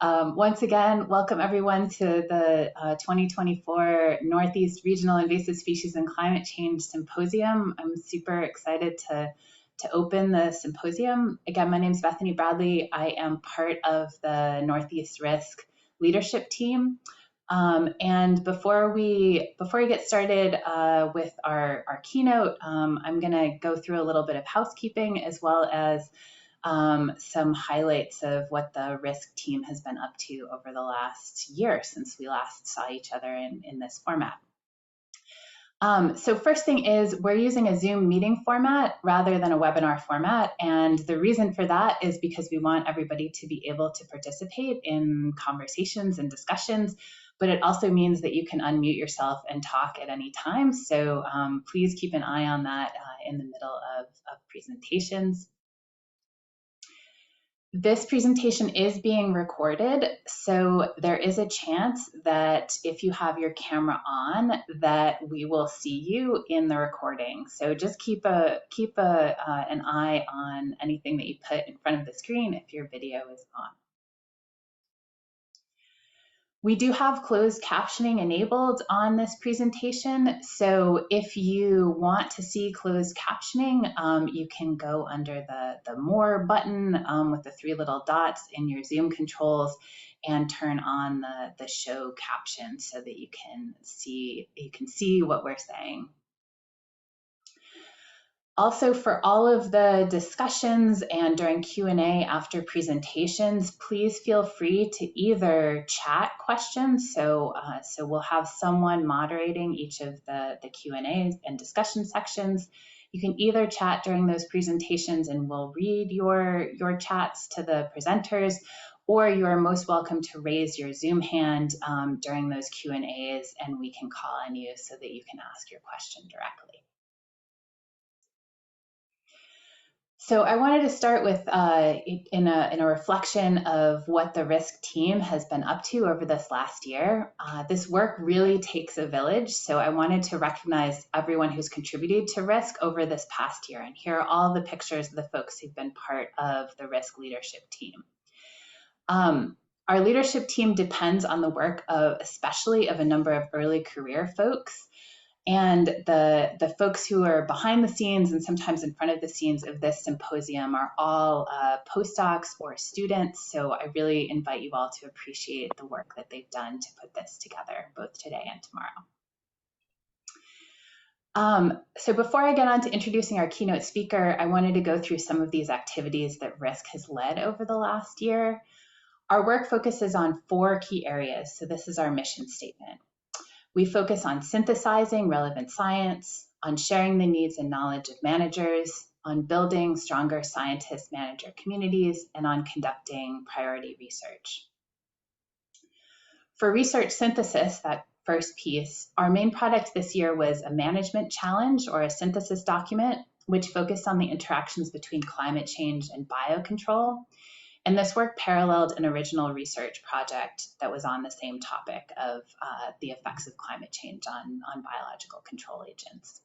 Once again, welcome everyone to the 2024 Northeast Regional Invasive Species and Climate Change Symposium. I'm super excited to open the symposium. Again, my name is Bethany Bradley. I am part of the Northeast RISC leadership team. And before we get started with our keynote, I'm going to go through a little bit of housekeeping as well as some highlights of what the RISC team has been up to over the last year since we last saw each other in this format. So first thing is we're using a Zoom meeting format rather than a webinar format. And the reason for that is because we want everybody to be able to participate in conversations and discussions, but it also means that you can unmute yourself and talk at any time. So please keep an eye on that in the middle of presentations. This presentation is being recorded, so there is a chance that if you have your camera on, that we will see you in the recording. So just keep an eye on anything that you put in front of the screen if your video is on. We do have closed captioning enabled on this presentation, so if you want to see closed captioning, you can go under the More button with the three little dots in your Zoom controls and turn on the show caption so that you can see what we're saying. Also, for all of the discussions and during Q&A after presentations, please feel free to either chat questions. So we'll have someone moderating each of the Q&As and discussion sections. You can either chat during those presentations and we'll read your chats to the presenters, or you are most welcome to raise your Zoom hand during those Q&As and we can call on you so that you can ask your question directly. So I wanted to start with in a reflection of what the RISC team has been up to over this last year. This work really takes a village, so I wanted to recognize everyone who's contributed to RISC over this past year. And here are all the pictures of the folks who've been part of the RISC leadership team. Our leadership team depends on the work of especially of a number of early career folks. And the folks who are behind the scenes and sometimes in front of the scenes of this symposium are all postdocs or students. So I really invite you all to appreciate the work that they've done to put this together, both today and tomorrow. So before I get on to introducing our keynote speaker, I wanted to go through some of these activities that RISC has led over the last year. Our work focuses on 4 key areas. So this is our mission statement. We focus on synthesizing relevant science, on sharing the needs and knowledge of managers, on building stronger scientist-manager communities, and on conducting priority research. For research synthesis, that first piece, our main product this year was a management challenge or a synthesis document, which focused on the interactions between climate change and biocontrol. And this work paralleled an original research project that was on the same topic of the effects of climate change on biological control agents.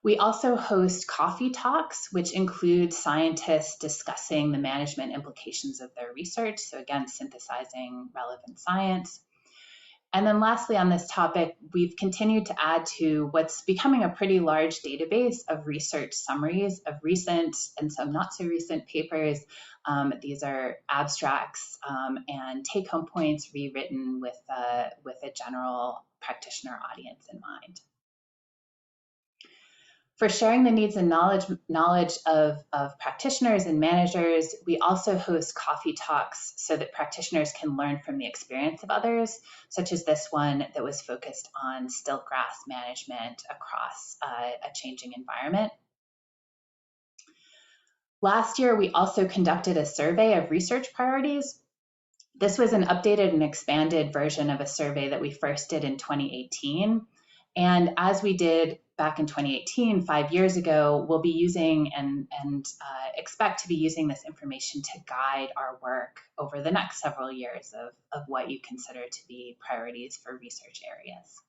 We also host coffee talks, which include scientists discussing the management implications of their research. So again, synthesizing relevant science. And then lastly on this topic, we've continued to add to what's becoming a pretty large database of research summaries of recent and some not so recent papers. These are abstracts and take-home points rewritten with a general practitioner audience in mind. For sharing the needs and knowledge of practitioners and managers, we also host coffee talks so that practitioners can learn from the experience of others, such as this one that was focused on stiltgrass management across a changing environment. Last year, we also conducted a survey of research priorities. This was an updated and expanded version of a survey that we first did in 2018. And as we did back in 2018, 5 years ago, we'll be using and expect to be using this information to guide our work over the next several years of what you consider to be priorities for research areas.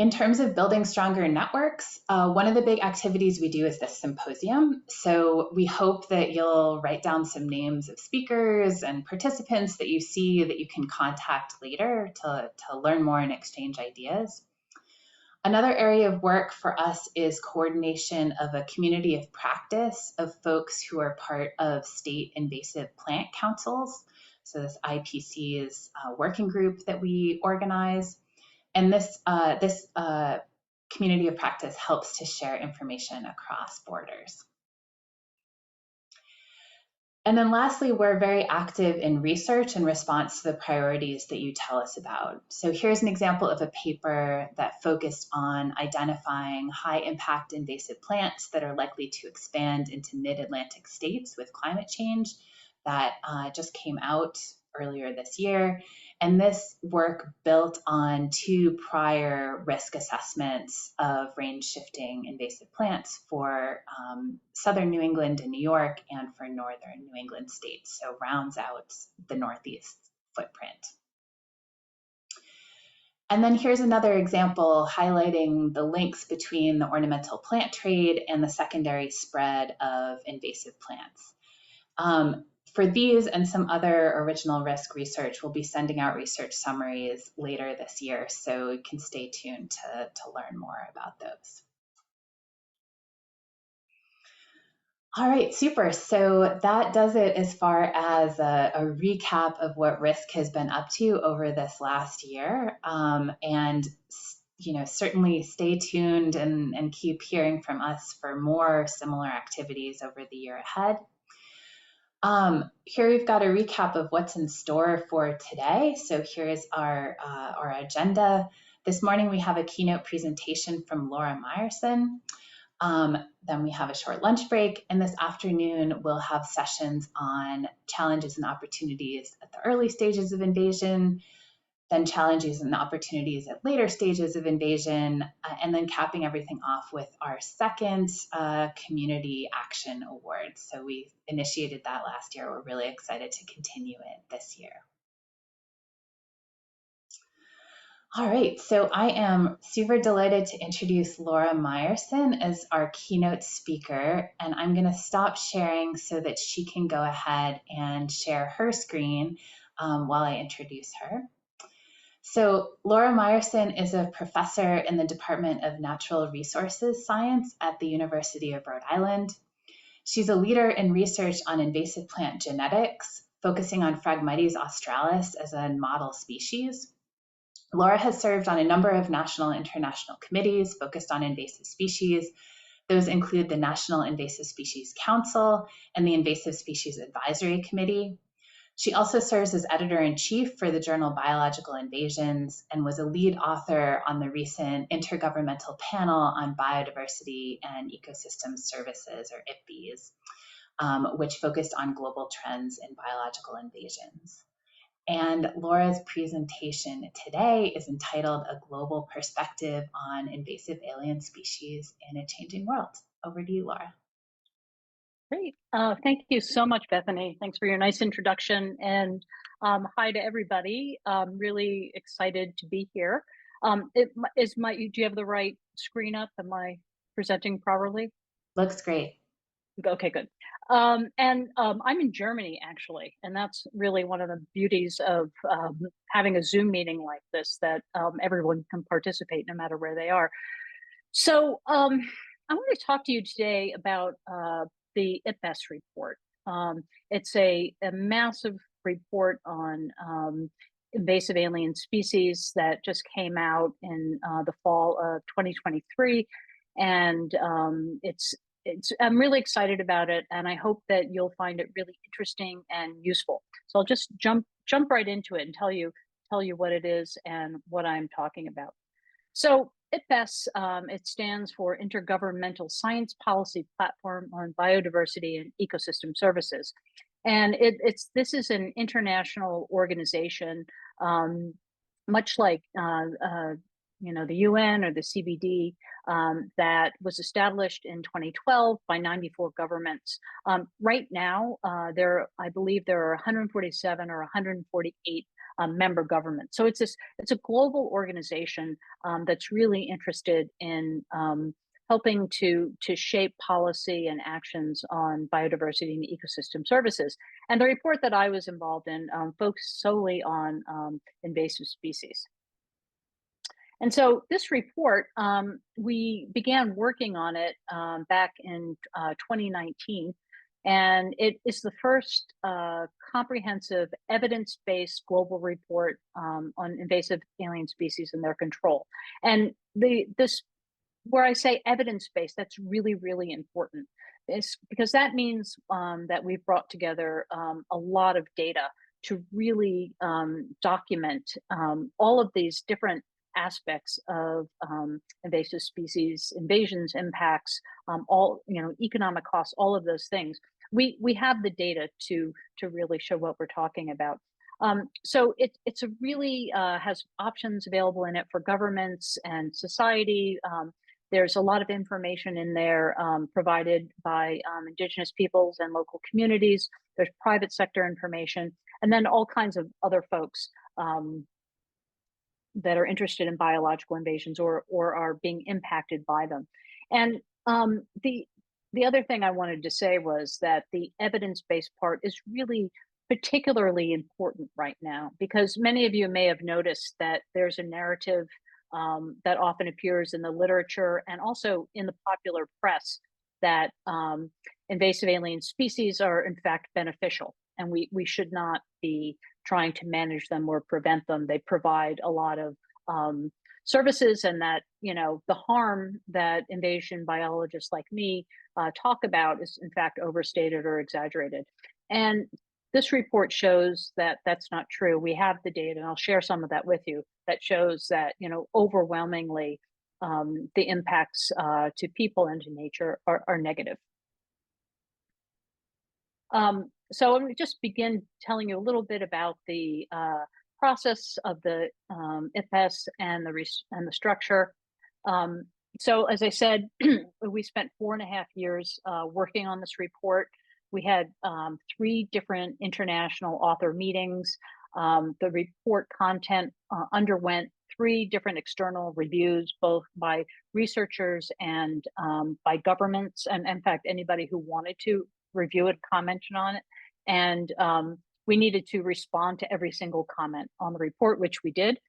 In terms of building stronger networks, one of the big activities we do is this symposium. So we hope that you'll write down some names of speakers and participants that you see that you can contact later to learn more and exchange ideas. Another area of work for us is coordination of a community of practice of folks who are part of state invasive plant councils. So this IPC is a working group that we organize. And this community of practice helps to share information across borders. And then lastly, we're very active in research in response to the priorities that you tell us about. So here's an example of a paper that focused on identifying high impact invasive plants that are likely to expand into mid-Atlantic states with climate change that just came out earlier this year. And this work built on 2 prior risk assessments of range shifting invasive plants for southern New England and New York and for northern New England states, so rounds out the Northeast footprint. And then here's another example highlighting the links between the ornamental plant trade and the secondary spread of invasive plants. For these and some other original risk research, we'll be sending out research summaries later this year, so you can stay tuned to learn more about those. All right, super. So that does it as far as a recap of what RISC has been up to over this last year. And certainly stay tuned and keep hearing from us for more similar activities over the year ahead. Here we've got a recap of what's in store for today. So here's our agenda. This morning we have a keynote presentation from Laura Meyerson. Then we have a short lunch break, and this afternoon we'll have sessions on challenges and opportunities at the early stages of invasion, then challenges and opportunities at later stages of invasion, and then capping everything off with our second Community Action Award. So we initiated that last year. We're really excited to continue it this year. All right, so I am super delighted to introduce Laura Meyerson as our keynote speaker, and I'm going to stop sharing so that she can go ahead and share her screen while I introduce her. So Laura Meyerson is a professor in the Department of Natural Resources Science at the University of Rhode Island. She's a leader in research on invasive plant genetics, focusing on Phragmites australis as a model species. Laura has served on a number of national and international committees focused on invasive species. Those include the National Invasive Species Council and the Invasive Species Advisory Committee. She also serves as editor-in-chief for the journal Biological Invasions and was a lead author on the recent Intergovernmental Panel on Biodiversity and Ecosystem Services, or IPBES, which focused on global trends in biological invasions. And Laura's presentation today is entitled A Global Perspective on Invasive Alien Species in a Changing World. Over to you, Laura. Great. Thank you so much, Bethany. Thanks for your nice introduction. And hi to everybody. I'm really excited to be here. Do you have the right screen up? Am I presenting properly? Looks great. Okay, good. I'm in Germany, actually, and that's really one of the beauties of having a Zoom meeting like this, that everyone can participate no matter where they are. So I want to talk to you today about the IPBES report. It's a massive report on invasive alien species that just came out in the fall of 2023, and I'm really excited about it, and I hope that you'll find it really interesting and useful. So I'll just jump right into it and tell you what it is and what I'm talking about. So IPBES, it stands for Intergovernmental Science Policy Platform on Biodiversity and Ecosystem Services, and this is an international organization, much like the UN or the CBD, that was established in 2012 by 94 governments. Right now, I believe there are 147 or 148 member governments. So it's a global organization that's really interested in helping to shape policy and actions on biodiversity and ecosystem services. And the report that I was involved in focused solely on invasive species. And so this report, we began working on it back in 2019, and it is the first comprehensive evidence-based global report on invasive alien species and their control. And this, where I say evidence-based, that's really, really important. It's because that means that we've brought together a lot of data to really document all of these different aspects of invasive species, invasions, impacts, all, economic costs, all of those things. We have the data to really show what we're talking about. So it's a really has options available in it for governments and society. There's a lot of information in there provided by Indigenous peoples and local communities. There's private sector information, and then all kinds of other folks that are interested in biological invasions or are being impacted by them. And the other thing I wanted to say was that the evidence-based part is really particularly important right now, because many of you may have noticed that there's a narrative that often appears in the literature and also in the popular press that invasive alien species are in fact beneficial, and we should not be trying to manage them or prevent them. They provide a lot of services, and that the harm that invasion biologists like me talk about is in fact overstated or exaggerated. And this report shows that that's not true. We have the data, and I'll share some of that with you, that shows that overwhelmingly the impacts to people and to nature are negative. So I'm going to just begin telling you a little bit about the process of the IPES and the structure. So as I said, we spent 4.5 years working on this report. We had 3 different international author meetings. The report content underwent 3 different external reviews, both by researchers and by governments, and in fact, anybody who wanted to review it, commented on it. And we needed to respond to every single comment on the report, which we did.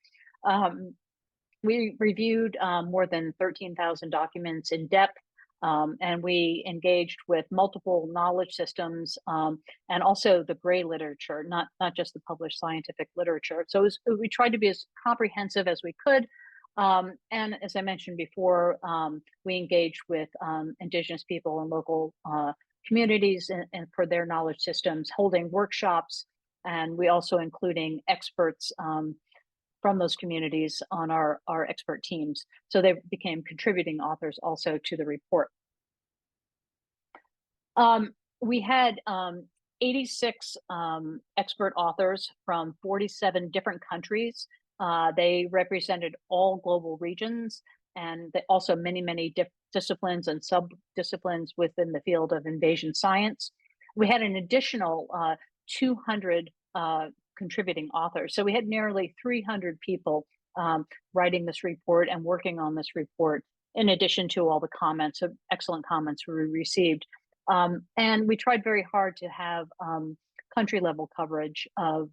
We reviewed more than 13,000 documents in depth, and we engaged with multiple knowledge systems and also the gray literature, not just the published scientific literature. So we tried to be as comprehensive as we could. And as I mentioned before, we engaged with Indigenous people and local communities and for their knowledge systems, holding workshops, and we also including experts from those communities on our expert teams. So they became contributing authors also to the report. We had 86 expert authors from 47 different countries. They represented all global regions, and also many disciplines and sub-disciplines within the field of invasion science. We had an additional 200 contributing authors. So we had nearly 300 people writing this report and working on this report, in addition to all the comments, excellent comments we received. And we tried very hard to have country level coverage of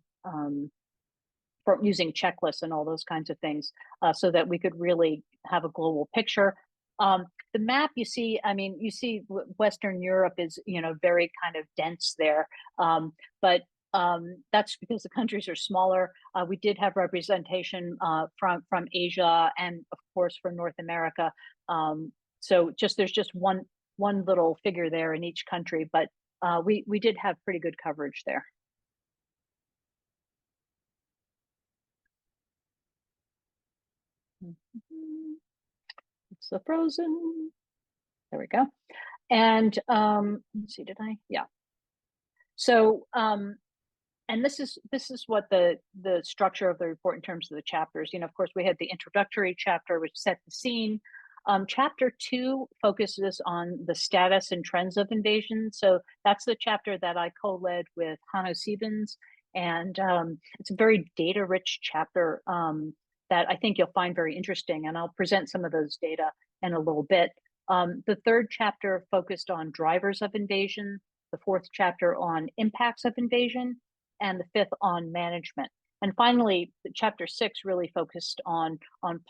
for using checklists and all those kinds of things, so that we could really have a global picture. The map you see, you see Western Europe is, very kind of dense there, but that's because the countries are smaller. We did have representation from Asia and, of course, from North America. So there's just one little figure there in each country, but we did have pretty good coverage there. It's the frozen. There we go. And let's see, yeah. So and this is what the structure of the report in terms of the chapters. Of course, we had the introductory chapter, which set the scene. Chapter 2 focuses on the status and trends of invasion. So that's the chapter that I co-led with Hanno Siebens, And it's a very data-rich chapter that I think you'll find very interesting, and I'll present some of those data in a little bit. The third chapter focused on drivers of invasion, the fourth chapter on impacts of invasion, and the fifth on management. And finally, chapter 6 really focused on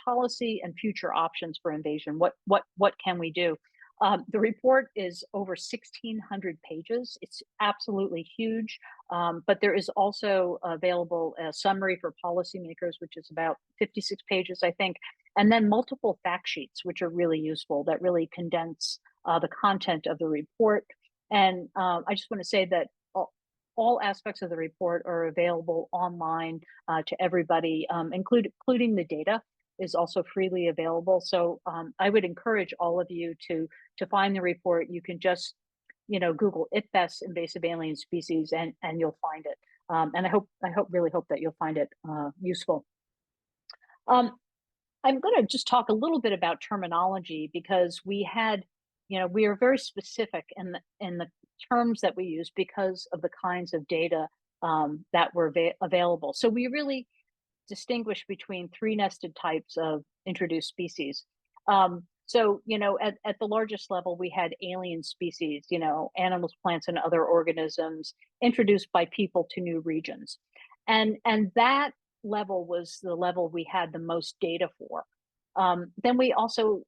policy and future options for invasion. What can we do? The report is over 1,600 pages. It's absolutely huge, but there is also available a summary for policymakers, which is about 56 pages, I think, and then multiple fact sheets, which are really useful, that really condense the content of the report. And I just want to say that all aspects of the report are available online to everybody, including the data is also freely available. So I would encourage all of you to find the report. You can just, Google IPBES invasive alien species, and you'll find it. And I really hope that you'll find it useful. I'm going to just talk a little bit about terminology, because we are very specific in the terms that we use because of the kinds of data that were available. So we really distinguish between three nested types of introduced species. So, at the largest level, we had alien species, animals, plants, and other organisms introduced by people to new regions. And that level was the level we had the most data for. Then we also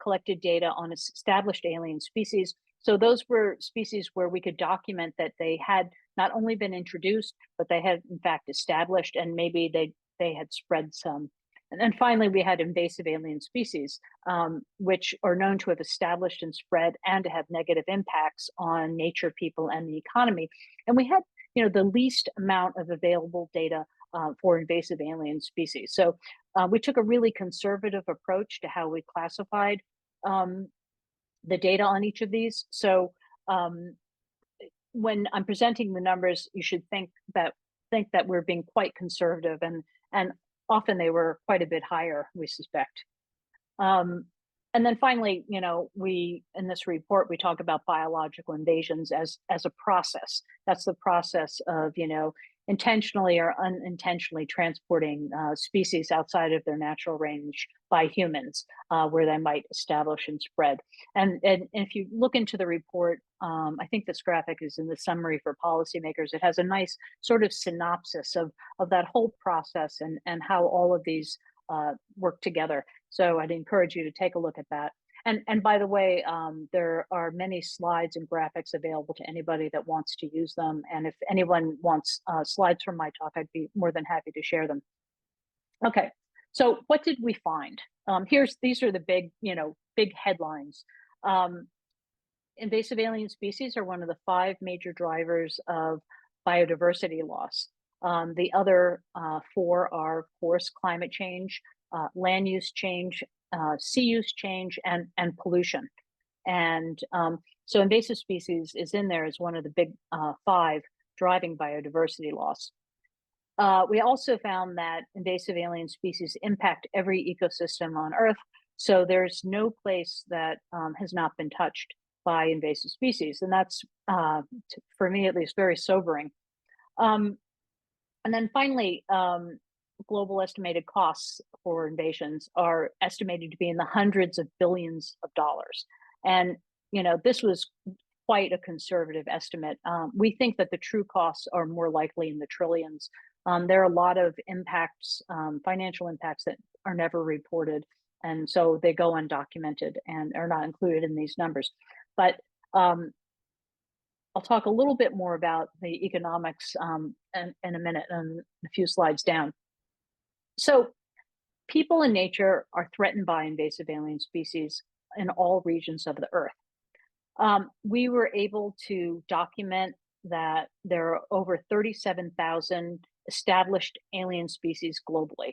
collected data on established alien species. So those were species where we could document that they had not only been introduced, but they had in fact established, and maybe they had spread some. And then finally, we had invasive alien species, which are known to have established and spread and to have negative impacts on nature, people, and the economy. And we had, the least amount of available data for invasive alien species. So we took a really conservative approach to how we classified the data on each of these. So when I'm presenting the numbers, you should think that we're being quite conservative, and often they were quite a bit higher, we suspect. And then finally, we in this report we talk about biological invasions as a process. That's the process of intentionally or unintentionally transporting species outside of their natural range by humans, where they might establish and spread. And if you look into the report, I think this graphic is in the summary for policymakers. It has a nice sort of synopsis of that whole process and how all of these work together. So I'd encourage you to take a look at that. And by the way, there are many slides and graphics available to anybody that wants to use them. And if anyone wants slides from my talk, I'd be more than happy to share them. Okay, so what did we find? These are the big headlines. Invasive alien species are one of the 5 major drivers of biodiversity loss. The other 4 are, of course, climate change, land use change, sea use change, and pollution. And so invasive species is in there as one of the big 5 driving biodiversity loss. We also found that invasive alien species impact every ecosystem on Earth. So there's no place that has not been touched by invasive species. And that's, for me at least, very sobering. And then finally, global estimated costs for invasions are estimated to be in the hundreds of billions of dollars. And, this was quite a conservative estimate. We think that the true costs are more likely in the trillions. There are a lot of impacts, financial impacts, that are never reported. And so they go undocumented and are not included in these numbers. But I'll talk a little bit more about the economics in a minute, and a few slides down. So people and nature are threatened by invasive alien species in all regions of the Earth. We were able to document that there are over 37,000 established alien species globally,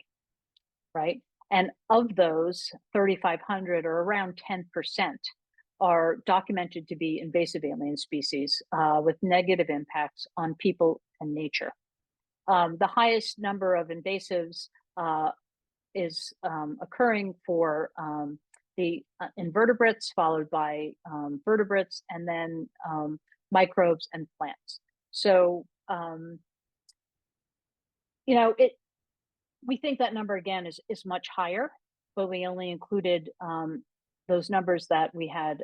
right? And of those, 3,500, or around 10%, are documented to be invasive alien species with negative impacts on people and nature. The highest number of invasives is occurring for the invertebrates, followed by vertebrates, and then microbes and plants. So you know, we think that number again is much higher, but we only included those numbers that we had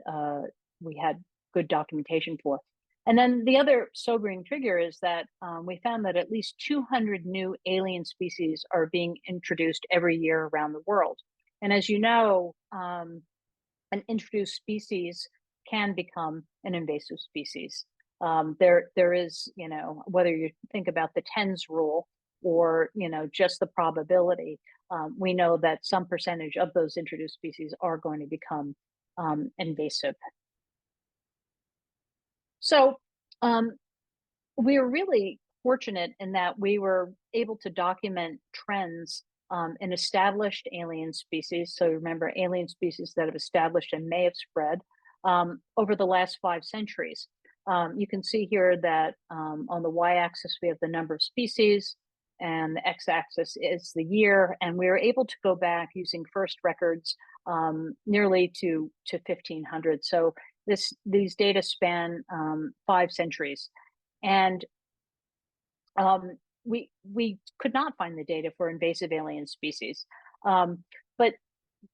good documentation for. And then the other sobering figure is that we found that at least 200 new alien species are being introduced every year around the world. And as you know, an introduced species can become an invasive species. There is, you know, whether you think about the tens rule or, you know, just the probability, we know that some percentage of those introduced species are going to become invasive. So we were really fortunate in that we were able to document trends in established alien species. So remember, alien species that have established and may have spread over the last 5 centuries. You can see here that on the y-axis, we have the number of species, and the x-axis is the year. And we were able to go back using first records nearly to 1500. So these data span 5 centuries. And we could not find the data for invasive alien species. But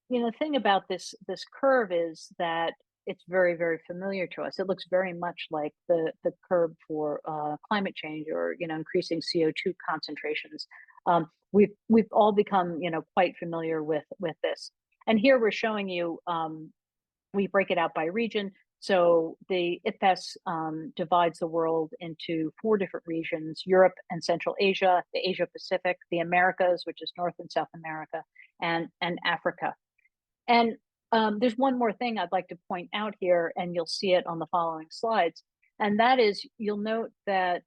you know, the thing about this curve is that it's very, very familiar to us. It looks very much like the curve for climate change, or you know, increasing CO2 concentrations. We've all become, you know, quite familiar with this. And here we're showing you, we break it out by region. So the IPBES divides the world into 4 different regions: Europe and Central Asia, the Asia Pacific, the Americas, which is North and South America, and Africa. And there's one more thing I'd like to point out here, and you'll see it on the following slides. And that is, you'll note that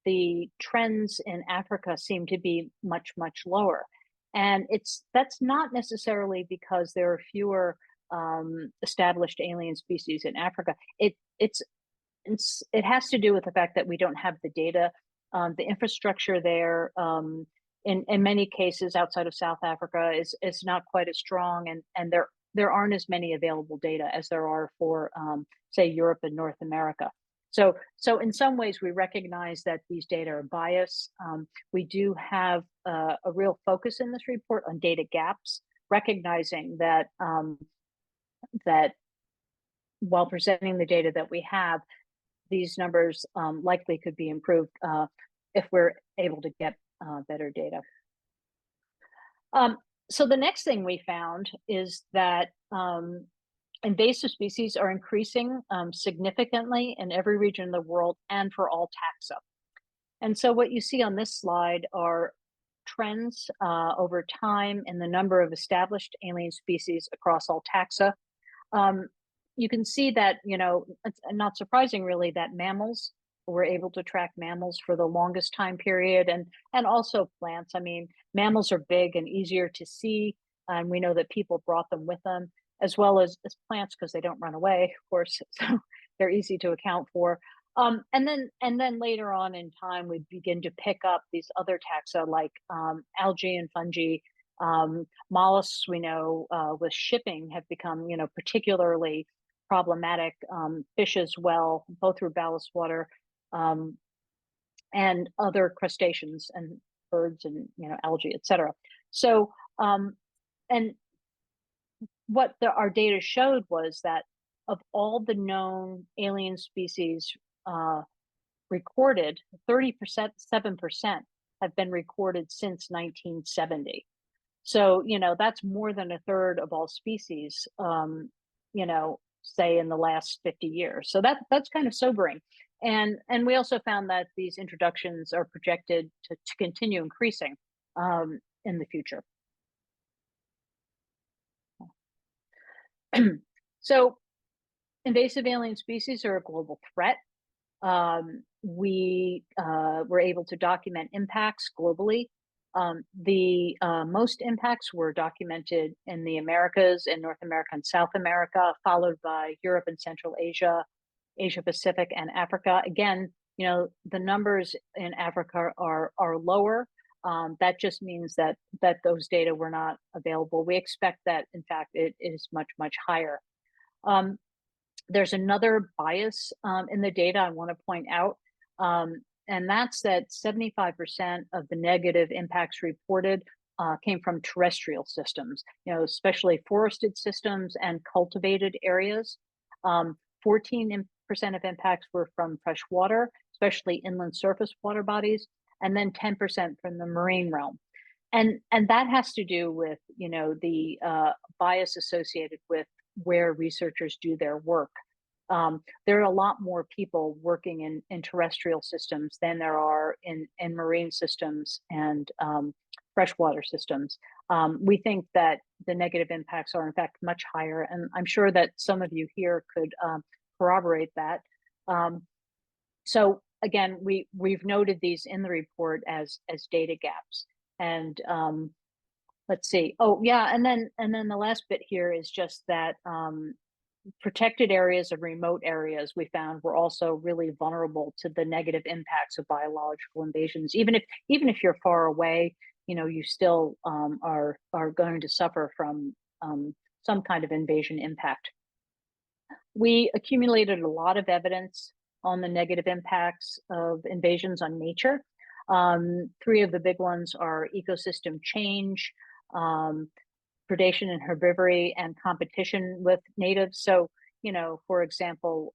the trends in Africa seem to be much, much lower. And that's not necessarily because there are fewer established alien species in Africa. It has to do with the fact that we don't have the data, the infrastructure there. In many cases outside of South Africa is not quite as strong, and there aren't as many available data as there are for say Europe and North America. So in some ways we recognize that these data are biased. We do have a real focus in this report on data gaps, recognizing that that while presenting the data that we have, these numbers likely could be improved if we're able to get better data. So the next thing we found is that invasive species are increasing significantly in every region of the world and for all taxa. And so what you see on this slide are trends over time in the number of established alien species across all taxa. You can see that, you know, it's not surprising really that mammals, we're able to track mammals for the longest time period, and also plants. I mean, mammals are big and easier to see, and we know that people brought them with them, as well as plants, because they don't run away, of course, so they're easy to account for. And then later on in time, we begin to pick up these other taxa like algae and fungi. Mollusks, we know, with shipping have become, you know, particularly problematic. Fish as well, both through ballast water, and other crustaceans and birds and, you know, algae, etc. So, and what our data showed was that of all the known alien species recorded, 7% have been recorded since 1970. So, you know, that's more than a third of all species, you know, say in the last 50 years. So that's kind of sobering. And we also found that these introductions are projected to continue increasing in the future. So invasive alien species are a global threat. We were able to document impacts globally. The most impacts were documented in the Americas, in North America and South America, followed by Europe and Central Asia, Asia Pacific, and Africa. Again, you know, the numbers in Africa are lower. That just means that those data were not available. We expect that, in fact, it is much, much higher. There's another bias in the data I want to point out. that's that 75% of the negative impacts reported came from terrestrial systems, especially forested systems and cultivated areas. 14% of impacts were from fresh water, especially inland surface water bodies, and then 10% from the marine realm. And that has to do with, the bias associated with where researchers do their work. There are a lot more people working in terrestrial systems than there are in marine systems and freshwater systems. We think that the negative impacts are in fact much higher, and I'm sure that some of you here could corroborate that. So again, we've noted these in the report as data gaps. And let's see. Oh yeah, and then the last bit here is just that protected areas and remote areas we found were also really vulnerable to the negative impacts of biological invasions. Even if you're far away, you still are going to suffer from some kind of invasion impact. We accumulated a lot of evidence on the negative impacts of invasions on nature. Three of the big ones are ecosystem change, predation and herbivory, and competition with natives. So, for example,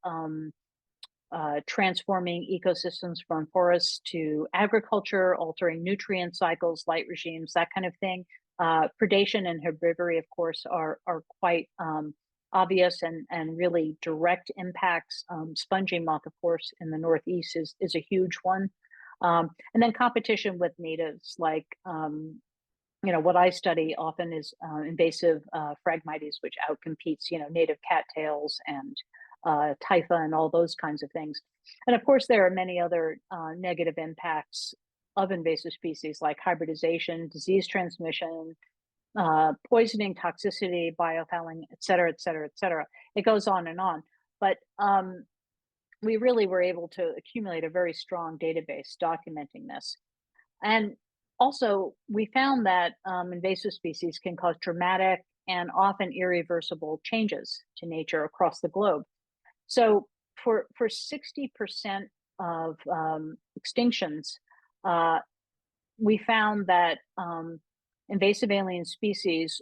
transforming ecosystems from forests to agriculture, altering nutrient cycles, light regimes, that kind of thing. Predation and herbivory, of course, are quite obvious and really direct impacts. Spongy moth, of course, in the Northeast is a huge one. And then competition with natives, like what I study often is invasive Phragmites, which outcompetes native cattails and typha and all those kinds of things. And of course, there are many other negative impacts of invasive species, like hybridization, disease transmission, poisoning, toxicity, biofouling, et cetera, et cetera, et cetera. It goes on and on. But we really were able to accumulate a very strong database documenting this. And also, we found that invasive species can cause dramatic and often irreversible changes to nature across the globe. So for 60% of extinctions, we found that invasive alien species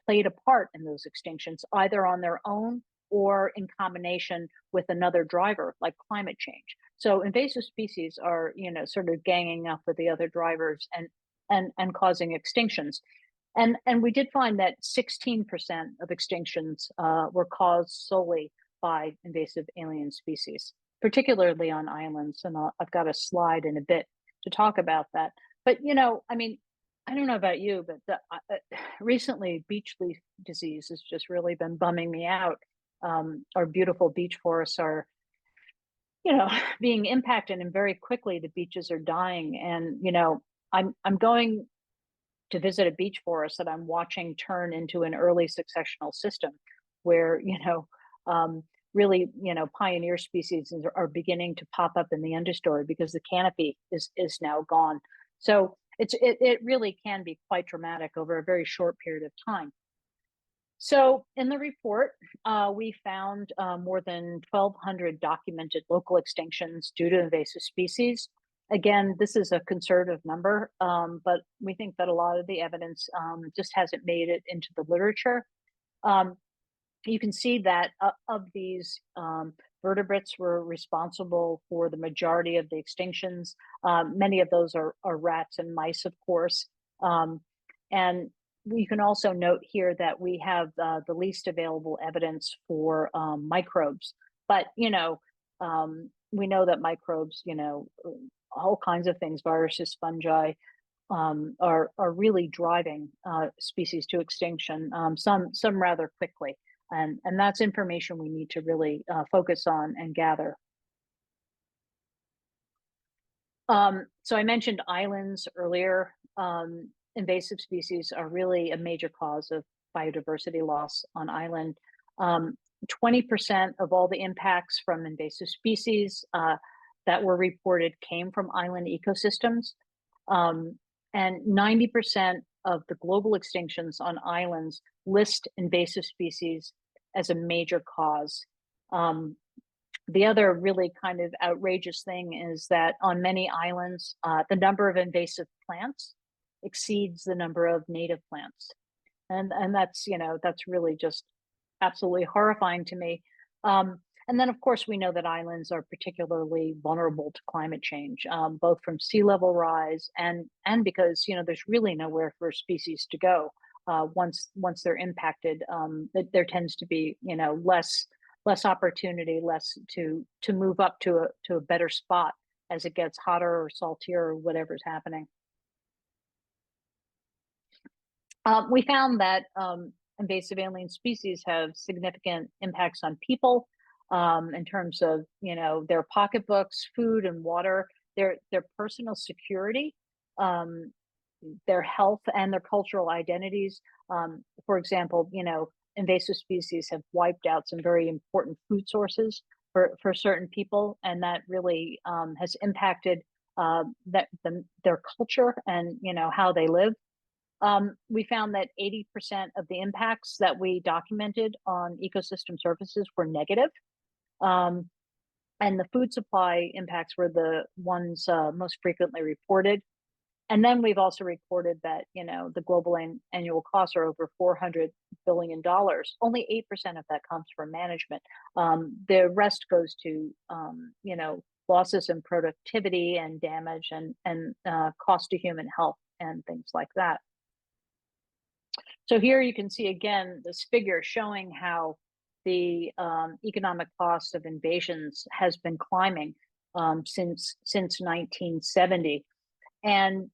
played a part in those extinctions, either on their own or in combination with another driver, like climate change. So invasive species are, sort of ganging up with the other drivers and causing extinctions. And we did find that 16% of extinctions were caused solely by invasive alien species, particularly on islands. And I've got a slide in a bit to talk about that. But, I don't know about you, but recently beach leaf disease has just really been bumming me out. Our beautiful beach forests are, being impacted, and very quickly the beaches are dying. And, I'm going to visit a beach forest that I'm watching turn into an early successional system where, really, pioneer species are beginning to pop up in the understory because the canopy is now gone. So it really can be quite dramatic over a very short period of time. So in the report, we found more than 1,200 documented local extinctions due to invasive species. Again, this is a conservative number, but we think that a lot of the evidence just hasn't made it into the literature. You can see that of these vertebrates were responsible for the majority of the extinctions. Many of those are rats and mice, of course. And you can also note here that we have the least available evidence for microbes. But, we know that microbes, all kinds of things, viruses, fungi, are really driving species to extinction, some rather quickly. And that's information we need to really focus on and gather. So I mentioned islands earlier. Invasive species are really a major cause of biodiversity loss on island. 20% of all the impacts from invasive species that were reported came from island ecosystems. And 90% of the global extinctions on islands list invasive species as a major cause. The other really kind of outrageous thing is that on many islands, the number of invasive plants exceeds the number of native plants. And that's, that's really just absolutely horrifying to me. And then, of course, we know that islands are particularly vulnerable to climate change, both from sea level rise and because there's really nowhere for species to go once they're impacted. There tends to be less opportunity, less to move up to a better spot as it gets hotter or saltier or whatever's happening. We found that invasive alien species have significant impacts on people in terms of their pocketbooks, food and water, their personal security, um, their health, and their cultural identities. For example, invasive species have wiped out some very important food sources for certain people, and that really has impacted their culture and how they live. We found that 80% of the impacts that we documented on ecosystem services were negative. Um, and the food supply impacts were the ones most frequently reported. And then we've also reported that, the global annual costs are over $400 billion. Only 8% of that comes from management. The rest goes to, losses in productivity and damage and cost to human health and things like that. So here you can see again this figure showing how the economic cost of invasions has been climbing since 1970. And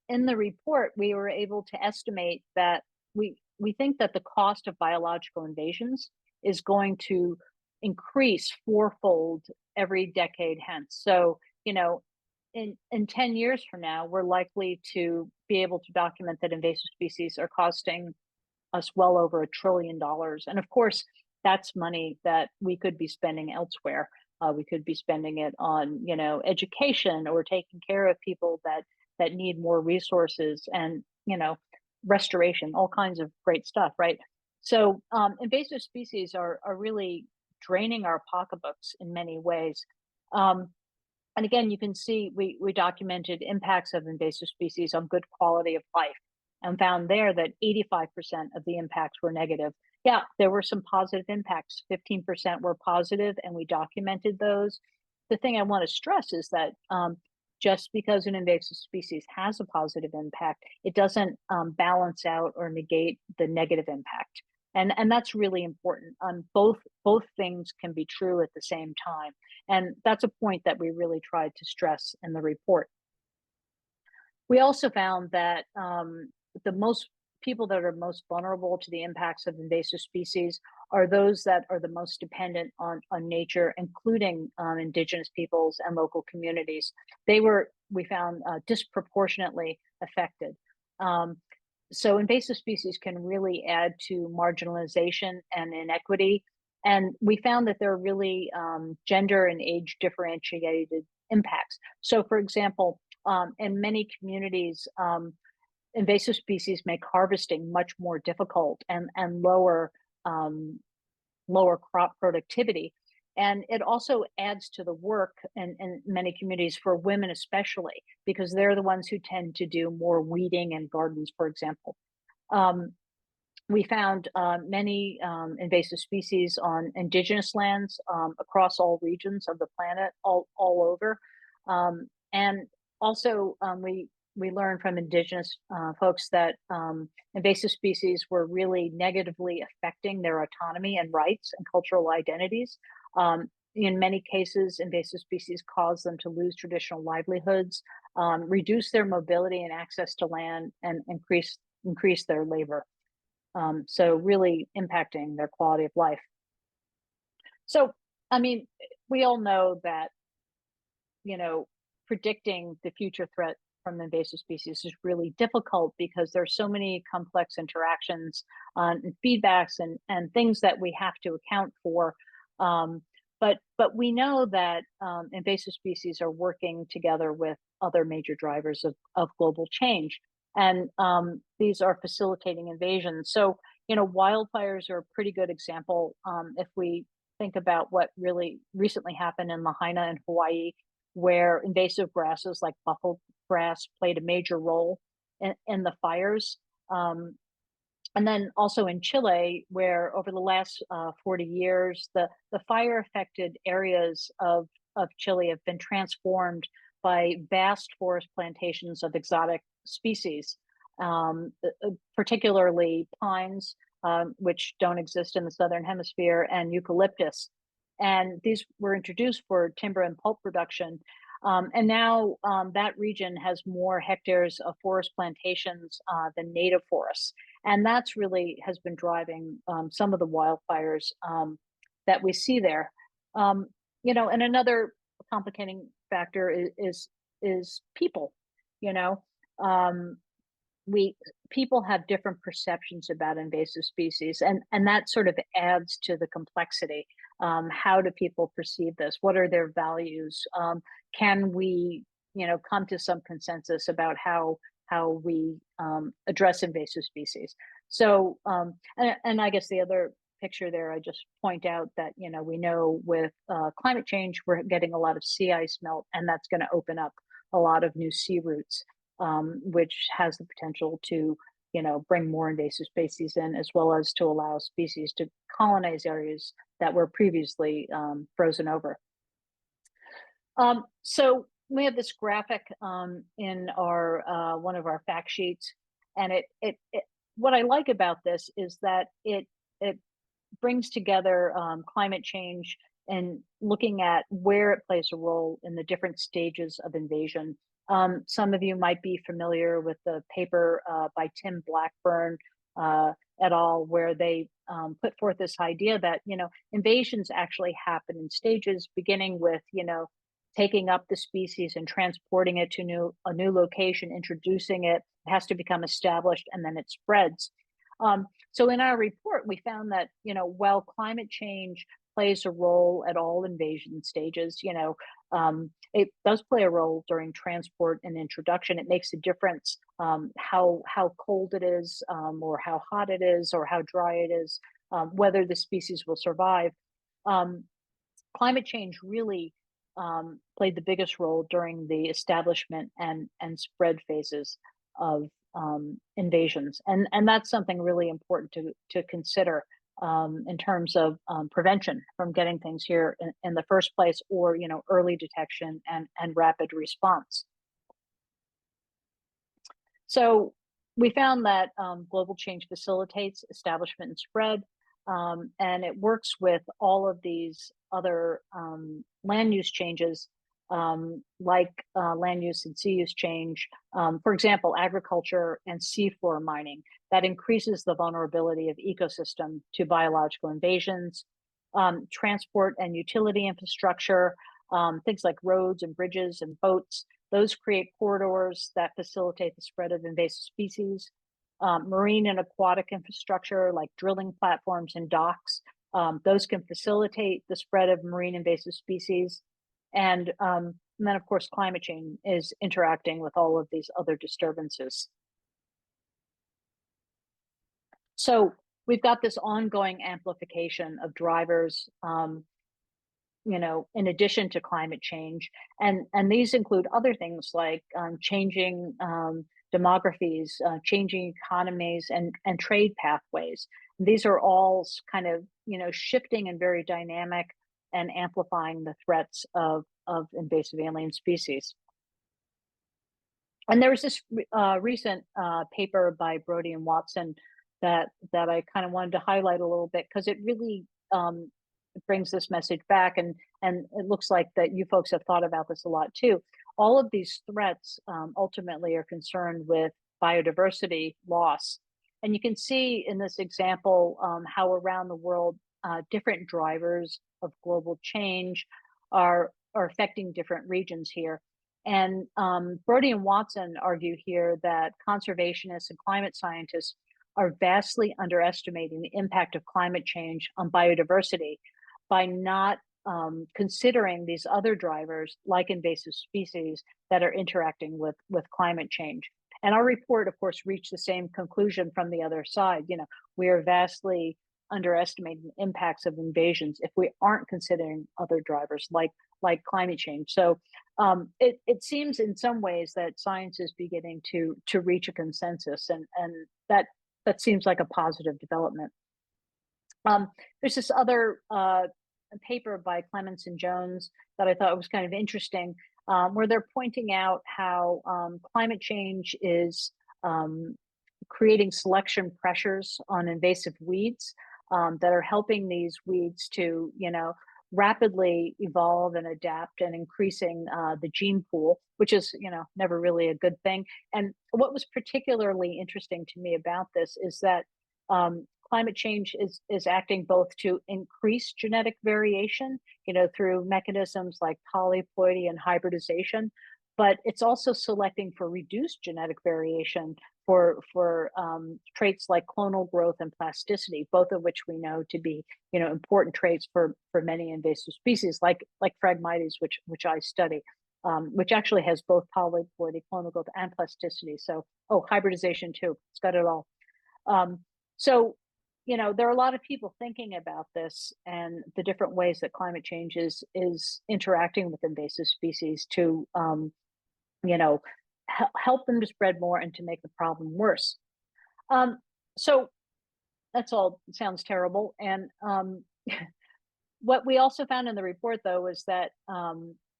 in the report, we were able to estimate that we think that the cost of biological invasions is going to increase fourfold every decade hence. So, in 10 years from now, we're likely to be able to document that invasive species are costing us well over $1 trillion. And of course, that's money that we could be spending elsewhere. We could be spending it on, education or taking care of people that need more resources and, restoration, all kinds of great stuff, right? So invasive species are really draining our pocketbooks in many ways. And again, you can see we documented impacts of invasive species on good quality of life and found there that 85% of the impacts were negative. Yeah, there were some positive impacts. 15% were positive, and we documented those. The thing I want to stress is that just because an invasive species has a positive impact, it doesn't balance out or negate the negative impact. And that's really important. Both things can be true at the same time. And that's a point that we really tried to stress in the report. We also found that the most people that are most vulnerable to the impacts of invasive species are those that are the most dependent on nature, including indigenous peoples and local communities. We found, disproportionately affected. So invasive species can really add to marginalization and inequity. And we found that there are really gender and age differentiated impacts. So for example, in many communities, invasive species make harvesting much more difficult and lower crop productivity. And it also adds to the work in many communities for women, especially because they're the ones who tend to do more weeding and gardens, for example. We found many invasive species on indigenous lands across all regions of the planet, all over. And also, we learned from indigenous folks that invasive species were really negatively affecting their autonomy and rights and cultural identities. In many cases, invasive species cause them to lose traditional livelihoods, reduce their mobility and access to land, and increase their labor. So really impacting their quality of life. So, I mean, we all know that, predicting the future threat from invasive species is really difficult because there's so many complex interactions and feedbacks and things that we have to account for. But we know that invasive species are working together with other major drivers of global change. And these are facilitating invasions. So, wildfires are a pretty good example. If we think about what really recently happened in Lahaina in Hawaii, where invasive grasses like buffalo grass played a major role in the fires. And then also in Chile, where over the last 40 years, the fire affected areas of Chile have been transformed by vast forest plantations of exotic species, particularly pines, which don't exist in the Southern Hemisphere, and eucalyptus. And these were introduced for timber and pulp production. And now that region has more hectares of forest plantations than native forests. And that's really has been driving some of the wildfires that we see there. And another complicating factor is people. You know, um, we people have different perceptions about invasive species, and that sort of adds to the complexity. How do people perceive this? What are their values? Can we, come to some consensus about how we address invasive species? So, and I guess the other picture there, I just point out that we know with climate change, we're getting a lot of sea ice melt, and that's going to open up a lot of new sea routes, which has the potential to bring more invasive species in, as well as to allow species to colonize areas that were previously frozen over. So we have this graphic in our one of our fact sheets, and it what I like about this is that it brings together climate change and looking at where it plays a role in the different stages of invasion. Some of you might be familiar with the paper by Tim Blackburn et al., where they put forth this idea that invasions actually happen in stages, beginning with taking up the species and transporting it to a new location, introducing it. It has to become established, and then it spreads. So in our report, we found that while climate change plays a role at all invasion stages, it does play a role during transport and introduction. It makes a difference how cold it is, or how hot it is, or how dry it is, whether the species will survive. Climate change really played the biggest role during the establishment and spread phases of invasions, and that's something really important to consider in terms of prevention from getting things here in the first place, or early detection and rapid response. So we found that global change facilitates establishment and spread, and it works with all of these other land use changes, like land use and sea use change. For example, agriculture and seafloor mining, that increases the vulnerability of ecosystem to biological invasions. Transport and utility infrastructure, things like roads and bridges and boats, those create corridors that facilitate the spread of invasive species. Marine and aquatic infrastructure, like drilling platforms and docks, those can facilitate the spread of marine invasive species. And then, of course, climate change is interacting with all of these other disturbances. So we've got this ongoing amplification of drivers, in addition to climate change. And these include other things like changing demographies, changing economies, and trade pathways. These are all kind of, shifting and very dynamic and amplifying the threats of invasive alien species. And there was this recent paper by Rhode and Watson that I kind of wanted to highlight a little bit, because it really brings this message back, and it looks like that you folks have thought about this a lot too. All of these threats ultimately are concerned with biodiversity loss. And you can see in this example how around the world different drivers of global change are affecting different regions here. And Rhode and Watson argue here that conservationists and climate scientists are vastly underestimating the impact of climate change on biodiversity by not considering these other drivers like invasive species that are interacting with climate change. And our report, of course, reached the same conclusion from the other side. We are vastly underestimating the impacts of invasions if we aren't considering other drivers like climate change. So it seems in some ways that science is beginning to reach a consensus, and that seems like a positive development. There's this other paper by Clements and Jones that I thought was kind of interesting, where they're pointing out how climate change is creating selection pressures on invasive weeds that are helping these weeds to, rapidly evolve and adapt, and increasing the gene pool, which is, never really a good thing. And what was particularly interesting to me about this is that climate change is acting both to increase genetic variation, through mechanisms like polyploidy and hybridization, but it's also selecting for reduced genetic variation for traits like clonal growth and plasticity, both of which we know to be important traits for many invasive species, like Phragmites, which I study, which actually has both polyploidy, clonal growth, and plasticity. So hybridization too. It's got it all. So there are a lot of people thinking about this and the different ways that climate change is interacting with invasive species to help them to spread more and to make the problem worse. So that's all sounds terrible. And what we also found in the report, though, is that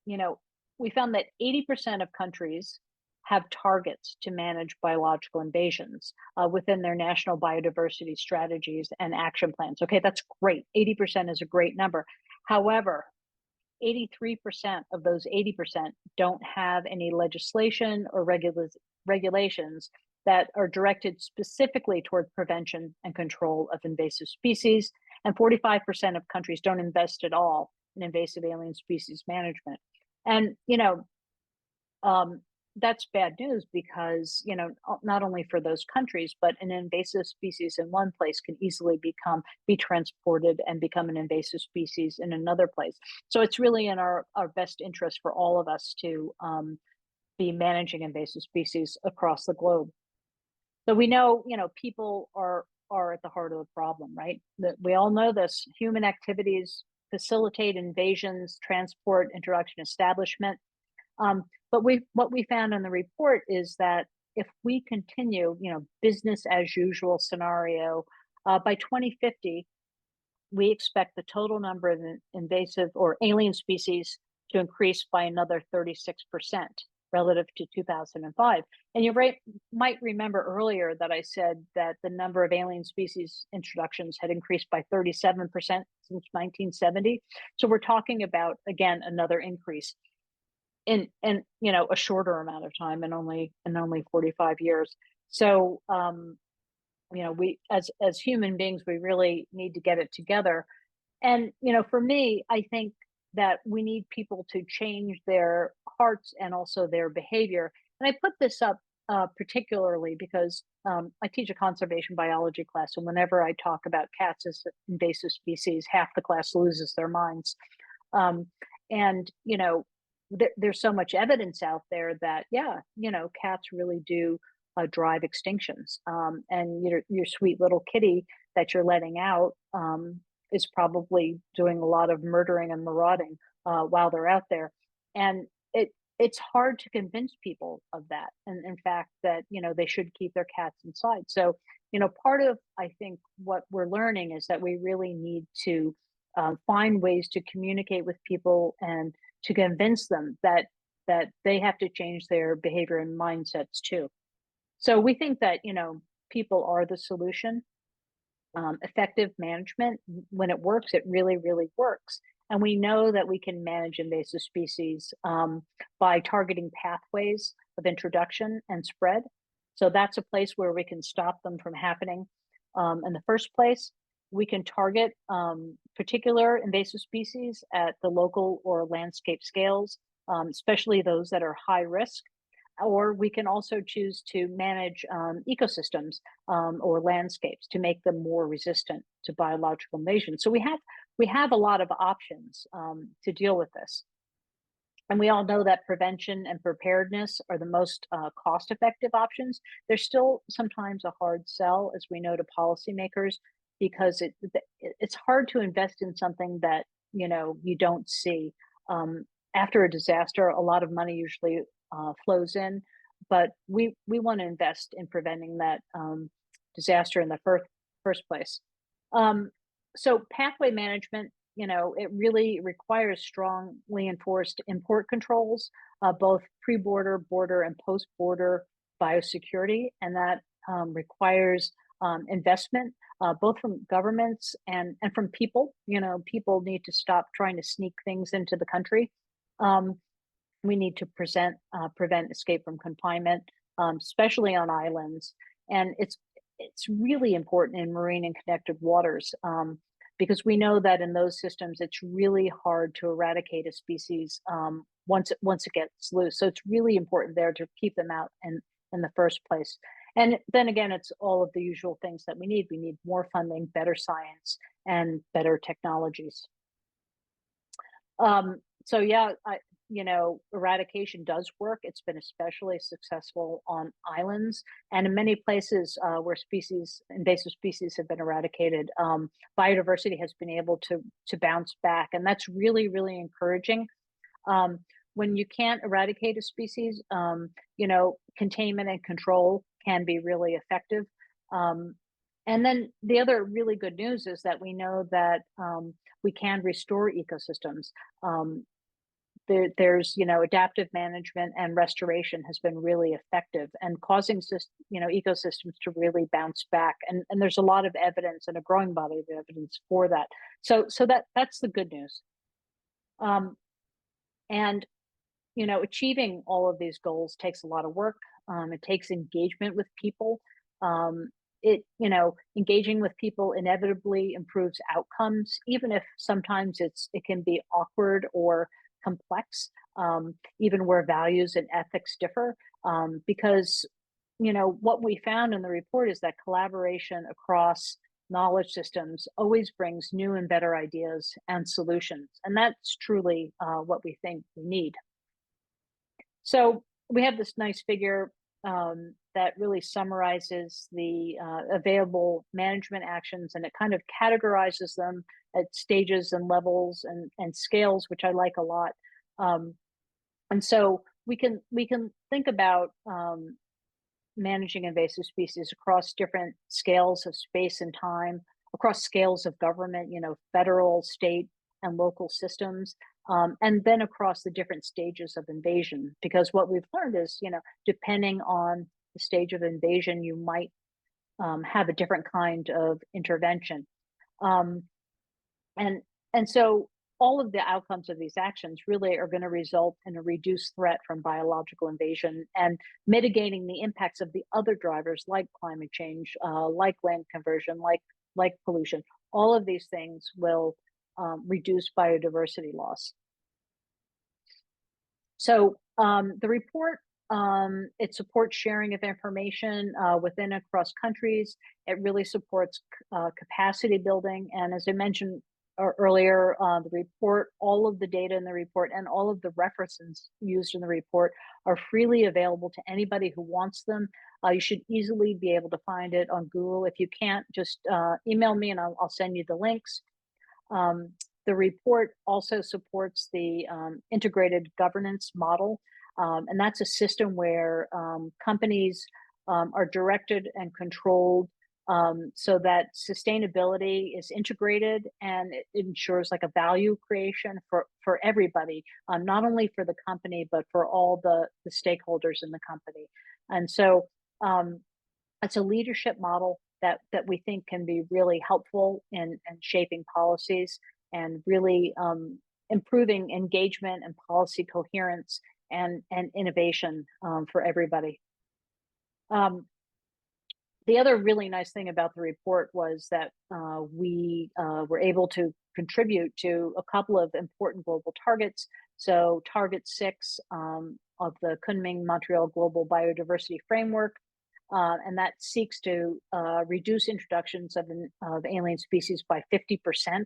we found that 80% of countries have targets to manage biological invasions within their national biodiversity strategies and action plans. Okay, that's great. 80% is a great number. However, 83% of those 80% don't have any legislation or regulations that are directed specifically toward prevention and control of invasive species. And 45% of countries don't invest at all in invasive alien species management. And, that's bad news because, not only for those countries, but an invasive species in one place can easily be transported and become an invasive species in another place. So it's really in our best interest for all of us to be managing invasive species across the globe. So we know, people are at the heart of the problem, right? We all know this. Human activities facilitate invasions, transport, introduction, establishment. But what we found in the report is that if we continue, business as usual scenario, by 2050, we expect the total number of invasive or alien species to increase by another 36% relative to 2005. And you might remember earlier that I said that the number of alien species introductions had increased by 37% since 1970. So we're talking about, again, another increase in a shorter amount of time, and only 45 years. So we as human beings, we really need to get it together. And for me, I think that we need people to change their hearts and also their behavior. And I put this up particularly because I teach a conservation biology class, and whenever I talk about cats as invasive species, half the class loses their minds. And there's so much evidence out there that cats really do drive extinctions, and your sweet little kitty that you're letting out is probably doing a lot of murdering and marauding while they're out there. And it's hard to convince people of that, and in fact that they should keep their cats inside. So part of, I think, what we're learning is that we really need to find ways to communicate with people and to convince them that they have to change their behavior and mindsets too. So we think that people are the solution. Effective management, when it works, it really, really works. And we know that we can manage invasive species by targeting pathways of introduction and spread. So that's a place where we can stop them from happening in the first place. We can target particular invasive species at the local or landscape scales, especially those that are high risk. Or we can also choose to manage ecosystems or landscapes to make them more resistant to biological invasion. So we have a lot of options to deal with this. And we all know that prevention and preparedness are the most cost-effective options. There's still sometimes a hard sell, as we know, to policymakers, because it's hard to invest in something that, you don't see. After a disaster, a lot of money usually flows in, but we want to invest in preventing that disaster in the first place. Um, so pathway management, it really requires strongly enforced import controls, both pre-border, border, and post-border biosecurity, and that requires investment, both from governments and from people. People need to stop trying to sneak things into the country. We need to prevent escape from confinement, especially on islands, and it's really important in marine and connected waters, because we know that in those systems it's really hard to eradicate a species once it gets loose. So it's really important there to keep them out in the first place. And then again, it's all of the usual things that we need. We need more funding, better science, and better technologies. So yeah, eradication does work. It's been especially successful on islands and in many places where invasive species have been eradicated. Biodiversity has been able to bounce back, and that's really, really encouraging. When you can't eradicate a species, containment and control can be really effective. And then the other really good news is that we know that we can restore ecosystems. There's adaptive management and restoration has been really effective and causing ecosystems to really bounce back. And there's a lot of evidence and a growing body of evidence for that. So that's the good news. And achieving all of these goals takes a lot of work. It takes engagement with people. Engaging with people inevitably improves outcomes, even if sometimes it can be awkward or complex, even where values and ethics differ. Because what we found in the report is that collaboration across knowledge systems always brings new and better ideas and solutions, and that's truly what we think we need. So we have this nice figure that really summarizes the available management actions, and it kind of categorizes them at stages and levels and scales, which I like a lot. And so we can think about managing invasive species across different scales of space and time, across scales of government, federal, state, and local systems. And then across the different stages of invasion, because what we've learned is, depending on the stage of invasion, you might have a different kind of intervention. And so all of the outcomes of these actions really are going to result in a reduced threat from biological invasion and mitigating the impacts of the other drivers like climate change, like land conversion, like pollution. All of these things will reduce biodiversity loss. So the report, it supports sharing of information within and across countries. It really supports capacity building. And as I mentioned earlier, the report, all of the data in the report and all of the references used in the report are freely available to anybody who wants them. You should easily be able to find it on Google. If you can't, just email me and I'll send you the links. The report also supports the integrated governance model, and that's a system where companies are directed and controlled so that sustainability is integrated, and it ensures like a value creation for everybody, not only for the company, but for all the stakeholders in the company. And so it's a leadership model that we think can be really helpful in shaping policies and really improving engagement and policy coherence and innovation for everybody. The other really nice thing about the report was that we were able to contribute to a couple of important global targets. So Target 6 of the Kunming-Montreal Global Biodiversity Framework, and that seeks to reduce introductions of alien species by 50%.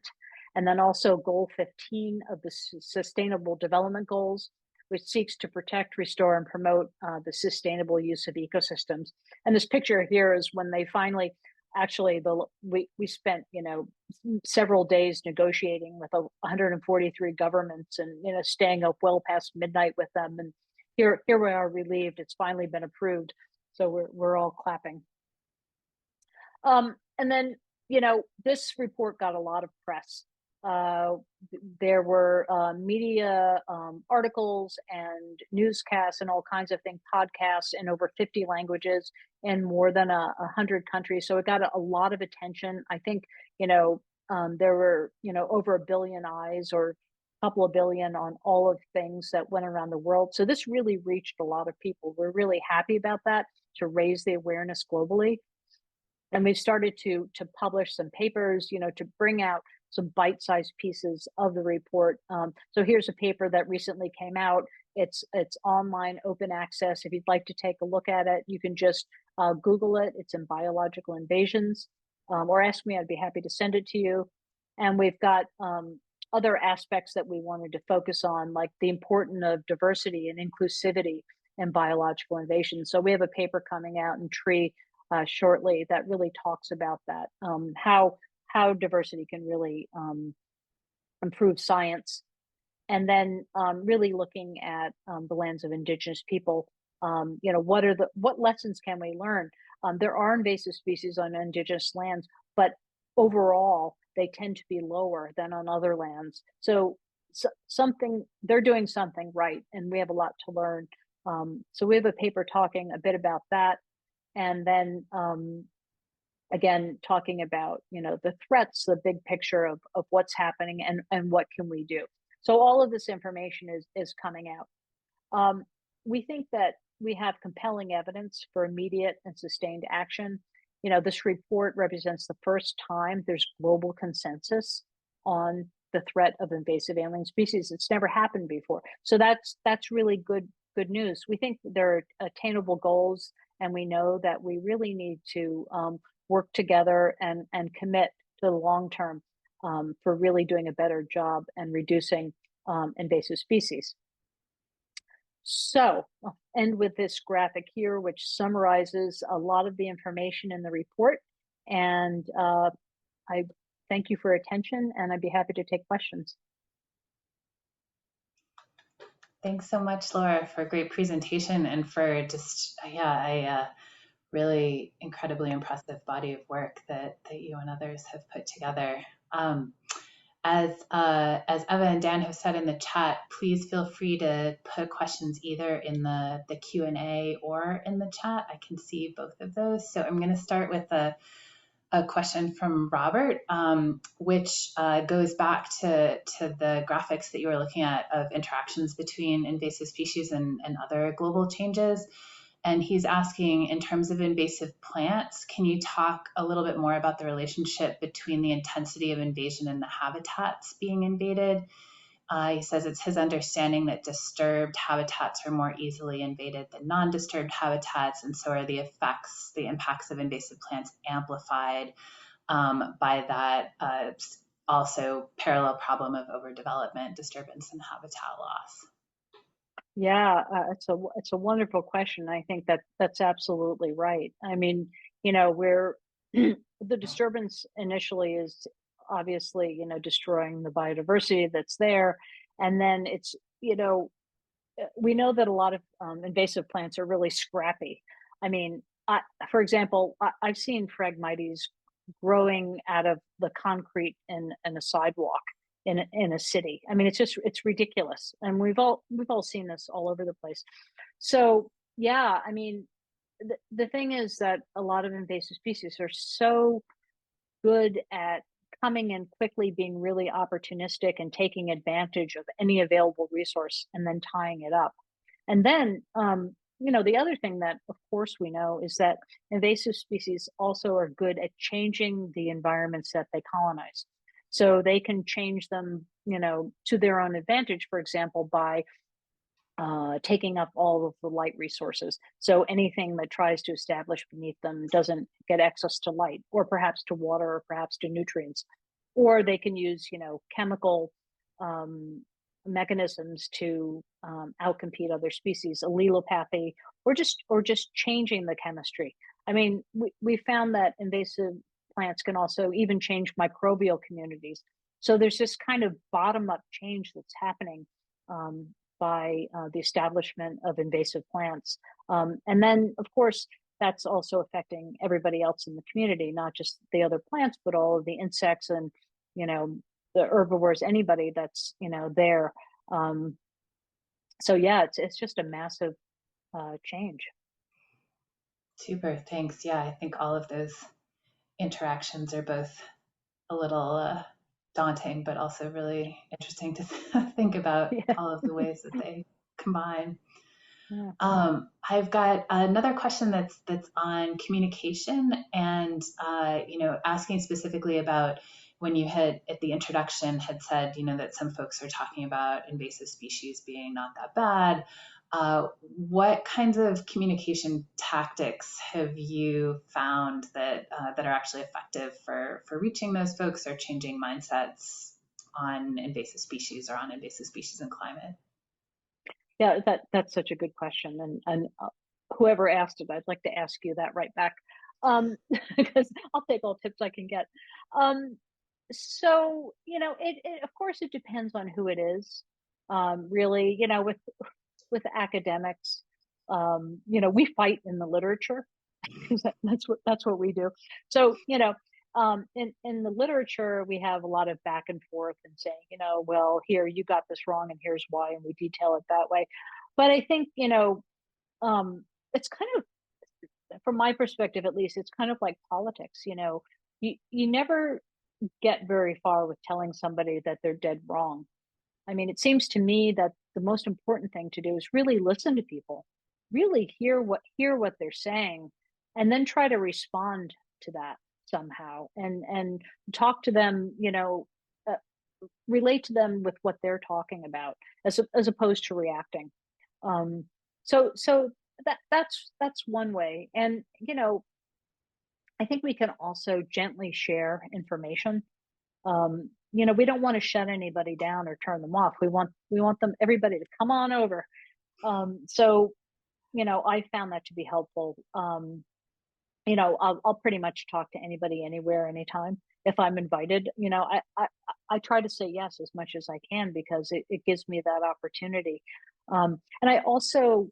And then also Goal 15 of the Sustainable Development Goals, which seeks to protect, restore, and promote the sustainable use of ecosystems. And this picture here is when they finally actually, we spent, several days negotiating with 143 governments, and staying up well past midnight with them. And here we are, relieved. It's finally been approved, so we're all clapping. And then, this report got a lot of press. There were media articles and newscasts and all kinds of things, podcasts in over 50 languages in more than 100 countries. So it got a lot of attention. I think, there were, over 1 billion eyes, or a couple of billion, on all of things that went around the world. So this really reached a lot of people. We're really happy about that, to raise the awareness globally. And we've started to publish some papers, to bring out some bite-sized pieces of the report. So here's a paper that recently came out. It's online, open access. If you'd like to take a look at it, you can just Google it. It's in biological invasions, or ask me. I'd be happy to send it to you. And we've got other aspects that we wanted to focus on, like the importance of diversity and inclusivity in biological invasions. So we have a paper coming out in Tree shortly that really talks about that, how diversity can really improve science. And then really looking at the lens of Indigenous people. What lessons can we learn? There are invasive species on Indigenous lands, but overall they tend to be lower than on other lands. So they're doing something right, and we have a lot to learn. So we have a paper talking a bit about that. And then again, talking about, the threats, the big picture of what's happening, and what can we do. So all of this information is coming out. We think that we have compelling evidence for immediate and sustained action. This report represents the first time there's global consensus on the threat of invasive alien species. It's never happened before. So that's really good news. We think there are attainable goals, and we know that we really need to work together and commit to the long term for really doing a better job and reducing invasive species. So I'll end with this graphic here, which summarizes a lot of the information in the report. And I thank you for attention, and I'd be happy to take questions. Thanks so much, Laura, for a great presentation, and for just, really incredibly impressive body of work that you and others have put together. As Eva and Dan have said in the chat, please feel free to put questions either in the Q&A or in the chat. I can see both of those. So I'm going to start with a question from Robert, which goes back to the graphics that you were looking at of interactions between invasive species and other global changes. And he's asking, in terms of invasive plants, can you talk a little bit more about the relationship between the intensity of invasion and the habitats being invaded? He says it's his understanding that disturbed habitats are more easily invaded than non-disturbed habitats, and so are the impacts of invasive plants amplified by that also parallel problem of overdevelopment, disturbance, and habitat loss. Yeah, it's a wonderful question. I think that's absolutely right. I mean, where the disturbance initially is obviously, destroying the biodiversity that's there, and then it's, we know that a lot of invasive plants are really scrappy. I mean, for example, I've seen Phragmites growing out of the concrete in a sidewalk in a city. I mean, it's ridiculous, and we've all seen this all over the place. So yeah, I mean, the thing is that a lot of invasive species are so good at coming in quickly, being really opportunistic, and taking advantage of any available resource and then tying it up. And then the other thing that of course we know is that invasive species also are good at changing the environments that they colonize. So they can change them, to their own advantage, for example, by taking up all of the light resources. So anything that tries to establish beneath them doesn't get access to light, or perhaps to water, or perhaps to nutrients. Or they can use, chemical mechanisms to outcompete other species, allelopathy, or just changing the chemistry. I mean, we found that invasive plants can also even change microbial communities. So there's this kind of bottom up change that's happening by the establishment of invasive plants. And then, of course, that's also affecting everybody else in the community, not just the other plants, but all of the insects and, you know, the herbivores, anybody that's, there. Um, so yeah, it's just a massive change. Super, thanks. Yeah, I think all of those interactions are both a little daunting, but also really interesting to think about Yeah. all of the ways that they combine. Yeah. I've got another question that's on communication, and asking specifically about when you had at the introduction had said that some folks are talking about invasive species being not that bad. What kinds of communication tactics have you found that that are actually effective for reaching those folks or changing mindsets on invasive species or on invasive species and climate? Yeah, that's such a good question, and whoever asked it, I'd like to ask you that right back, because I'll take all tips I can get. Um, so it of course it depends on who it is. Really, with academics, we fight in the literature because that's what we do. So in the literature, we have a lot of back and forth and saying, well, here you got this wrong, and here's why, and we detail it that way. But I think it's kind of, from my perspective at least, it's kind of like politics. You never get very far with telling somebody that they're dead wrong. I mean, it seems to me that the most important thing to do is really listen to people, really hear what they're saying, and then try to respond to that somehow, and talk to them, uh, relate to them with what they're talking about, as opposed to reacting. Um, so that's one way, and I think we can also gently share information. We don't want to shut anybody down or turn them off. We want them, everybody, to come on over. So I found that to be helpful. I'll pretty much talk to anybody, anywhere, anytime if I'm invited. I try to say yes as much as I can because it gives me that opportunity. And I also,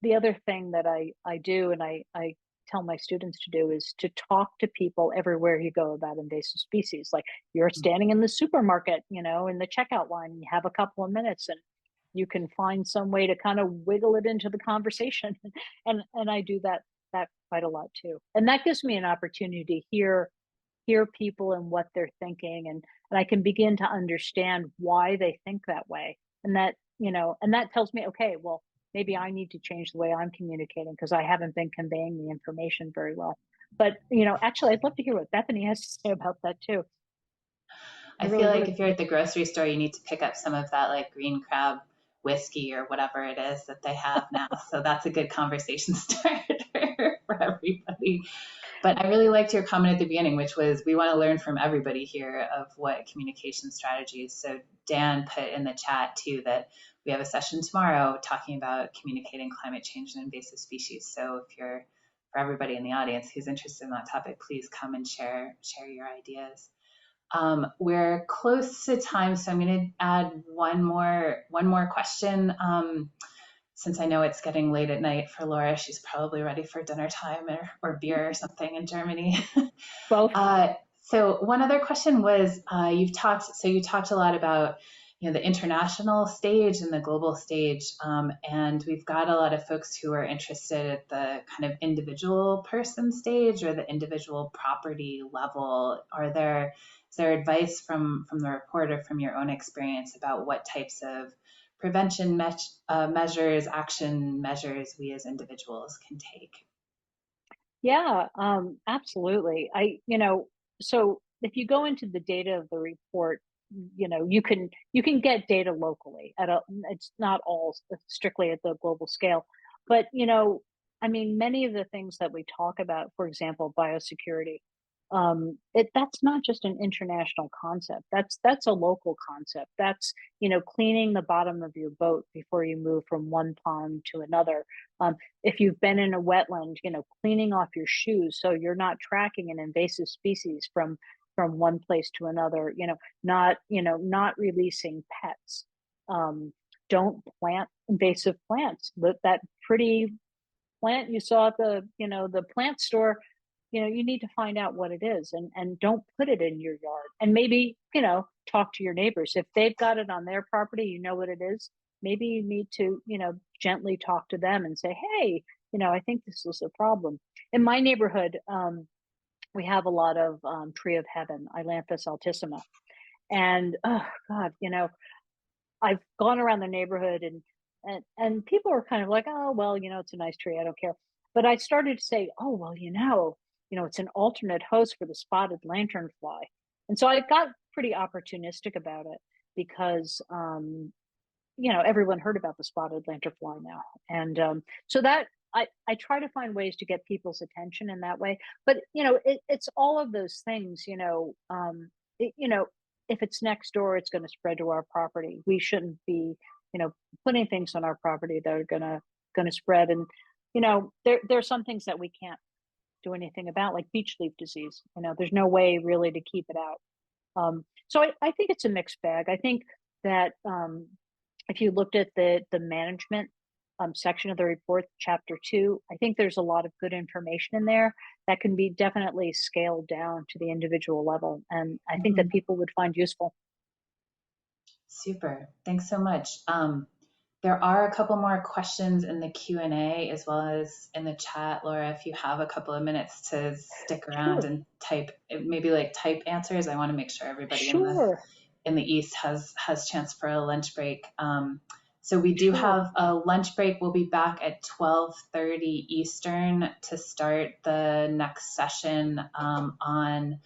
the other thing that I do, and I tell my students to do, is to talk to people everywhere you go about invasive species. Like, you're standing in the supermarket, in the checkout line, and you have a couple of minutes, and you can find some way to kind of wiggle it into the conversation. And I do that quite a lot too. And that gives me an opportunity to hear people and what they're thinking, and I can begin to understand why they think that way. And that tells me, okay, well, maybe I need to change the way I'm communicating because I haven't been conveying the information very well. But actually, I'd love to hear what Bethany has to say about that too. I I really feel like would. if you're at the grocery store, you need to pick up some of that like green crab whiskey or whatever it is that they have now. So that's a good conversation starter for everybody. But I really liked your comment at the beginning, which was we want to learn from everybody here of what communication strategies. So Dan put in the chat too that we have a session tomorrow talking about communicating climate change and invasive species. So if you're, for everybody in the audience who's interested in that topic, please come and share your ideas. We're close to time, so I'm going to add one more question. Since I know it's getting late at night for Laura, she's probably ready for dinner time or beer or something in Germany. Both. So one other question was, you talked a lot about the international stage and the global stage, and we've got a lot of folks who are interested at the kind of individual person stage or the individual property level. Is there advice from the report or from your own experience about what types of prevention measures, action measures we as individuals can take? Yeah, absolutely. So if you go into the data of the report, you can get data locally it's not all strictly at the global scale, but I mean, many of the things that we talk about, for example, biosecurity, That's not just an international concept. That's a local concept. That's, cleaning the bottom of your boat before you move from one pond to another. If you've been in a wetland, cleaning off your shoes so you're not tracking an invasive species from one place to another. Not releasing pets. Don't plant invasive plants. That pretty plant you saw at the plant store, you need to find out what it is, and don't put it in your yard. And maybe, talk to your neighbors. If they've got it on their property, what it is, maybe you need to, gently talk to them and say, hey, I think this is a problem. In my neighborhood, we have a lot of tree of heaven, Ailanthus altissima. And oh God, I've gone around the neighborhood, and people are kind of like, oh, well, it's a nice tree, I don't care. But I started to say, oh, well, it's an alternate host for the spotted lanternfly. And so I got pretty opportunistic about it because, everyone heard about the spotted lanternfly now. And so that I try to find ways to get people's attention in that way. But, it's all of those things, if it's next door, it's going to spread to our property. We shouldn't be, putting things on our property that are going to spread. And, there's some things that we can't do anything about, like beach leaf disease. There's no way really to keep it out. So I think it's a mixed bag. I think that if you looked at the management section of the report, chapter 2, I think there's a lot of good information in there that can be definitely scaled down to the individual level. And I think that people would find useful. Super. Thanks so much. There are a couple more questions in the Q&A as well as in the chat. Laura, if you have a couple of minutes to stick around and type answers, I want to make sure everybody in the East has chance for a lunch break. So we do have a lunch break. We'll be back at 12:30 Eastern to start the next session on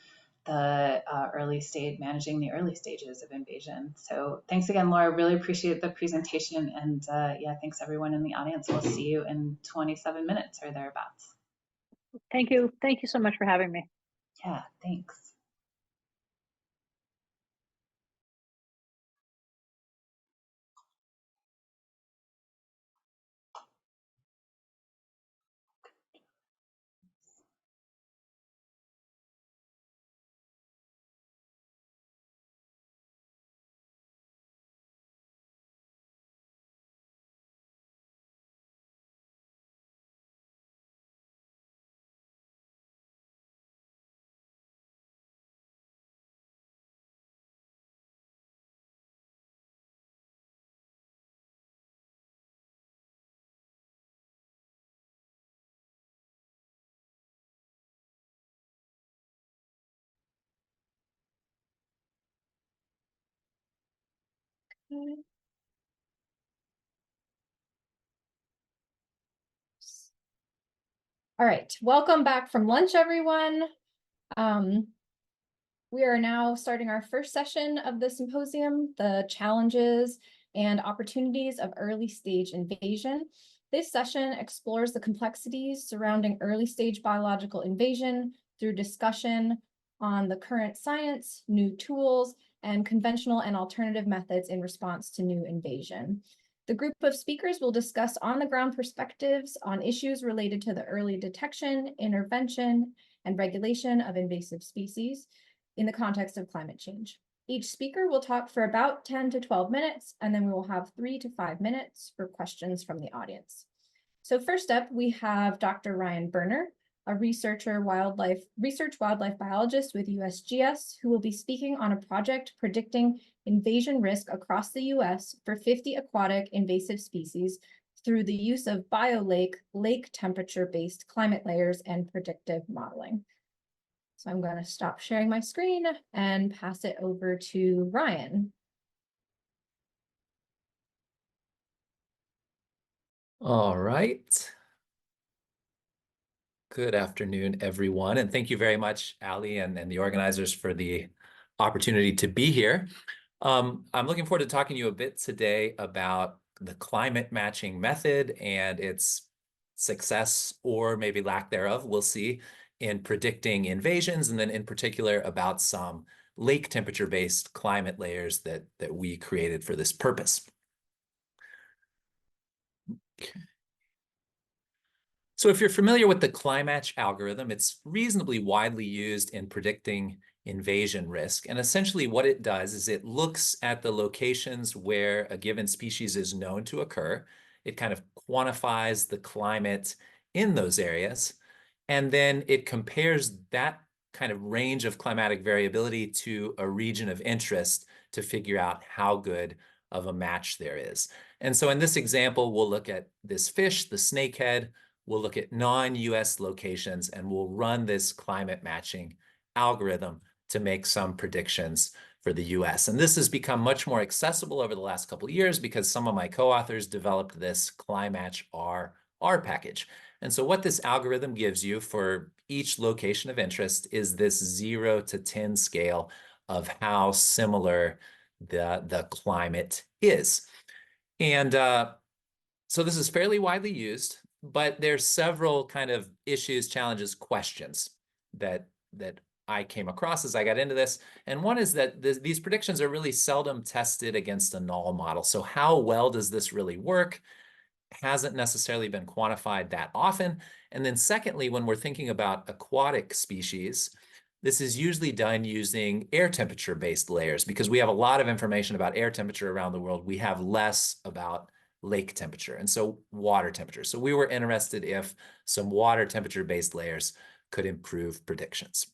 the managing the early stages of invasion. So thanks again, Laura. Really appreciate the presentation. And thanks everyone in the audience. We'll see you in 27 minutes or thereabouts. Thank you. Thank you so much for having me. Yeah, thanks. All right, welcome back from lunch, everyone. We are now starting our first session of the symposium, the challenges and opportunities of early stage invasion. This session explores the complexities surrounding early stage biological invasion through discussion on the current science, new tools, and conventional and alternative methods in response to new invasion. The group of speakers will discuss on-the-ground perspectives on issues related to the early detection, intervention, and regulation of invasive species in the context of climate change. Each speaker will talk for about 10 to 12 minutes, and then we will have 3 to 5 minutes for questions from the audience. So first up, we have Dr. Ryan Berner, a research wildlife biologist with USGS, who will be speaking on a project predicting invasion risk across the US for 50 aquatic invasive species through the use of BioLake lake temperature-based climate layers and predictive modeling. So I'm going to stop sharing my screen and pass it over to Ryan. All right. Good afternoon, everyone. And thank you very much, Ali, and the organizers for the opportunity to be here. I'm looking forward to talking to you a bit today about the climate matching method and its success or maybe lack thereof, we'll see, in predicting invasions, and then in particular about some lake temperature-based climate layers that we created for this purpose. Okay. So if you're familiar with the CliMatch algorithm, it's reasonably widely used in predicting invasion risk. And essentially what it does is it looks at the locations where a given species is known to occur. It kind of quantifies the climate in those areas. And then it compares that kind of range of climatic variability to a region of interest to figure out how good of a match there is. And so in this example, we'll look at this fish, the snakehead. We'll look at non-US locations, and we'll run this climate matching algorithm to make some predictions for the US. And this has become much more accessible over the last couple of years because some of my co-authors developed this CliMatch R package. And so what this algorithm gives you for each location of interest is this 0 to 10 scale of how similar the climate is. And so this is fairly widely used, but there's several kind of issues, challenges, questions that I came across as I got into this. And one is that these predictions are really seldom tested against a null model. So how well does this really work? Hasn't necessarily been quantified that often. And then secondly, when we're thinking about aquatic species, this is usually done using air temperature-based layers because we have a lot of information about air temperature around the world. We have less about lake temperature and so water temperature. So we were interested if some water temperature-based layers could improve predictions.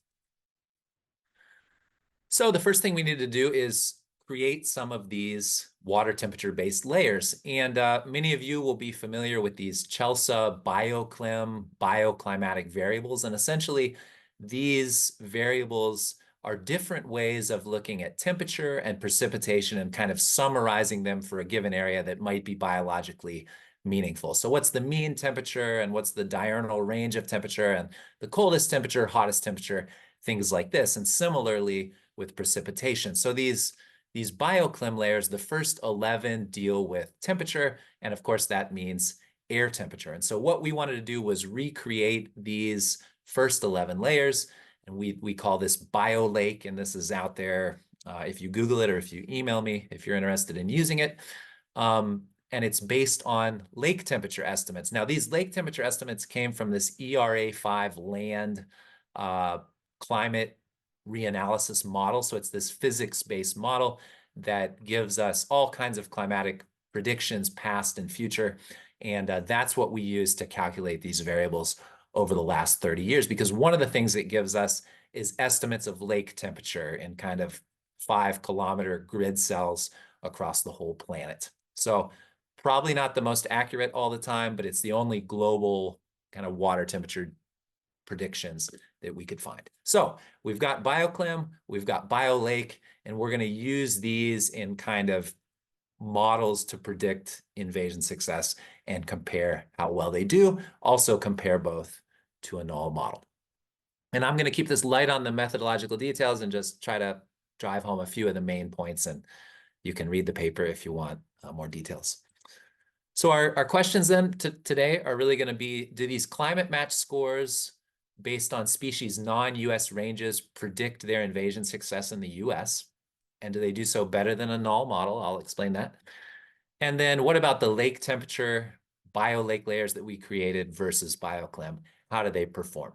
So the first thing we need to do is create some of these water temperature-based layers. And many of you will be familiar with these CHELSA bioclimatic variables. And essentially, these variables are different ways of looking at temperature and precipitation and kind of summarizing them for a given area that might be biologically meaningful. So what's the mean temperature and what's the diurnal range of temperature and the coldest temperature, hottest temperature, things like this. And similarly with precipitation. So these bioclim layers, the first 11 deal with temperature, and of course that means air temperature. And so what we wanted to do was recreate these first 11 layers, and we call this BioLake, and this is out there if you Google it or if you email me if you're interested in using it. And it's based on lake temperature estimates. Now, these lake temperature estimates came from this ERA5 land climate reanalysis model. So it's this physics-based model that gives us all kinds of climatic predictions, past and future. And that's what we use to calculate these variables over the last 30 years, because one of the things it gives us is estimates of lake temperature in kind of 5-kilometer grid cells across the whole planet. So probably not the most accurate all the time, but it's the only global kind of water temperature predictions that we could find. So we've got BioClim, we've got BioLake, and we're going to use these in kind of models to predict invasion success and compare how well they do. Also compare both to a null model. And I'm going to keep this light on the methodological details and just try to drive home a few of the main points, and you can read the paper if you want more details. So our questions then today are really going to be, do these climate match scores based on species non-US ranges predict their invasion success in the US? And do they do so better than a null model? I'll explain that. And then what about the lake temperature BioLake layers that we created versus BioClim? How do they perform?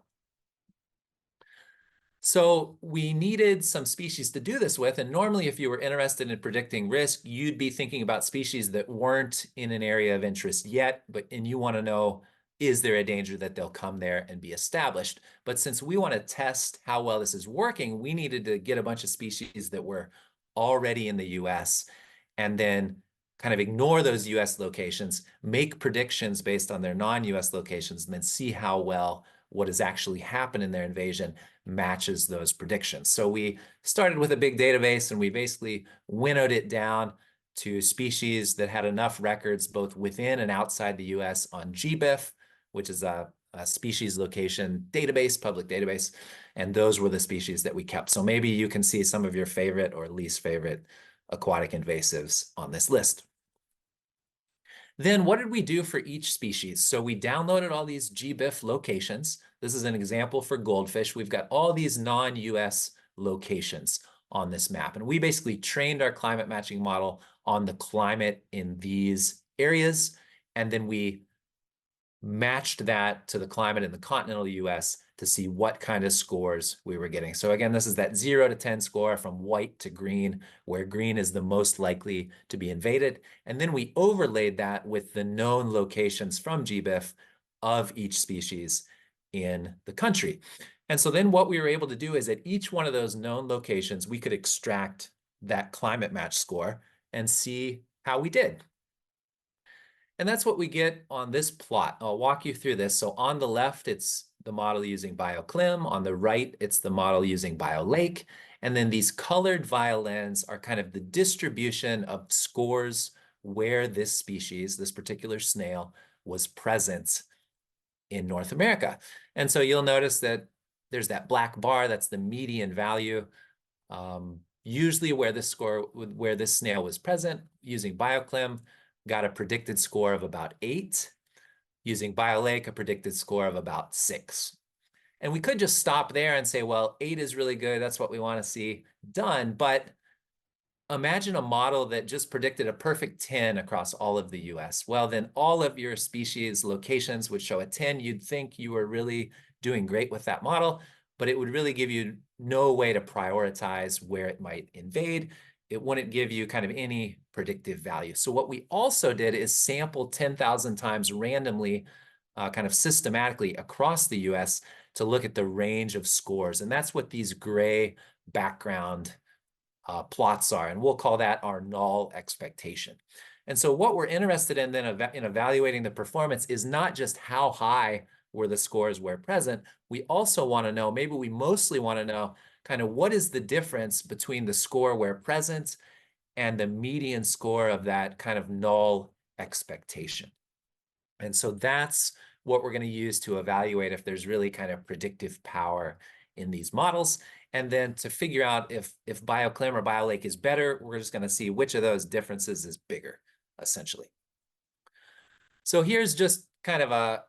So we needed some species to do this with, and normally if you were interested in predicting risk, you'd be thinking about species that weren't in an area of interest yet, and you want to know, is there a danger that they'll come there and be established? But since we want to test how well this is working, we needed to get a bunch of species that were already in the US and then kind of ignore those US locations, make predictions based on their non-US locations, and then see how well what has actually happened in their invasion matches those predictions. So we started with a big database, and we basically winnowed it down to species that had enough records both within and outside the US on GBIF, which is a species location database, public database, and those were the species that we kept. So maybe you can see some of your favorite or least favorite aquatic invasives on this list. Then what did we do for each species? So we downloaded all these GBIF locations. This is an example for goldfish. We've got all these non-US locations on this map. And we basically trained our climate matching model on the climate in these areas. And then we matched that to the climate in the continental US to see what kind of scores we were getting. So again, this is that 0 to 10 score from white to green, where green is the most likely to be invaded. And then we overlaid that with the known locations from GBIF of each species in the country. And so then what we were able to do is at each one of those known locations, we could extract that climate match score and see how we did. And that's what we get on this plot. I'll walk you through this. So on the left, it's the model using BioClim. On the right, it's the model using BioLake. And then these colored violins are kind of the distribution of scores where this species, this particular snail, was present in North America. And so you'll notice that there's that black bar, that's the median value. Usually where this snail was present using BioClim, got a predicted score of about 8. Using BioLake, a predicted score of about 6. And we could just stop there and say, well, 8 is really good. That's what we want to see done. But imagine a model that just predicted a perfect 10 across all of the US. Well, then all of your species locations would show a 10. You'd think you were really doing great with that model, but it would really give you no way to prioritize where it might invade. It wouldn't give you kind of any predictive value. So what we also did is sample 10,000 times randomly, kind of systematically across the US to look at the range of scores. And that's what these gray background plots are. And we'll call that our null expectation. And so what we're interested in then in evaluating the performance is not just how high were the scores where present. We also want to know, maybe we mostly want to know, kind of what is the difference between the score where present and the median score of that kind of null expectation. And so that's what we're going to use to evaluate if there's really kind of predictive power in these models. And then to figure out if BioClim or BioLake is better, we're just going to see which of those differences is bigger, essentially. So here's just kind of a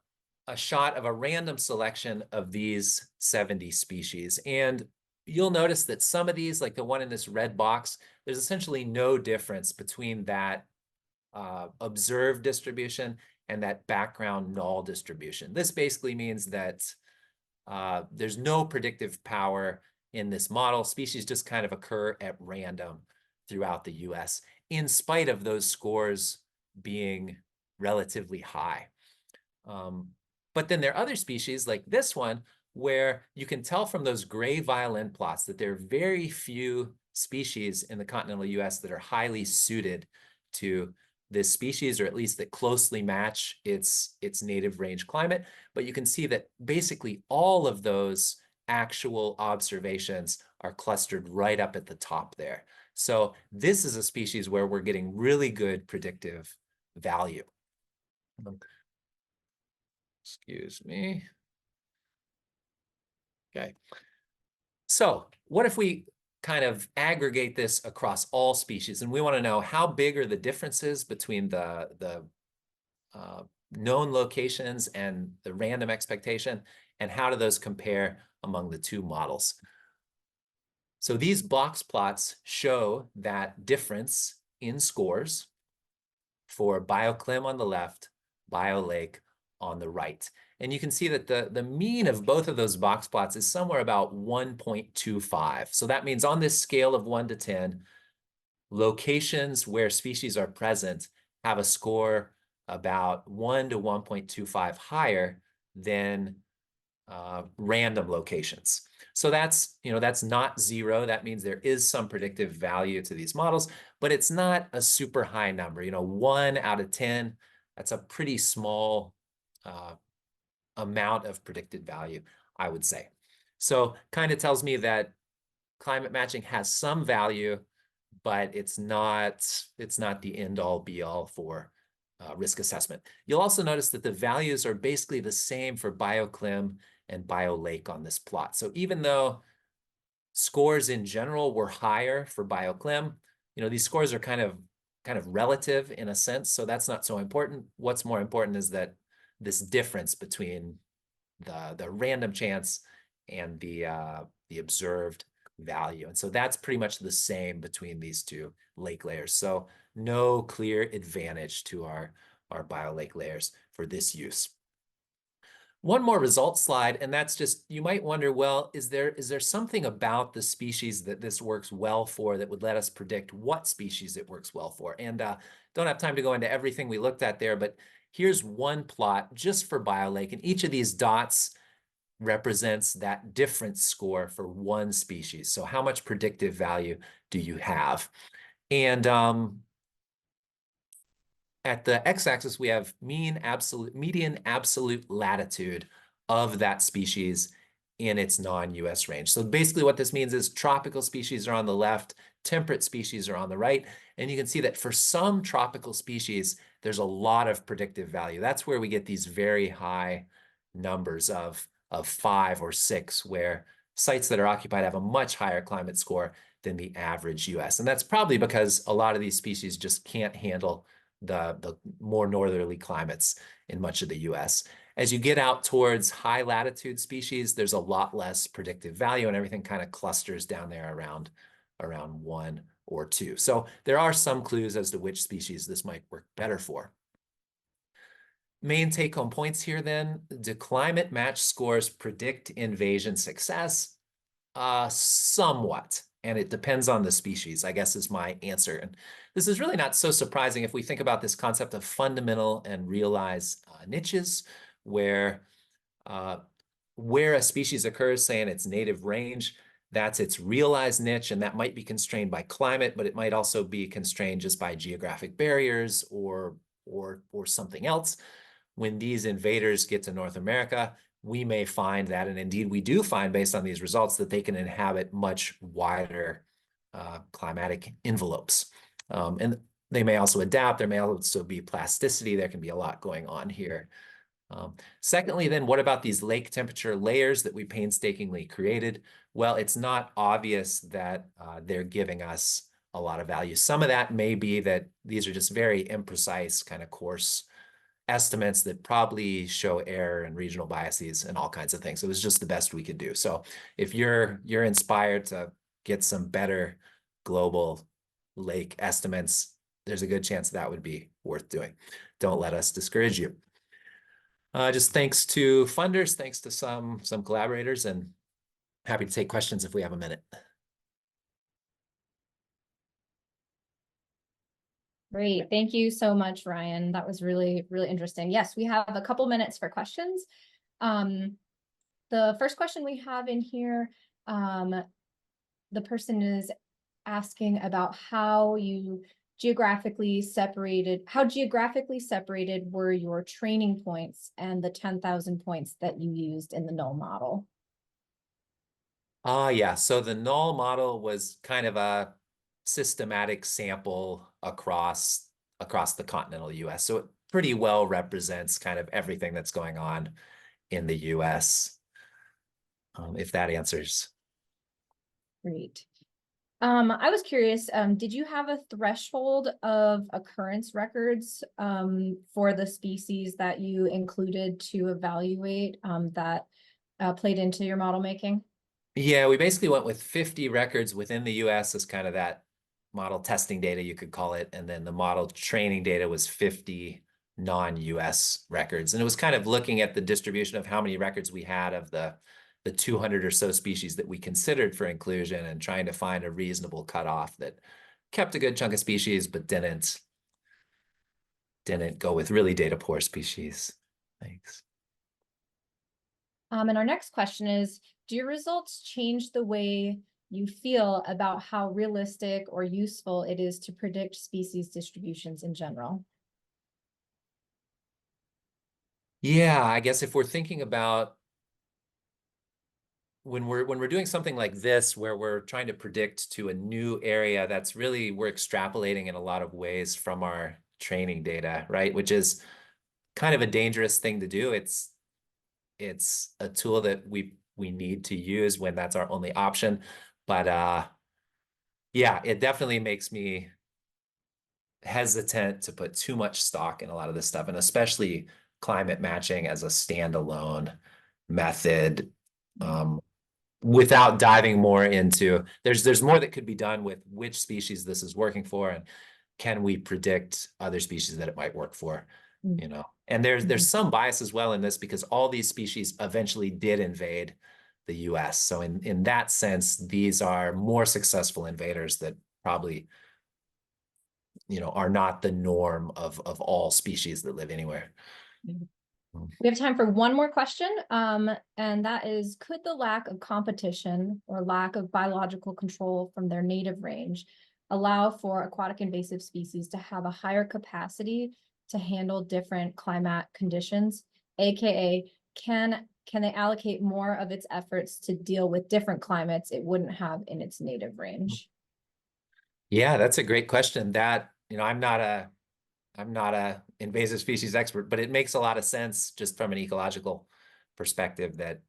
shot of a random selection of these 70 species. And you'll notice that some of these, like the one in this red box, there's essentially no difference between that observed distribution and that background null distribution. This basically means that there's no predictive power in this model. Species just kind of occur at random throughout the US, in spite of those scores being relatively high. But then there are other species like this one, where you can tell from those gray violin plots that there are very few species in the continental US that are highly suited to this species, or at least that closely match its native range climate. But you can see that basically all of those actual observations are clustered right up at the top there. So this is a species where we're getting really good predictive value. Excuse me. Okay. So what if we kind of aggregate this across all species, and we want to know how big are the differences between the known locations and the random expectation, and how do those compare among the two models? So these box plots show that difference in scores for BioClim on the left, BioLake on the right. And you can see that the mean of both of those box plots is somewhere about 1.25. So that means on this scale of 1 to 10, locations where species are present have a score about 1 to 1.25 higher than random locations. So that's not 0. That means there is some predictive value to these models, but it's not a super high number. 1 out of 10, that's a pretty small amount of predicted value, I would say. So kind of tells me that climate matching has some value, but it's not the end-all be-all for risk assessment. You'll also notice that the values are basically the same for BioClim and BioLake on this plot. So even though scores in general were higher for BioClim, these scores are kind of kind of relative in a sense, so that's not so important. What's more important is that this difference between the random chance and the observed value. And so that's pretty much the same between these two lake layers. So no clear advantage to our biolake layers for this use. One more results slide, and that's just, you might wonder, well, is there something about the species that this works well for that would let us predict what species it works well for? And don't have time to go into everything we looked at there, but here's one plot just for BioLake, and each of these dots represents that difference score for one species. So how much predictive value do you have? And at the x-axis, we have median absolute latitude of that species in its non-US range. So basically what this means is tropical species are on the left, temperate species are on the right. And you can see that for some tropical species, there's a lot of predictive value. That's where we get these very high numbers of 5 or 6, where sites that are occupied have a much higher climate score than the average US. And that's probably because a lot of these species just can't handle the more northerly climates in much of the US. As you get out towards high latitude species, there's a lot less predictive value, and everything kind of clusters down there around 1 or 2. So there are some clues as to which species this might work better for. Main take-home points here then: do climate match scores predict invasion success? Somewhat, and it depends on the species, I guess, is my answer. And this is really not so surprising if we think about this concept of fundamental and realized niches, where a species occurs, say in its native range, that's its realized niche, and that might be constrained by climate, but it might also be constrained just by geographic barriers or something else. When these invaders get to North America, we may find that, and indeed we do find based on these results, that they can inhabit much wider climatic envelopes. And they may also adapt. There may also be plasticity. There can be a lot going on here. Secondly, then, what about these lake temperature layers that we painstakingly created? Well, it's not obvious that they're giving us a lot of value. Some of that may be that these are just very imprecise, kind of coarse estimates that probably show error and regional biases and all kinds of things. It was just the best we could do. So if you're inspired to get some better global lake estimates, there's a good chance that would be worth doing. Don't let us discourage you. Just thanks to funders, thanks to some collaborators, and happy to take questions if we have a minute. Great. Thank you so much, Ryan. That was really, really interesting. Yes, we have a couple minutes for questions. The first question we have in here, the person is asking about how geographically separated were your training points and the 10,000 points that you used in the null model? Yeah, so the null model was kind of a systematic sample across the continental US. So it pretty well represents kind of everything that's going on in the US, if that answers. Great. I was curious, did you have a threshold of occurrence records for the species that you included to evaluate that played into your model making? Yeah, we basically went with 50 records within the US as kind of that model testing data, you could call it. And then the model training data was 50 non-US records. And it was kind of looking at the distribution of how many records we had of the 200 or so species that we considered for inclusion, and trying to find a reasonable cutoff that kept a good chunk of species, but didn't go with really data poor species. Thanks. And our next question is, do your results change the way you feel about how realistic or useful it is to predict species distributions in general? Yeah, I guess if we're thinking about when we're doing something like this, where we're trying to predict to a new area, that's really, we're extrapolating in a lot of ways from our training data, right? Which is kind of a dangerous thing to do. It's a tool that we need to use when that's our only option. But yeah, it definitely makes me hesitant to put too much stock in a lot of this stuff, and especially climate matching as a standalone method, without diving more into, there's more that could be done with which species this is working for, and can we predict other species that it might work for, you know? And there's some bias as well in this, because all these species eventually did invade the US. So in that sense, these are more successful invaders that probably, you know, are not the norm of all species that live anywhere. We have time for one more question, and that is, could the lack of competition or lack of biological control from their native range allow for aquatic invasive species to have a higher capacity to handle different climate conditions, aka can they allocate more of its efforts to deal with different climates it wouldn't have in its native range? Yeah, that's a great question. That, you know, I'm not a invasive species expert, but it makes a lot of sense just from an ecological perspective that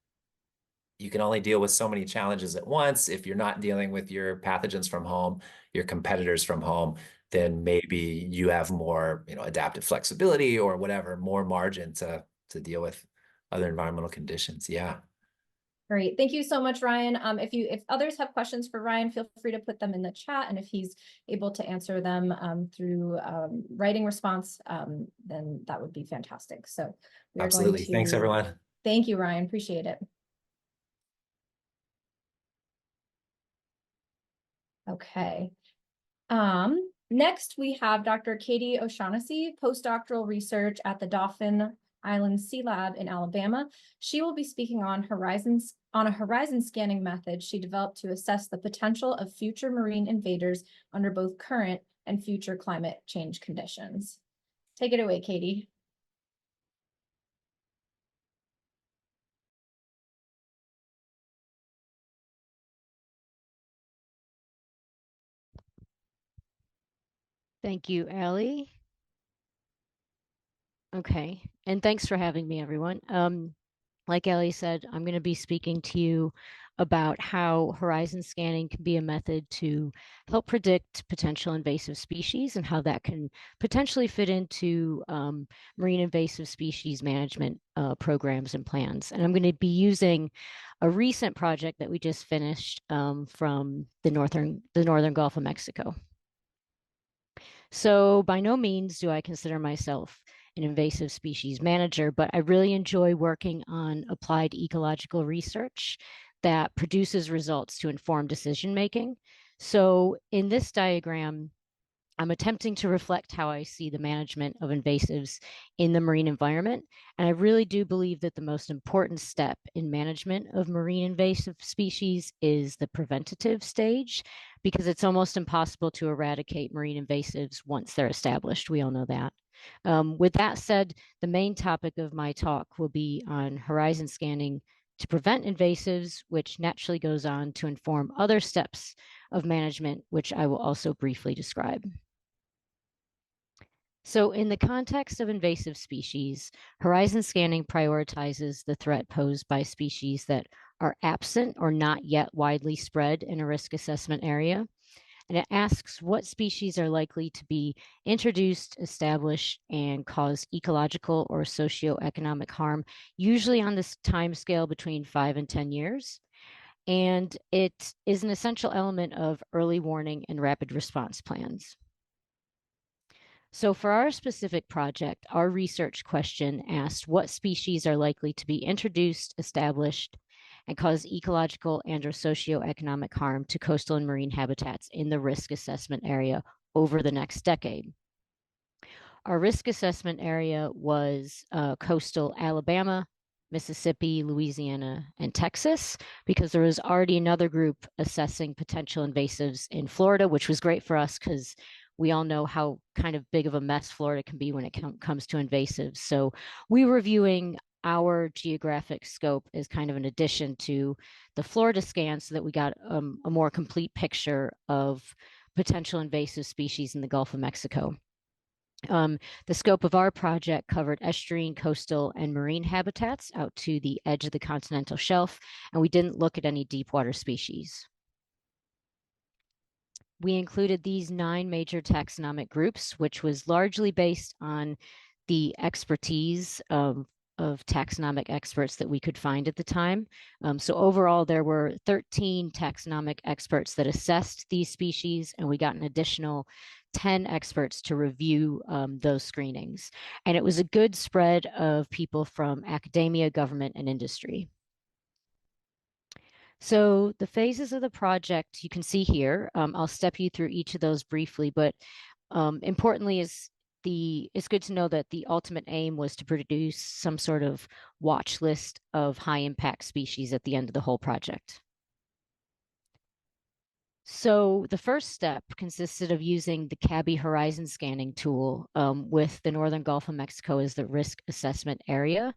you can only deal with so many challenges at once. If you're not dealing with your pathogens from home, your competitors from home, then maybe you have more, you know, adaptive flexibility or whatever, more margin to deal with other environmental conditions. Yeah. Great. Thank you so much, Ryan. If others have questions for Ryan, feel free to put them in the chat. And if he's able to answer them through writing response, then that would be fantastic. So we're Absolutely. going to... Thanks, everyone. Thank you, Ryan. Appreciate it. Okay. Next, we have Dr. Katie O'Shaughnessy, postdoctoral research at the Dauphin Island Sea Lab in Alabama. She will be speaking on a horizon scanning method she developed to assess the potential of future marine invaders under both current and future climate change conditions. Take it away, Katie. Thank you, Allie. Okay, and thanks for having me, everyone. Like Allie said, I'm going to be speaking to you about how horizon scanning can be a method to help predict potential invasive species and how that can potentially fit into marine invasive species management programs and plans. And I'm going to be using a recent project that we just finished from the northern Gulf of Mexico. So by no means do I consider myself an invasive species manager, but I really enjoy working on applied ecological research that produces results to inform decision making. So in this diagram, I'm attempting to reflect how I see the management of invasives in the marine environment. And I really do believe that the most important step in management of marine invasive species is the preventative stage, because it's almost impossible to eradicate marine invasives once they're established. We all know that. With that said, the main topic of my talk will be on horizon scanning to prevent invasives, which naturally goes on to inform other steps of management, which I will also briefly describe. So in the context of invasive species, horizon scanning prioritizes the threat posed by species that are absent or not yet widely spread in a risk assessment area. And it asks what species are likely to be introduced, established, and cause ecological or socioeconomic harm, usually on this time scale between 5 and 10 years. And it is an essential element of early warning and rapid response plans. So for our specific project, our research question asked what species are likely to be introduced, established, and cause ecological and or socioeconomic harm to coastal and marine habitats in the risk assessment area over the next decade. Our risk assessment area was coastal Alabama, Mississippi, Louisiana, and Texas, because there was already another group assessing potential invasives in Florida, which was great for us because we all know how kind of big of a mess Florida can be when it comes to invasives. So we were viewing our geographic scope as kind of an addition to the Florida scan so that we got a more complete picture of potential invasive species in the Gulf of Mexico. The scope of our project covered estuarine, coastal, and marine habitats out to the edge of the continental shelf, and we didn't look at any deep water species. we included these 9 major taxonomic groups, which was largely based on the expertise of taxonomic experts that we could find at the time. So overall, there were 13 taxonomic experts that assessed these species, and we got an additional 10 experts to review those screenings. And it was a good spread of people from academia, government, and industry. So the phases of the project you can see here. I'll step you through each of those briefly, but importantly it's good to know that the ultimate aim was to produce some sort of watch list of high impact species at the end of the whole project. So the first step consisted of using the CABI horizon scanning tool with the Northern Gulf of Mexico as the risk assessment area.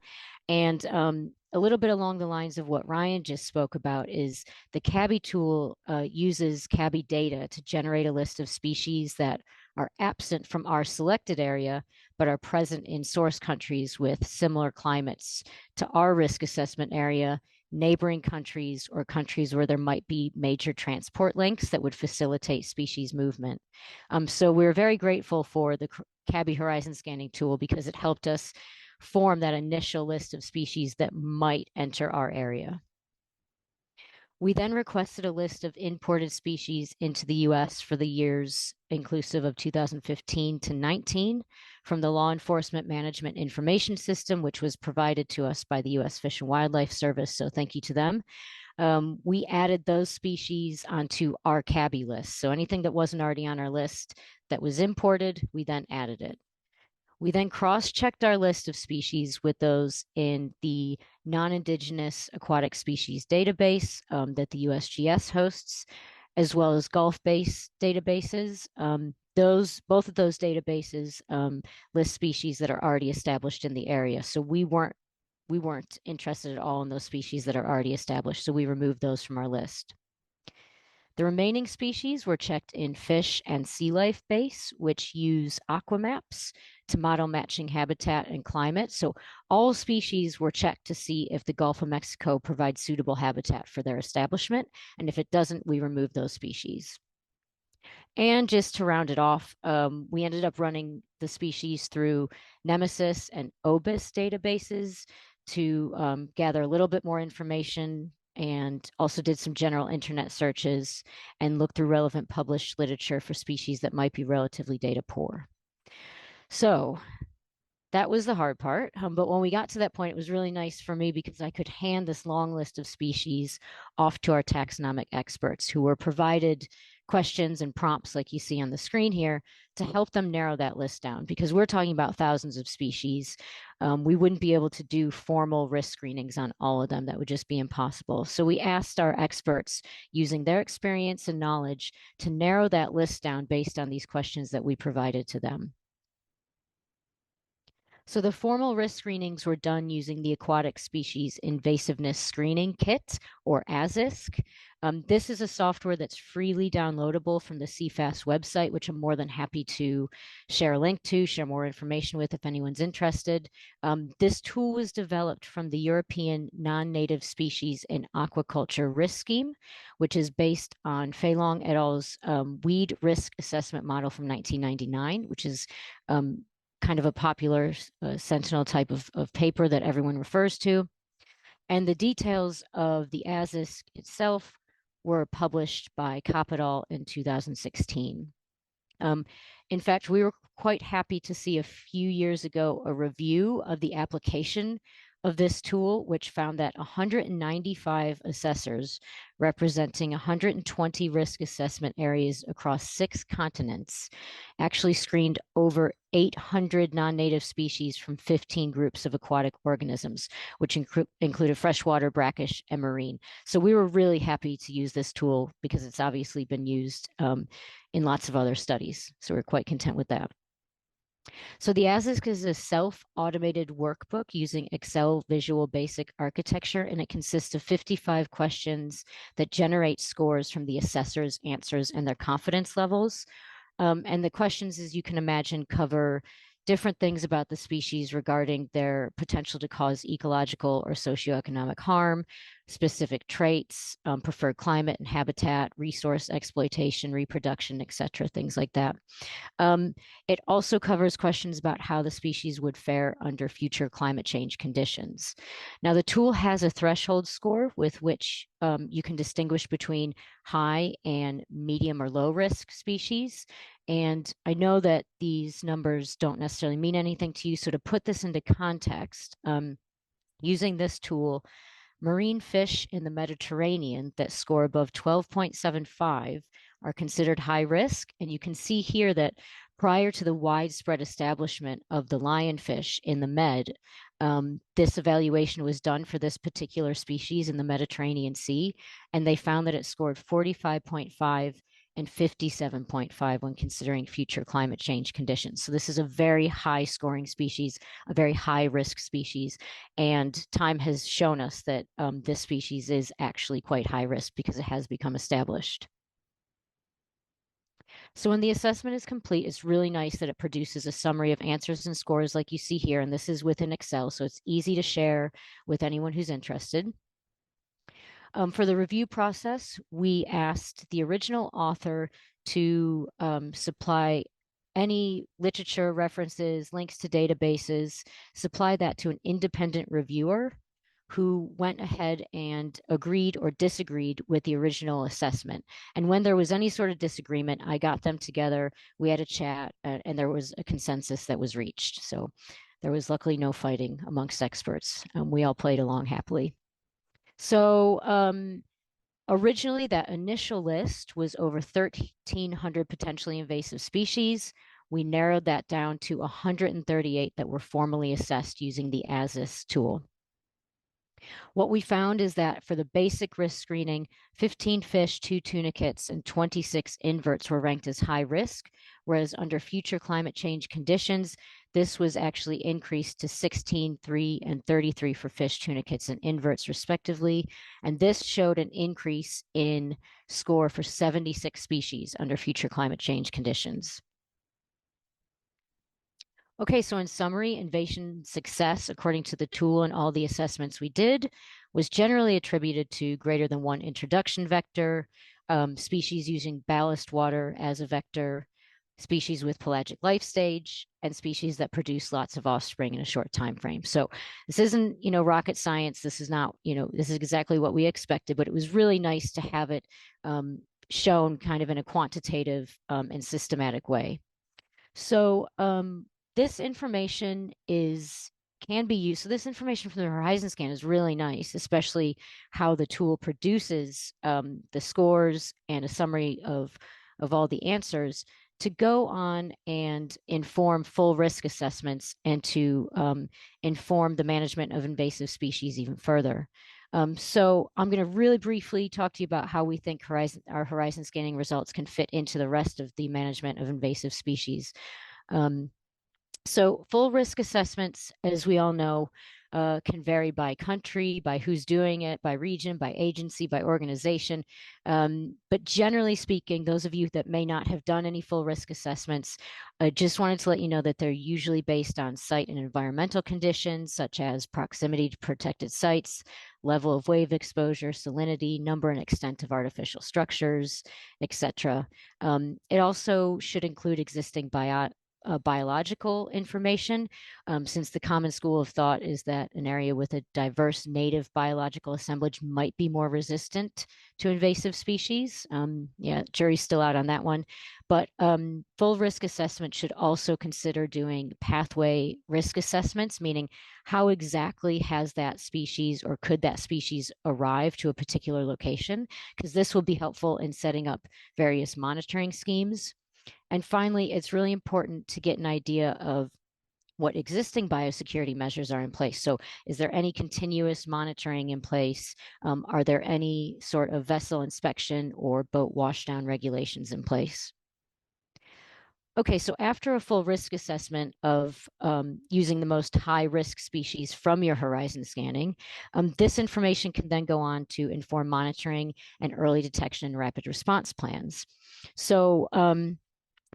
And a little bit along the lines of what Ryan just spoke about is the CABI tool uses CABI data to generate a list of species that are absent from our selected area, but are present in source countries with similar climates to our risk assessment area, neighboring countries, or countries where there might be major transport links that would facilitate species movement. So we're very grateful for the CABI horizon scanning tool because it helped us form that initial list of species that might enter our area. We then requested a list of imported species into the US for the years inclusive of 2015 to 19 from the Law Enforcement Management Information System, which was provided to us by the US Fish and Wildlife Service, so thank you to them. We added those species onto our CABI list. So anything that wasn't already on our list that was imported, we then added it. We then cross-checked our list of species with those in the non-Indigenous aquatic species database that the USGS hosts, as well as Gulf-based databases. Both of those databases list species that are already established in the area. So we weren't interested at all in those species that are already established, so we removed those from our list. The remaining species were checked in fish and sea life base, which use aquamaps to model matching habitat and climate. So all species were checked to see if the Gulf of Mexico provides suitable habitat for their establishment. And if it doesn't, we remove those species. And just to round it off, we ended up running the species through Nemesis and OBIS databases to gather a little bit more information, and also did some general internet searches and looked through relevant published literature for species that might be relatively data poor. So that was the hard part. But when we got to that point, it was really nice for me because I could hand this long list of species off to our taxonomic experts who were provided questions and prompts like you see on the screen here to help them narrow that list down, because we're talking about thousands of species. We wouldn't be able to do formal risk screenings on all of them. That would just be impossible. So we asked our experts, using their experience and knowledge, to narrow that list down based on these questions that we provided to them. So the formal risk screenings were done using the Aquatic Species Invasiveness Screening Kit, or ASISC. This is a software that's freely downloadable from the CFAS website, which I'm more than happy to share a link to, share more information with if anyone's interested. This tool was developed from the European Non-Native Species in Aquaculture Risk Scheme, which is based on Fei Long et al.'s weed risk assessment model from 1999, which is kind of a popular Sentinel type of paper that everyone refers to. And the details of the ASISC itself were published by Kopp et al. In 2016. In fact, we were quite happy to see a few years ago a review of the application of this tool, which found that 195 assessors representing 120 risk assessment areas across 6 continents actually screened over 800 non-native species from 15 groups of aquatic organisms, which included freshwater, brackish, and marine. So we were really happy to use this tool because it's obviously been used in lots of other studies. So we're quite content with that. So the ASISC is a self-automated workbook using Excel Visual Basic Architecture, and it consists of 55 questions that generate scores from the assessors' answers and their confidence levels. And the questions, as you can imagine, cover different things about the species regarding their potential to cause ecological or socioeconomic harm, specific traits, preferred climate and habitat, resource exploitation, reproduction, etc., things like that. It also covers questions about how the species would fare under future climate change conditions. Now, the tool has a threshold score with which you can distinguish between high and medium or low risk species. And I know that these numbers don't necessarily mean anything to you. So to put this into context, using this tool, marine fish in the Mediterranean that score above 12.75 are considered high risk. And you can see here that prior to the widespread establishment of the lionfish in the Med, this evaluation was done for this particular species in the Mediterranean Sea, and they found that it scored 45.5 and 57.5 when considering future climate change conditions. So this is a very high scoring species, a very high risk species. And time has shown us that this species is actually quite high risk because it has become established. So when the assessment is complete, it's really nice that it produces a summary of answers and scores like you see here. And this is within Excel, so it's easy to share with anyone who's interested. For the review process, we asked the original author to supply any literature references, links to databases, supply that to an independent reviewer who went ahead and agreed or disagreed with the original assessment. And when there was any sort of disagreement, I got them together, we had a chat, and there was a consensus that was reached. So there was luckily no fighting amongst experts. We all played along happily. So originally, that initial list was over 1,300 potentially invasive species. We narrowed that down to 138 that were formally assessed using the ASIS tool. What we found is that for the basic risk screening, 15 fish, 2 tunicates, and 26 inverts were ranked as high risk, whereas under future climate change conditions, this was actually increased to 16, 3, and 33 for fish, tunicates, and inverts respectively. And this showed an increase in score for 76 species under future climate change conditions. Okay, so in summary, invasion success, according to the tool and all the assessments we did, was generally attributed to greater than one introduction vector, species using ballast water as a vector, species with pelagic life stage, and species that produce lots of offspring in a short time frame. So this isn't, rocket science. This is not, this is exactly what we expected, but it was really nice to have it shown kind of in a quantitative and systematic way. So this information can be used. So this information from the Horizon Scan is really nice, especially how the tool produces the scores and a summary of all the answers to go on and inform full risk assessments and to inform the management of invasive species even further. So I'm going to really briefly talk to you about how we think our Horizon Scanning results can fit into the rest of the management of invasive species. So full risk assessments, as we all know, can vary by country, by who's doing it, by region, by agency, by organization. But generally speaking, those of you that may not have done any full risk assessments, I just wanted to let you know that they're usually based on site and environmental conditions, such as proximity to protected sites, level of wave exposure, salinity, number and extent of artificial structures, etc. It also should include existing biological information, since the common school of thought is that an area with a diverse native biological assemblage might be more resistant to invasive species. Jury's still out on that one. But full risk assessment should also consider doing pathway risk assessments, meaning how exactly has that species or could that species arrive to a particular location, because this will be helpful in setting up various monitoring schemes. And finally, it's really important to get an idea of what existing biosecurity measures are in place. So is there any continuous monitoring in place? Are there any sort of vessel inspection or boat washdown regulations in place? Okay, so after a full risk assessment of using the most high risk species from your horizon scanning, this information can then go on to inform monitoring and early detection and rapid response plans. So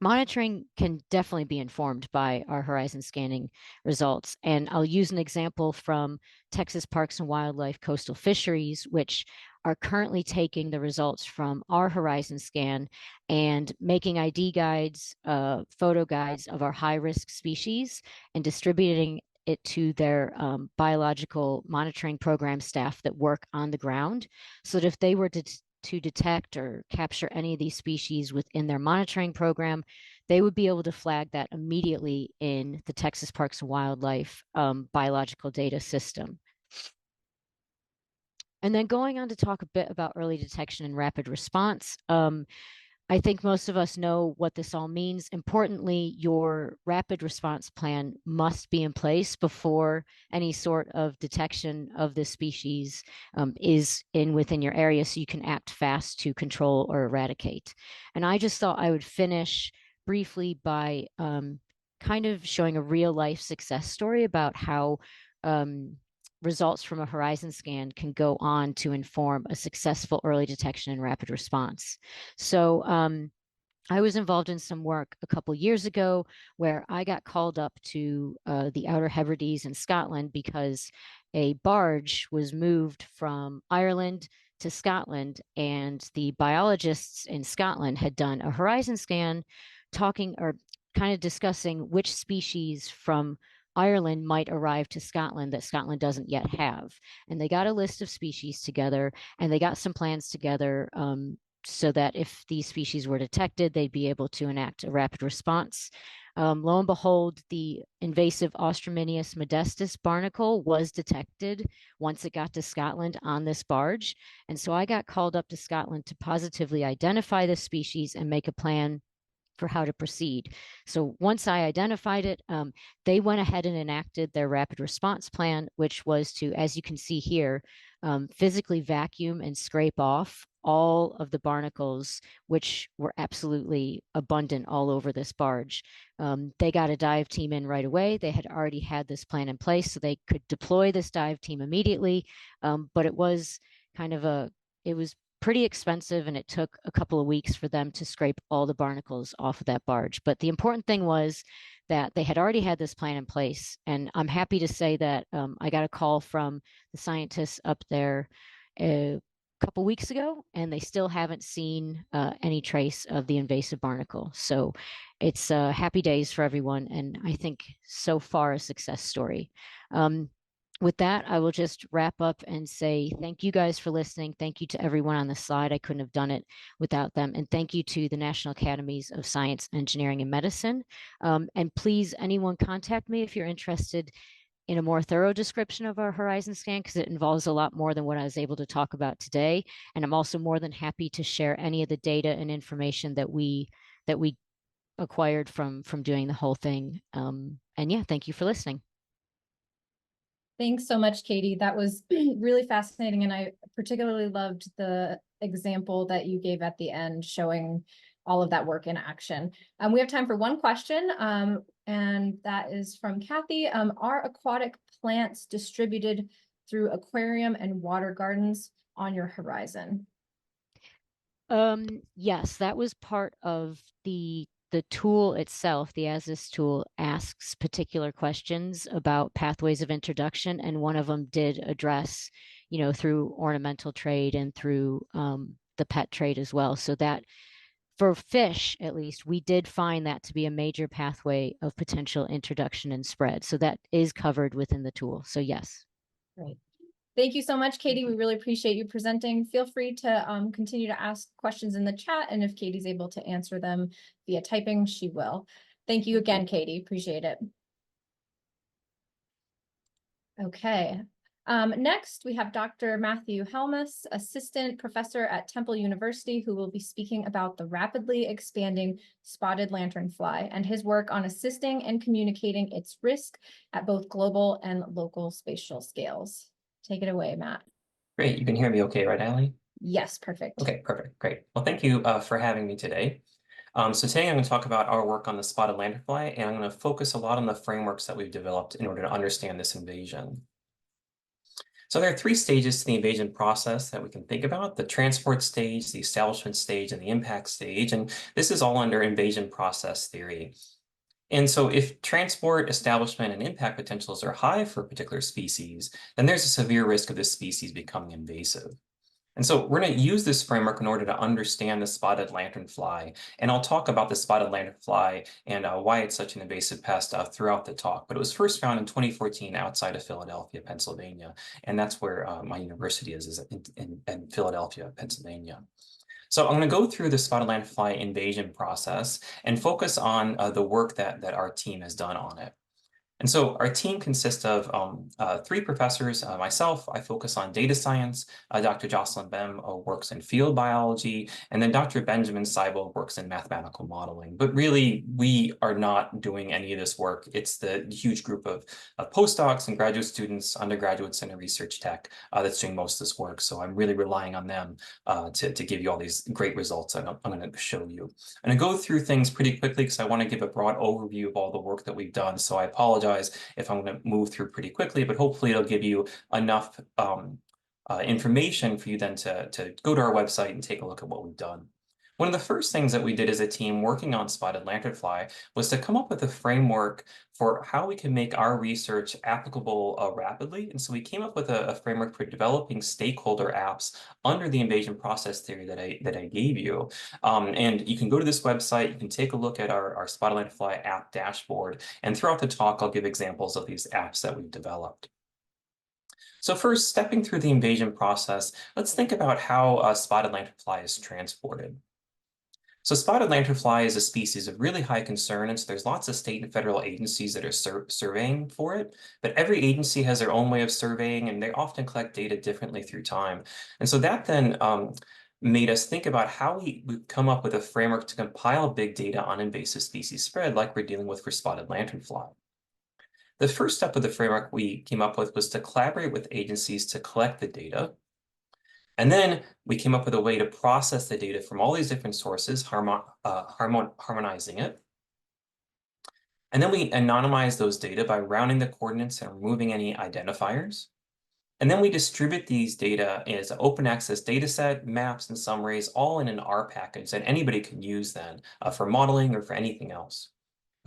monitoring can definitely be informed by our horizon scanning results. And I'll use an example from Texas Parks and Wildlife Coastal Fisheries, which are currently taking the results from our horizon scan and making ID guides, photo guides of our high-risk species and distributing it to their biological monitoring program staff that work on the ground, so that if they were to detect or capture any of these species within their monitoring program, they would be able to flag that immediately in the Texas Parks and Wildlife biological data system. And then going on to talk a bit about early detection and rapid response. I think most of us know what this all means. Importantly, your rapid response plan must be in place before any sort of detection of this species is within your area, so you can act fast to control or eradicate. And I just thought I would finish briefly by kind of showing a real life success story about how results from a horizon scan can go on to inform a successful early detection and rapid response. So I was involved in some work a couple years ago where I got called up to the Outer Hebrides in Scotland because a barge was moved from Ireland to Scotland, and the biologists in Scotland had done a horizon scan talking or kind of discussing which species from Ireland might arrive to Scotland that Scotland doesn't yet have. And they got a list of species together, and they got some plans together so that if these species were detected, they'd be able to enact a rapid response. Lo and behold, the invasive Austrominius modestus barnacle was detected once it got to Scotland on this barge. And so I got called up to Scotland to positively identify this species and make a plan for how to proceed. So once I identified it, they went ahead and enacted their rapid response plan, which was to, as you can see here, physically vacuum and scrape off all of the barnacles, which were absolutely abundant all over this barge. They got a dive team in right away. They had already had this plan in place, so they could deploy this dive team immediately. But it was it was pretty expensive, and it took a couple of weeks for them to scrape all the barnacles off of that barge. But the important thing was that they had already had this plan in place. And I'm happy to say that I got a call from the scientists up there a couple weeks ago, and they still haven't seen any trace of the invasive barnacle. So it's happy days for everyone, and I think so far a success story. With that, I will just wrap up and say thank you guys for listening. Thank you to everyone on the slide. I couldn't have done it without them. And thank you to the National Academies of Science, Engineering, and Medicine. And please, anyone contact me if you're interested in a more thorough description of our horizon scan, because it involves a lot more than what I was able to talk about today. And I'm also more than happy to share any of the data and information that we acquired from doing the whole thing. And yeah, thank you for listening. Thanks so much, Katie. That was really fascinating. And I particularly loved the example that you gave at the end, showing all of that work in action. We have time for one question, and that is from Kathy. Are aquatic plants distributed through aquarium and water gardens on your horizon? Yes, that was part of the tool itself. The ASIS tool asks particular questions about pathways of introduction, and one of them did address, through ornamental trade and through the pet trade as well. So that for fish, at least, we did find that to be a major pathway of potential introduction and spread. So that is covered within the tool. So yes. Great. Thank you so much, Katie. We really appreciate you presenting. Feel free to continue to ask questions in the chat, and if Katie's able to answer them via typing, she will. Thank you again, Katie. Appreciate it. Okay. Next, we have Dr. Matthew Helmus, Assistant Professor at Temple University, who will be speaking about the rapidly expanding spotted lanternfly and his work on assisting and communicating its risk at both global and local spatial scales. Take it away, Matt. Great. You can hear me okay, right, Allie? Yes, perfect. Okay, perfect. Great. Well, thank you for having me today. So today I'm going to talk about our work on the spotted lanternfly, and I'm going to focus a lot on the frameworks that we've developed in order to understand this invasion. So there are 3 stages to the invasion process that we can think about: the transport stage, the establishment stage, and the impact stage. And this is all under invasion process theory. And so if transport, establishment, and impact potentials are high for a particular species, then there's a severe risk of this species becoming invasive. And so we're going to use this framework in order to understand the spotted lanternfly. And I'll talk about the spotted lanternfly and why it's such an invasive pest throughout the talk. But it was first found in 2014 outside of Philadelphia, Pennsylvania. And that's where my university is in Philadelphia, Pennsylvania. So I'm going to go through the spotted lanternfly invasion process and focus on the work that our team has done on it. And so our team consists of 3 professors. Myself, I focus on data science. Dr. Jocelyn Bem works in field biology. And then Dr. Benjamin Seibel works in mathematical modeling. But really, we are not doing any of this work. It's the huge group of postdocs and graduate students, undergraduates, and research tech that's doing most of this work. So I'm really relying on them to give you all these great results that I'm going to show you. I'm going to go through things pretty quickly because I want to give a broad overview of all the work that we've done. So I apologize if I'm going to move through pretty quickly, but hopefully it'll give you enough information for you then to go to our website and take a look at what we've done. One of the first things that we did as a team working on spotted lanternfly was to come up with a framework for how we can make our research applicable rapidly. And so we came up with a framework for developing stakeholder apps under the invasion process theory that I gave you. And you can go to this website, you can take a look at our spotted lanternfly app dashboard. And throughout the talk, I'll give examples of these apps that we've developed. So first, stepping through the invasion process, let's think about how spotted lanternfly is transported. So spotted lanternfly is a species of really high concern, and so there's lots of state and federal agencies that are surveying for it, but every agency has their own way of surveying, and they often collect data differently through time. And so that then made us think about how we come up with a framework to compile big data on invasive species spread like we're dealing with for spotted lanternfly. The first step of the framework we came up with was to collaborate with agencies to collect the data. And then we came up with a way to process the data from all these different sources, harmonizing it. And then we anonymize those data by rounding the coordinates and removing any identifiers. And then we distribute these data as an open access data set, maps, and summaries, all in an R package that anybody can use then for modeling or for anything else.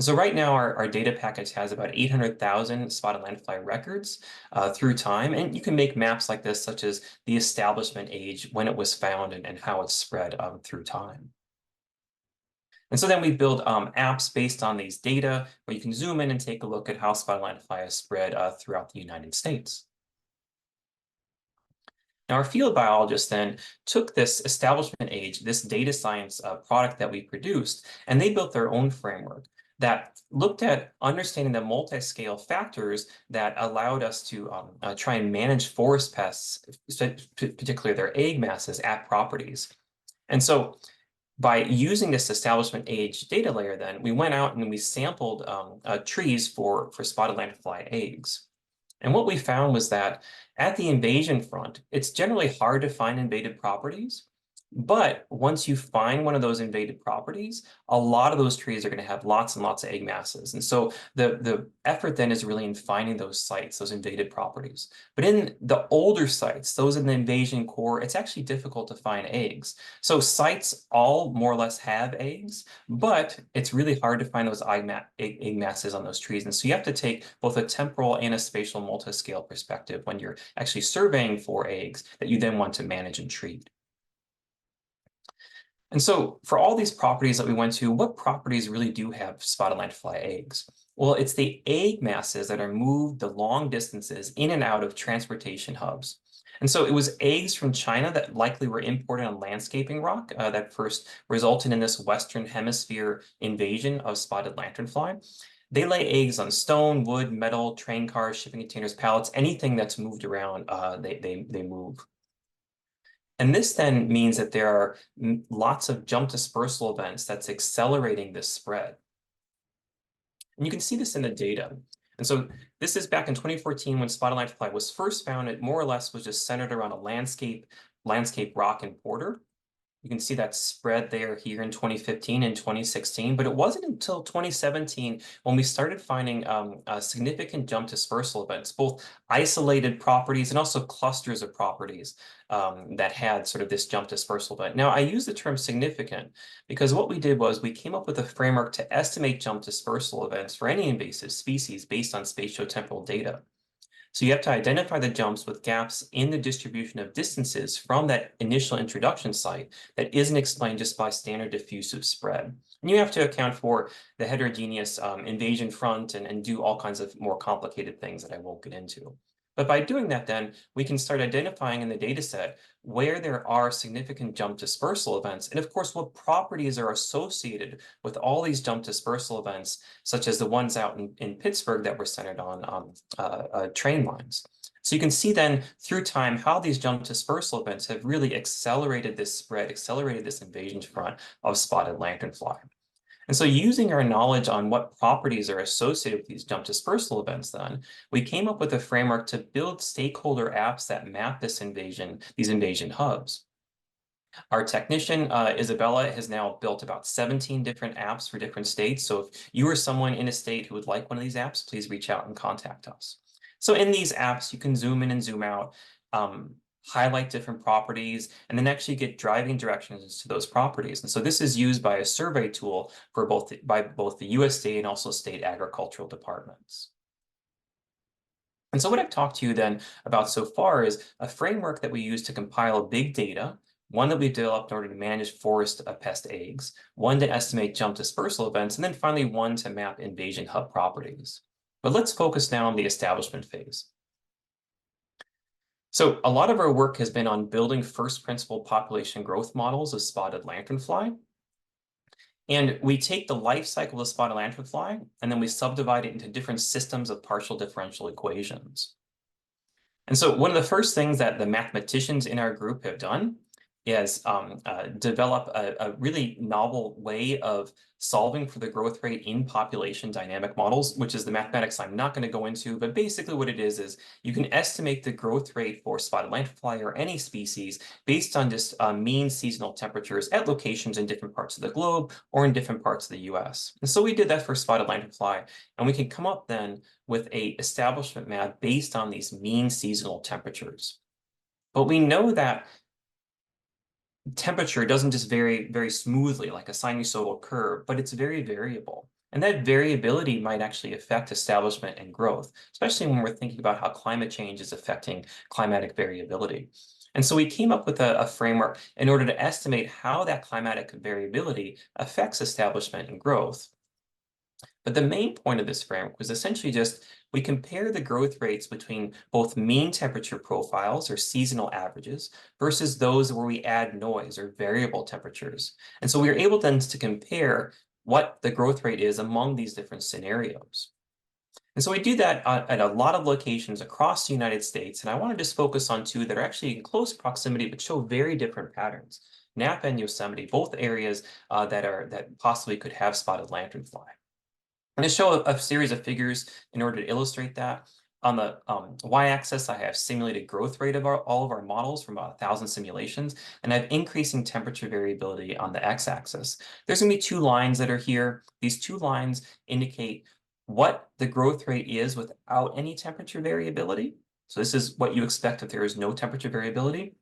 So right now, our data package has about 800,000 spotted lanternfly records through time. And you can make maps like this, such as the establishment age, when it was found, and how it's spread through time. And so then we build apps based on these data, where you can zoom in and take a look at how spotted lanternfly is spread throughout the United States. Now, our field biologists then took this establishment age, this data science product that we produced, and they built their own framework that looked at understanding the multi-scale factors that allowed us to try and manage forest pests, particularly their egg masses at properties. And so by using this establishment age data layer, then we went out and we sampled trees for spotted lanternfly eggs. And what we found was that at the invasion front, it's generally hard to find invaded properties. But once you find one of those invaded properties, a lot of those trees are going to have lots and lots of egg masses. And so the effort then is really in finding those sites, those invaded properties. But in the older sites, those in the invasion core, it's actually difficult to find eggs. So sites all more or less have eggs, but it's really hard to find those egg masses on those trees. And so you have to take both a temporal and a spatial multi-scale perspective when you're actually surveying for eggs that you then want to manage and treat. And so for all these properties that we went to, what properties really do have spotted lanternfly eggs? Well, it's the egg masses that are moved the long distances in and out of transportation hubs. And so it was eggs from China that likely were imported on landscaping rock that first resulted in this Western Hemisphere invasion of spotted lanternfly. They lay eggs on stone, wood, metal, train cars, shipping containers, pallets, anything that's moved around, they move. And this then means that there are lots of jump dispersal events that's accelerating this spread. And you can see this in the data. And so this is back in 2014 when spotted lanternfly was first found. It more or less was just centered around a landscape rock in Porter. You can see that spread there here in 2015 and 2016, but it wasn't until 2017 when we started finding significant jump dispersal events, both isolated properties and also clusters of properties that had sort of this jump dispersal event. Now, I use the term significant because what we did was we came up with a framework to estimate jump dispersal events for any invasive species based on spatiotemporal data. So you have to identify the jumps with gaps in the distribution of distances from that initial introduction site that isn't explained just by standard diffusive spread. And you have to account for the heterogeneous invasion front and do all kinds of more complicated things that I won't get into. But by doing that, then we can start identifying in the data set where there are significant jump dispersal events, and of course, what properties are associated with all these jump dispersal events, such as the ones out in Pittsburgh that were centered on train lines. So you can see then through time how these jump dispersal events have really accelerated this spread, accelerated this invasion front of spotted lanternfly. And so using our knowledge on what properties are associated with these jump dispersal events then, we came up with a framework to build stakeholder apps that map this invasion, these invasion hubs. Our technician, Isabella, has now built about 17 different apps for different states. So if you are someone in a state who would like one of these apps, please reach out and contact us. So in these apps, you can zoom in and zoom out, highlight different properties, and then actually get driving directions to those properties. And so this is used by a survey tool for both the USDA and also state agricultural departments. And so what I've talked to you then about so far is a framework that we use to compile big data, one that we've developed in order to manage forest pest eggs, one to estimate jump dispersal events, and then finally one to map invasion hub properties. But let's focus now on the establishment phase. So a lot of our work has been on building first principle population growth models of spotted lanternfly. And we take the life cycle of spotted lanternfly, and then we subdivide it into different systems of partial differential equations. And so one of the first things that the mathematicians in our group have done is develop a really novel way of solving for the growth rate in population dynamic models, which is the mathematics I'm not going to go into, but basically what it is you can estimate the growth rate for spotted lanternfly or any species based on just mean seasonal temperatures at locations in different parts of the globe or in different parts of the US. And so we did that for spotted lanternfly, and we can come up then with a establishment map based on these mean seasonal temperatures. But we know that temperature doesn't just vary very smoothly like a sinusoidal curve, but it's very variable. And that variability might actually affect establishment and growth, especially when we're thinking about how climate change is affecting climatic variability. And so we came up with a framework in order to estimate how that climatic variability affects establishment and growth. But the main point of this framework was essentially just we compare the growth rates between both mean temperature profiles or seasonal averages versus those where we add noise or variable temperatures. And so we were able then to compare what the growth rate is among these different scenarios. And so we do that at a lot of locations across the United States. And I want to just focus on two that are actually in close proximity, but show very different patterns. Napa and Yosemite, both areas that possibly could have spotted lanternfly. I'm going to show a series of figures in order to illustrate that. On the y-axis, I have simulated growth rate of all of our models from about 1,000 simulations, and I have increasing temperature variability on the x-axis. There's going to be two lines that are here. These two lines indicate what the growth rate is without any temperature variability. So this is what you expect if there is no temperature variability.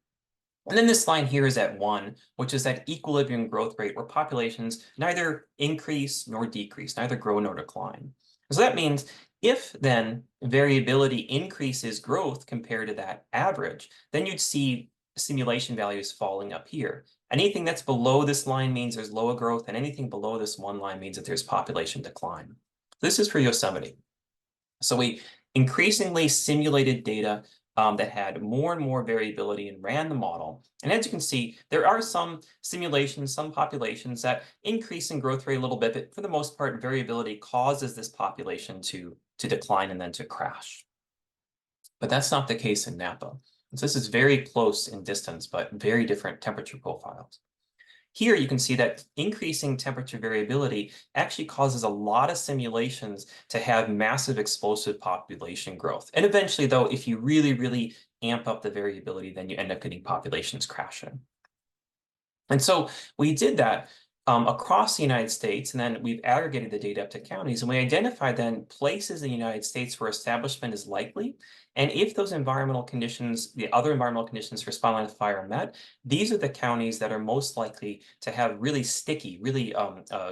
And then this line here is at 1, which is that equilibrium growth rate where populations neither increase nor decrease, neither grow nor decline. So that means if then variability increases growth compared to that average, then you'd see simulation values falling up here. Anything that's below this line means there's lower growth, and anything below this one line means that there's population decline. This is for Yosemite. So we increasingly simulated data that had more and more variability and ran the model. And as you can see, there are some simulations, some populations that increase in growth rate a little bit, but for the most part, variability causes this population to decline and then to crash. But that's not the case in Napa. So this is very close in distance, but very different temperature profiles. Here you can see that increasing temperature variability actually causes a lot of simulations to have massive explosive population growth. And eventually, though, if you really, really amp up the variability, then you end up getting populations crashing. And so we did that across the United States, and then we've aggregated the data up to counties, and we identified then places in the United States where establishment is likely. And if those environmental conditions, the other environmental conditions for spotted lionfly are met, these are the counties that are most likely to have really sticky, really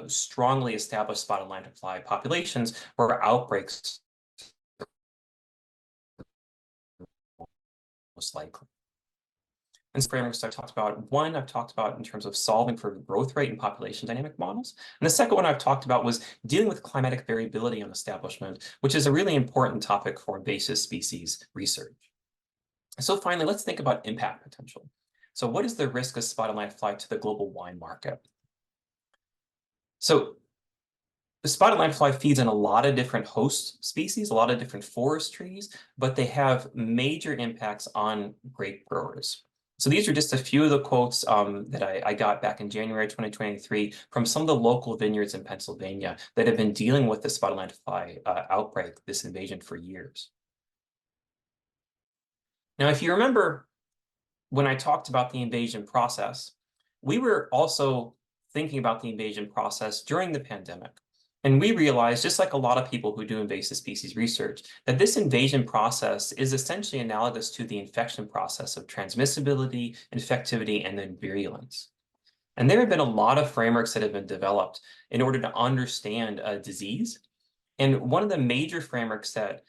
strongly established spotted lionfly populations where outbreaks most likely. And so frameworks I've talked about, one I've talked about in terms of solving for growth rate and population dynamic models. And the second one I've talked about was dealing with climatic variability on establishment, which is a really important topic for invasive species research. So finally, let's think about impact potential. So what is the risk of spotted lionfly to the global wine market? So the spotted lionfly feeds on a lot of different host species, a lot of different forest trees, but they have major impacts on grape growers. So these are just a few of the quotes that I got back in January 2023 from some of the local vineyards in Pennsylvania that have been dealing with the spotted lionfly outbreak, this invasion, for years. Now, if you remember when I talked about the invasion process, we were also thinking about the invasion process during the pandemic. And we realized, just like a lot of people who do invasive species research, that this invasion process is essentially analogous to the infection process of transmissibility, infectivity, and then virulence. And there have been a lot of frameworks that have been developed in order to understand a disease. And one of the major frameworks that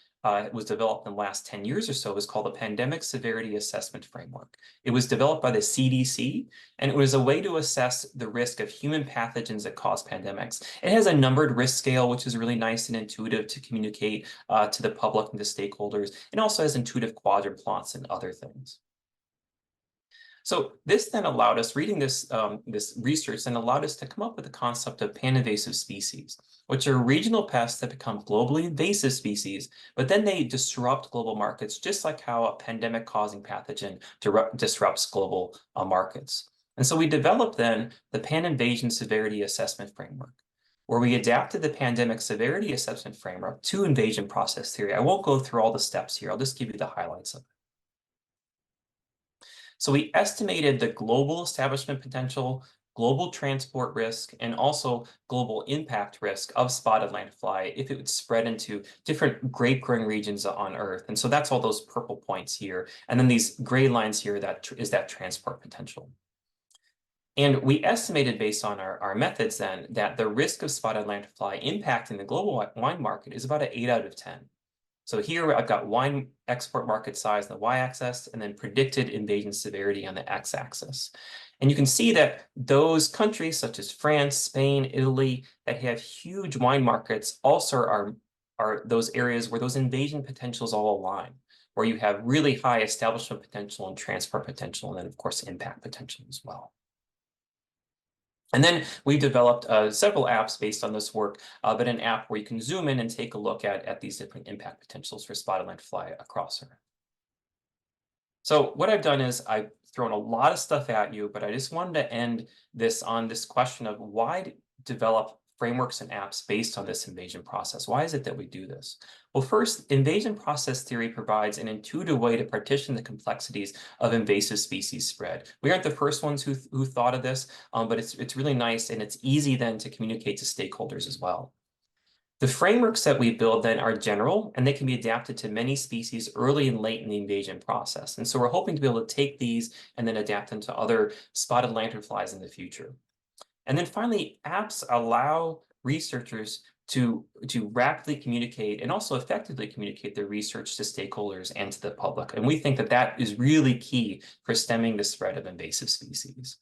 was developed in the last 10 years or so is called the Pandemic Severity Assessment Framework. It was developed by the CDC, and it was a way to assess the risk of human pathogens that cause pandemics. It has a numbered risk scale, which is really nice and intuitive to communicate to the public and the stakeholders. It also has intuitive quadrant plots and other things. So this then allowed us, reading this, this research, then allowed us to come up with the concept of pan-invasive species, which are regional pests that become globally invasive species, but then they disrupt global markets, just like how a pandemic-causing pathogen disrupts global markets. And so we developed then the Pan-Invasion Severity Assessment Framework, where we adapted the Pandemic Severity Assessment Framework to invasion process theory. I won't go through all the steps here. I'll just give you the highlights of it. So we estimated the global establishment potential, global transport risk, and also global impact risk of spotted lionfly if it would spread into different grape growing regions on Earth. And so that's all those purple points here. And then these gray lines here, that is that transport potential. And we estimated, based on our methods then, that the risk of spotted lionfly impacting the global wine market is about an 8 out of 10. So here I've got wine export market size on the y-axis, and then predicted invasion severity on the x-axis. And you can see that those countries such as France, Spain, Italy, that have huge wine markets also are those areas where those invasion potentials all align, where you have really high establishment potential and transport potential, and then of course impact potential as well. And then we developed several apps based on this work, but an app where you can zoom in and take a look at these different impact potentials for spotted lionfly across Earth. So what I've done is I've thrown a lot of stuff at you, but I just wanted to end this on this question of why develop frameworks and apps based on this invasion process. Why is it that we do this? Well, first, invasion process theory provides an intuitive way to partition the complexities of invasive species spread. We aren't the first ones who thought of this, but it's really nice, and it's easy then to communicate to stakeholders as well. The frameworks that we build then are general, and they can be adapted to many species early and late in the invasion process. And so we're hoping to be able to take these and then adapt them to other spotted lanternflies in the future. And then finally, apps allow researchers to rapidly communicate and also effectively communicate their research to stakeholders and to the public. And we think that that is really key for stemming the spread of invasive species.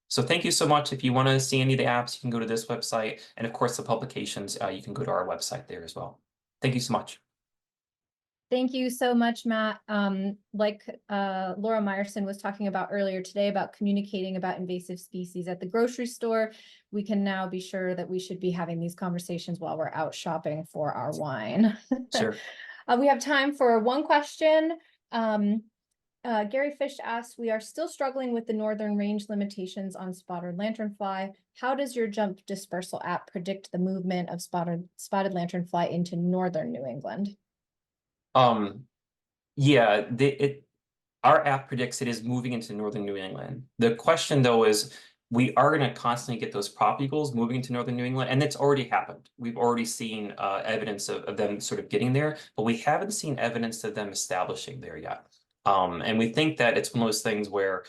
So thank you so much. If you want to see any of the apps, you can go to this website. And of course, the publications, you can go to our website there as well. Thank you so much. Thank you so much, Matt. Like Laura Meyerson was talking about earlier today about communicating about invasive species at the grocery store, we can now be sure that we should be having these conversations while we're out shopping for our wine. Sure. We have time for one question. Gary Fish asks, we are still struggling with the northern range limitations on spotted lanternfly. How does your jump dispersal app predict the movement of spotted lanternfly into northern New England? Yeah, our app predicts it is moving into northern New England. The question, though, is we are going to constantly get those crop eagles moving into northern New England, and it's already happened. We've already seen evidence of them sort of getting there, but we haven't seen evidence of them establishing there yet. And we think that it's one of those things where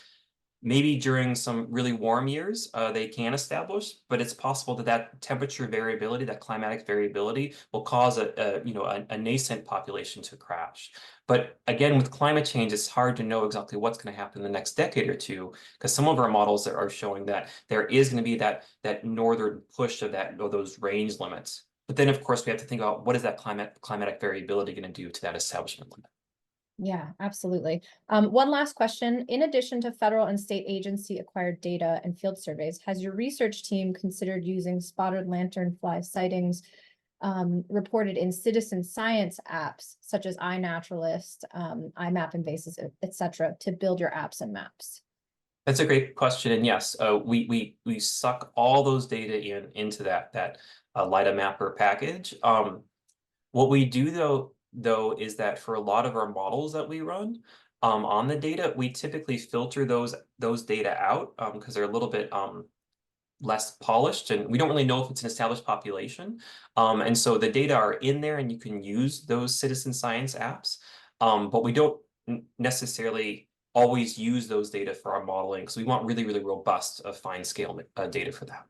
maybe during some really warm years, they can establish, but it's possible that that temperature variability, that climatic variability, will cause a nascent population to crash. But again, with climate change, it's hard to know exactly what's going to happen in the next decade or two, because some of our models are showing that there is going to be that northern push of those range limits. But then, of course, we have to think about what is that climatic variability going to do to that establishment limit. Yeah, absolutely. One last question. In addition to federal and state agency acquired data and field surveys, has your research team considered using spotted lanternfly sightings reported in citizen science apps such as iNaturalist, IMAP Invasive, etc., to build your apps and maps? That's a great question, and yes, we suck all those data into that LIDA mapper package. What we do though is that for a lot of our models that we run on the data, we typically filter those data out because they're a little bit less polished, and we don't really know if it's an established population. And so the data are in there, and you can use those citizen science apps, but we don't necessarily always use those data for our modeling because we want really, really robust fine scale data for that.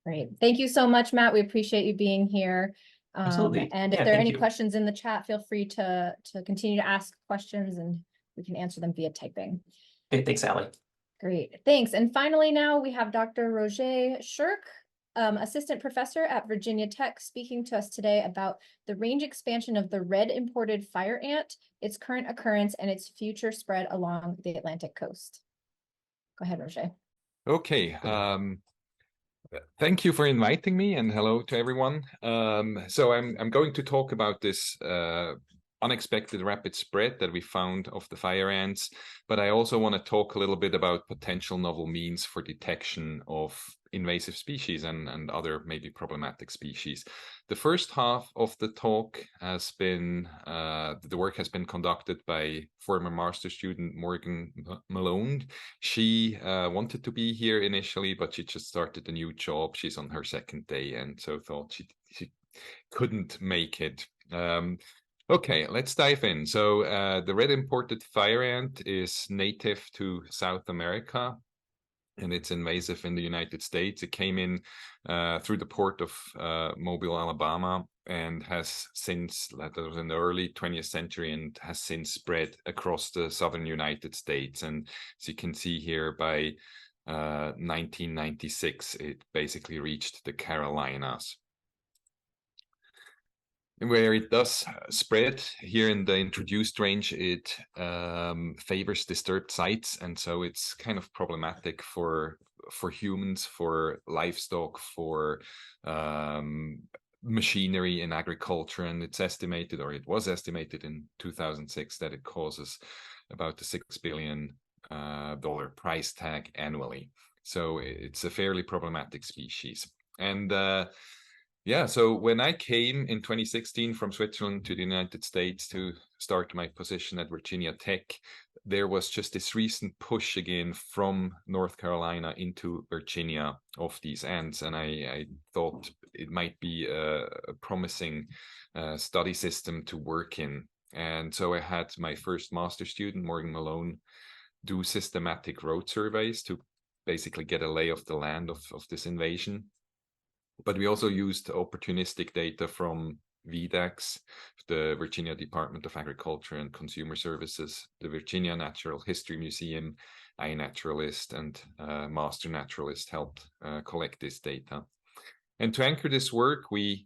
Great. Thank you so much, Matt. We appreciate you being here. Absolutely. And if there are any questions in the chat, feel free to continue to ask questions and we can answer them via typing. Okay, thanks, Allie. Great, thanks. And finally now we have Dr. Roger Shirk, Assistant Professor at Virginia Tech, speaking to us today about the range expansion of the red imported fire ant, its current occurrence, and its future spread along the Atlantic coast. Go ahead, Roger. Okay. Thank you for inviting me, and hello to everyone. So I'm going to talk about this unexpected rapid spread that we found of the fire ants, but I also want to talk a little bit about potential novel means for detection of invasive species and other maybe problematic species. The first half of the talk has been, the work has been conducted by former master student Morgan Malone. She wanted to be here initially, but she just started a new job. She's on her second day, and so thought she couldn't make it. Okay, let's dive in. So the red imported fire ant is native to South America, and it's invasive in the United States. It came in through the port of Mobile, Alabama, and has since, that was in the early 20th century, and has since spread across the southern United States. And as you can see here, by 1996, it basically reached the Carolinas. Where it does spread here in the introduced range, it favors disturbed sites, and so it's kind of problematic for humans, for livestock, for machinery in agriculture. And it's estimated, or it was estimated in 2006, that it causes about a $6 billion price tag annually. So it's a fairly problematic species. And yeah, so when I came in 2016 from Switzerland to the United States to start my position at Virginia Tech, there was just this recent push again from North Carolina into Virginia of these ants. And I thought it might be a promising study system to work in. And so I had my first master student, Morgan Malone, do systematic road surveys to basically get a lay of the land of this invasion. But we also used opportunistic data from VDACS, the Virginia Department of Agriculture and Consumer Services, the Virginia Natural History Museum, iNaturalist, and Master Naturalist helped collect this data. And to anchor this work, we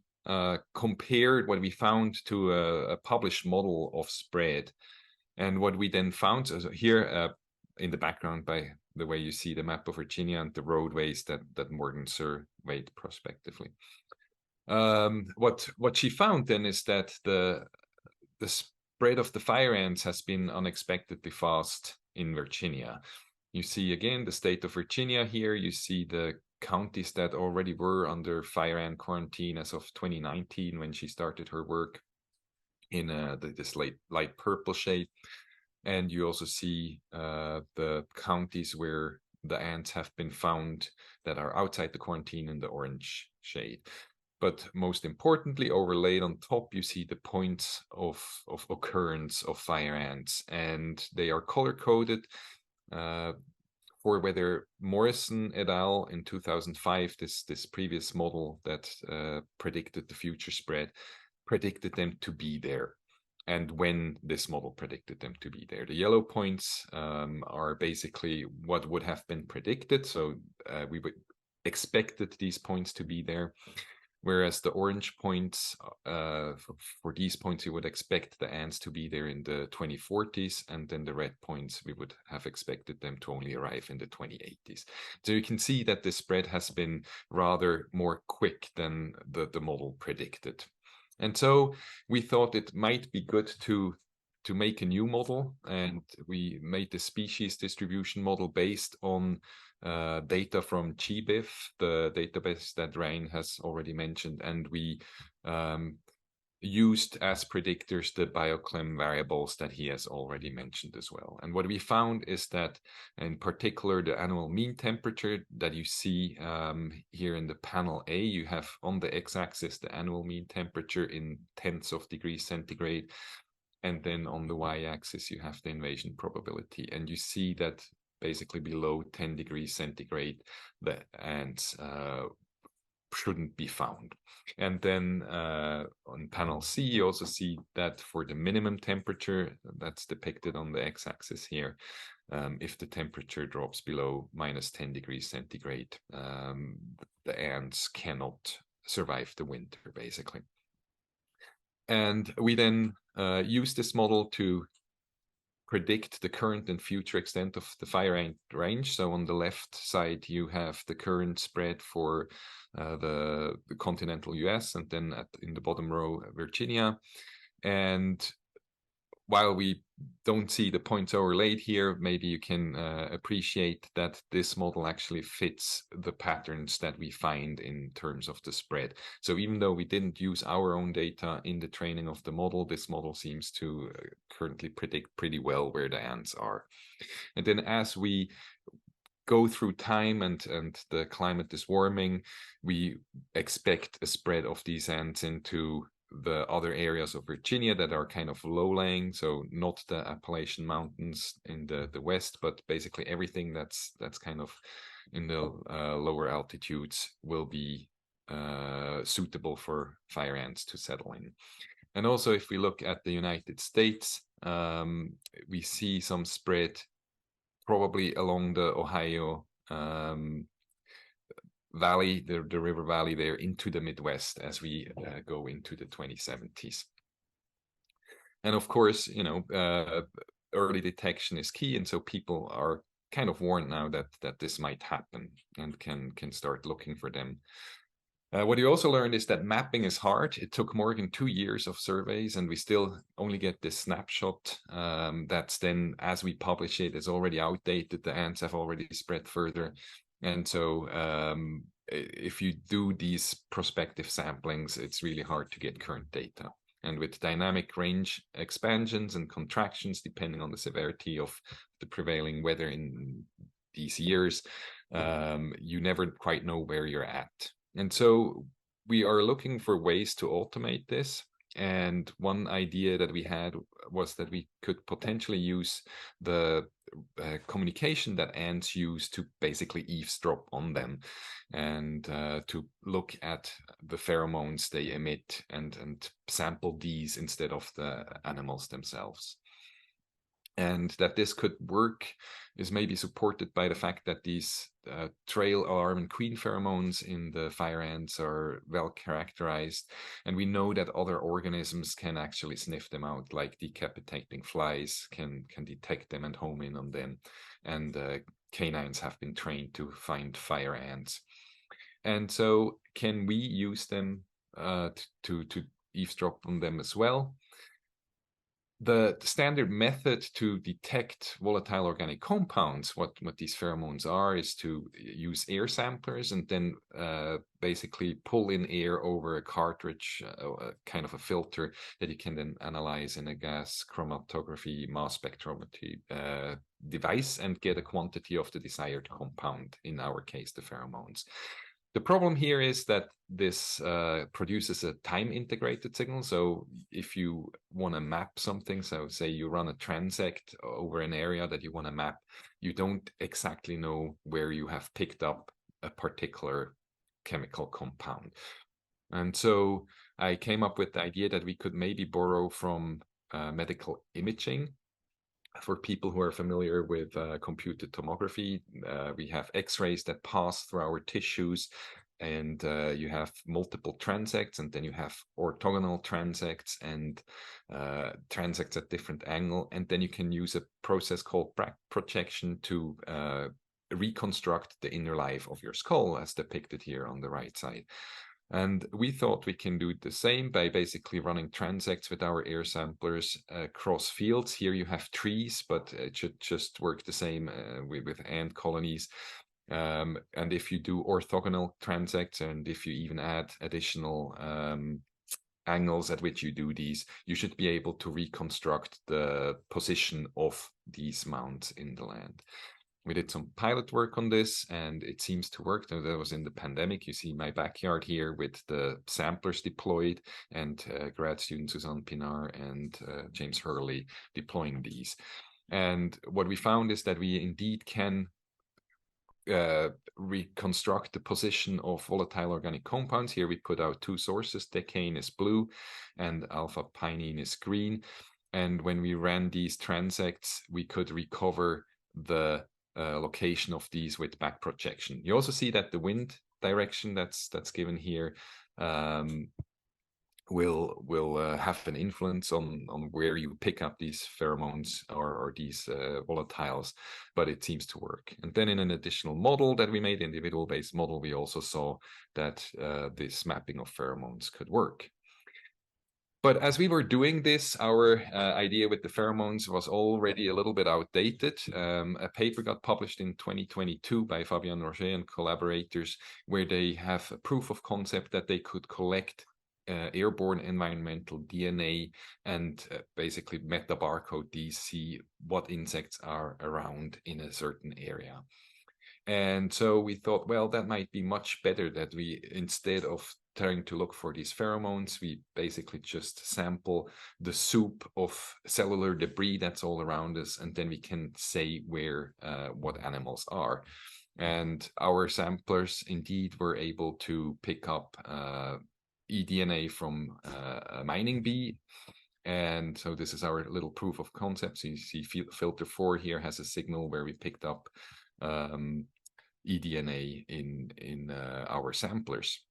compared what we found to a published model of spread. And what we then found, so here in the background, by the way you see the map of Virginia and the roadways that Morgan surveyed prospectively. What she found then is that the spread of the fire ants has been unexpectedly fast in Virginia. You see again the state of Virginia here. You see the counties that already were under fire ant quarantine as of 2019 when she started her work in this light purple shade. And you also see the counties where the ants have been found that are outside the quarantine in the orange shade. But most importantly, overlaid on top, you see the points of occurrence of fire ants, and they are color-coded for whether Meyerson et al. In 2005, this previous model that predicted the future spread, predicted them to be there, and when this model predicted them to be there. The yellow points are basically what would have been predicted, so we would expected these points to be there. Whereas the orange points, for these points, you would expect the ants to be there in the 2040s, and then the red points, we would have expected them to only arrive in the 2080s. So you can see that the spread has been rather more quick than the model predicted. And so we thought it might be good to make a new model, and we made the species distribution model based on data from GBIF, the database that Ryan has already mentioned, and we used as predictors the bioclim variables that he has already mentioned as well. And what we found is that, in particular, the annual mean temperature that you see here in the panel A, you have on the x-axis the annual mean temperature in tenths of degrees centigrade, and then on the y-axis you have the invasion probability, and you see that basically below 10 degrees centigrade, the ants shouldn't be found. And then on panel C, you also see that for the minimum temperature that's depicted on the x-axis here, if the temperature drops below -10 degrees centigrade, the ants cannot survive the winter, basically. And we then use this model to predict the current and future extent of the fire ant range. So on the left side, you have the current spread for the continental US, and then in the bottom row, Virginia. And while we don't see the points overlaid here, maybe you can appreciate that this model actually fits the patterns that we find in terms of the spread. So even though we didn't use our own data in the training of the model, this model seems to currently predict pretty well where the ants are. And then as we go through time and the climate is warming, we expect a spread of these ants into the other areas of Virginia that are kind of low-lying, so not the Appalachian Mountains in the west, but basically everything that's kind of in the lower altitudes will be suitable for fire ants to settle in. And also, if we look at the United States, we see some spread probably along the Ohio valley, the river valley there, into the Midwest as we go into the 2070s. And of course, you know, early detection is key, and so people are kind of warned now that this might happen and can start looking for them. What you also learned is that mapping is hard. It took more than 2 years of surveys, and we still only get this snapshot. That's then, as we publish it, is already outdated. The ants have already spread further. And so if you do these prospective samplings, it's really hard to get current data. And with dynamic range expansions and contractions, depending on the severity of the prevailing weather in these years, you never quite know where you're at. And so we are looking for ways to automate this. And one idea that we had was that we could potentially use the communication that ants use to basically eavesdrop on them, and to look at the pheromones they emit and sample these instead of the animals themselves. And that this could work is maybe supported by the fact that these trail alarm and queen pheromones in the fire ants are well characterized. And we know that other organisms can actually sniff them out, like decapitating flies can detect them and home in on them. And canines have been trained to find fire ants. And so can we use them to eavesdrop on them as well? the standard method to detect volatile organic compounds, what these pheromones are, is to use air samplers and then basically pull in air over a cartridge, kind of a filter that you can then analyze in a gas chromatography mass spectrometry device and get a quantity of the desired compound, in our case, the pheromones. The problem here is that this produces a time-integrated signal. So if you want to map something, so say you run a transect over an area that you want to map, you don't exactly know where you have picked up a particular chemical compound. And so I came up with the idea that we could maybe borrow from medical imaging. For people who are familiar with computed tomography, we have X-rays that pass through our tissues, and you have multiple transects, and then you have orthogonal transects and transects at different angle, and then you can use a process called back projection to reconstruct the inner life of your skull, as depicted here on the right side. And we thought we can do the same by basically running transects with our air samplers across fields. Here you have trees, but it should just work the same with ant colonies. And if you do orthogonal transects, and if you even add additional angles at which you do these, you should be able to reconstruct the position of these mounds in the land. We did some pilot work on this, and it seems to work. That was in the pandemic. You see my backyard here with the samplers deployed, and grad student Susanne Pinar and James Hurley deploying these. And what we found is that we indeed can reconstruct the position of volatile organic compounds. Here we put out two sources. Decaine is blue and alpha pinene is green. And when we ran these transects, we could recover the location of these with back projection. You also see that the wind direction that's given here will have an influence on where you pick up these pheromones or these volatiles, but it seems to work. And then in an additional model that we made, individual-based model, we also saw that this mapping of pheromones could work. But as we were doing this, our idea with the pheromones was already a little bit outdated. A paper got published in 2022 by Fabian Roger and collaborators, where they have a proof of concept that they could collect airborne environmental DNA and basically meta-barcode these, see what insects are around in a certain area. And so we thought, well, that might be much better that we, instead of trying to look for these pheromones, we basically just sample the soup of cellular debris that's all around us, and then we can say where what animals are. And our samplers indeed were able to pick up eDNA from a mining bee. And so this is our little proof of concept. So you see filter 4 here has a signal where we picked up eDNA in our samplers.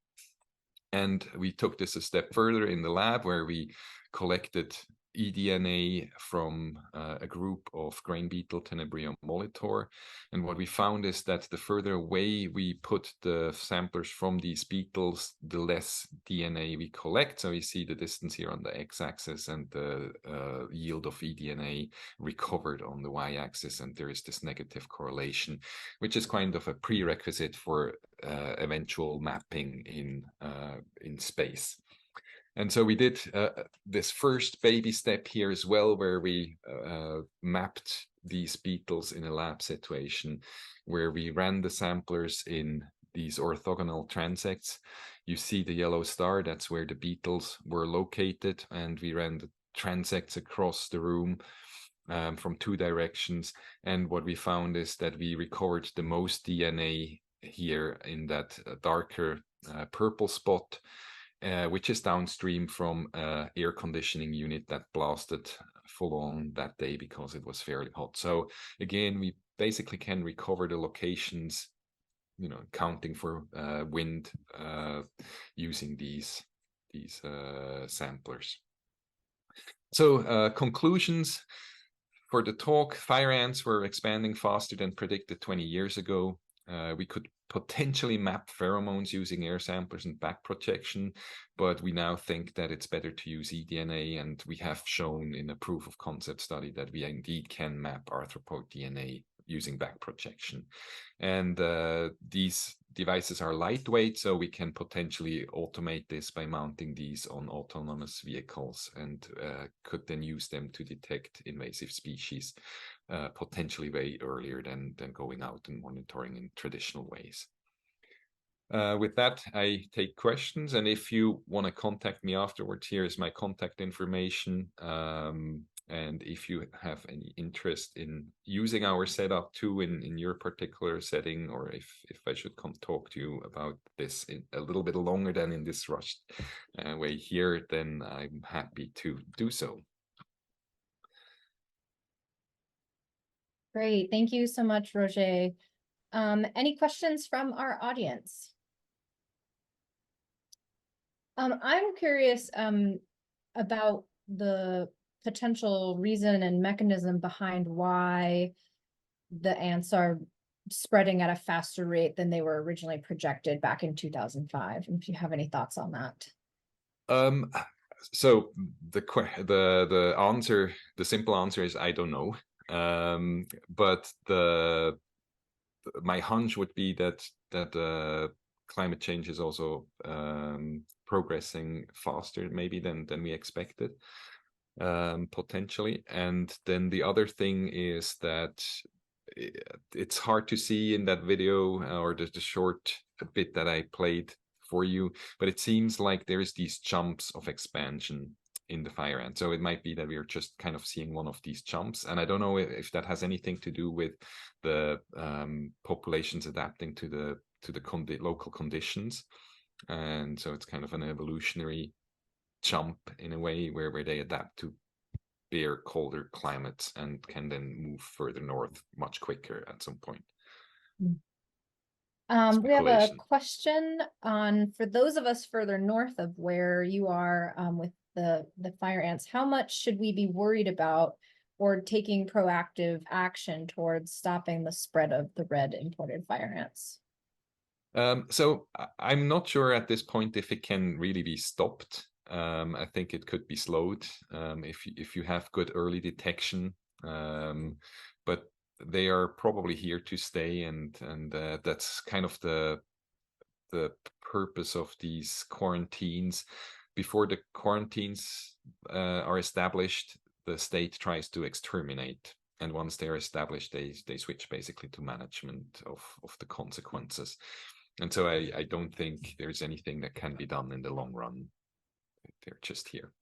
And we took this a step further in the lab, where we collected eDNA from a group of grain beetle Tenebrium molitor. And what we found is that the further away we put the samplers from these beetles, the less DNA we collect. So you see the distance here on the x-axis and the yield of eDNA recovered on the y-axis. And there is this negative correlation, which is kind of a prerequisite for eventual mapping in space. And so we did this first baby step here as well, where we mapped these beetles in a lab situation, where we ran the samplers in these orthogonal transects. You see the yellow star, that's where the beetles were located, and we ran the transects across the room from two directions. And what we found is that we recovered the most DNA here in that darker purple spot, which is downstream from an air conditioning unit that blasted full on that day because it was fairly hot. So again, we basically can recover the locations, counting for wind using these samplers. So conclusions for the talk: fire ants were expanding faster than predicted 20 years ago. We could potentially map pheromones using air samplers and back projection, but we now think that it's better to use eDNA, and we have shown in a proof of concept study that we indeed can map arthropod DNA using back projection. And these devices are lightweight, so we can potentially automate this by mounting these on autonomous vehicles, and could then use them to detect invasive species potentially way earlier than going out and monitoring in traditional ways. With that, I take questions, and if you want to contact me afterwards, here is my contact information. And if you have any interest in using our setup too in your particular setting, or if I should come talk to you about this in a little bit longer than in this rushed way here, then I'm happy to do so. Great. Thank you so much, Roger. Any questions from our audience? I'm curious about the potential reason and mechanism behind why the ants are spreading at a faster rate than they were originally projected back in 2005. And if you have any thoughts on that. So the answer, the simple answer is I don't know. But my hunch would be that climate change is also progressing faster maybe than we expected, potentially. And then the other thing is that it's hard to see in that video or the short bit that I played for you, but it seems like there's these jumps of expansion in the fire ant. So it might be that we are just kind of seeing one of these jumps. And I don't know if that has anything to do with the populations adapting to the local conditions. And so it's kind of an evolutionary jump in a way where they adapt to bare, colder climates and can then move further north much quicker at some point. We have a question on, for those of us further north of where you are with the fire ants, how much should we be worried about or taking proactive action towards stopping the spread of the red imported fire ants? So I'm not sure at this point if it can really be stopped. I think it could be slowed if you have good early detection, but they are probably here to stay, and that's kind of the purpose of these quarantines. Before the quarantines are established, the state tries to exterminate, and once they're established, they switch basically to management of the consequences. And so I don't think there's anything that can be done in the long run. They're just here.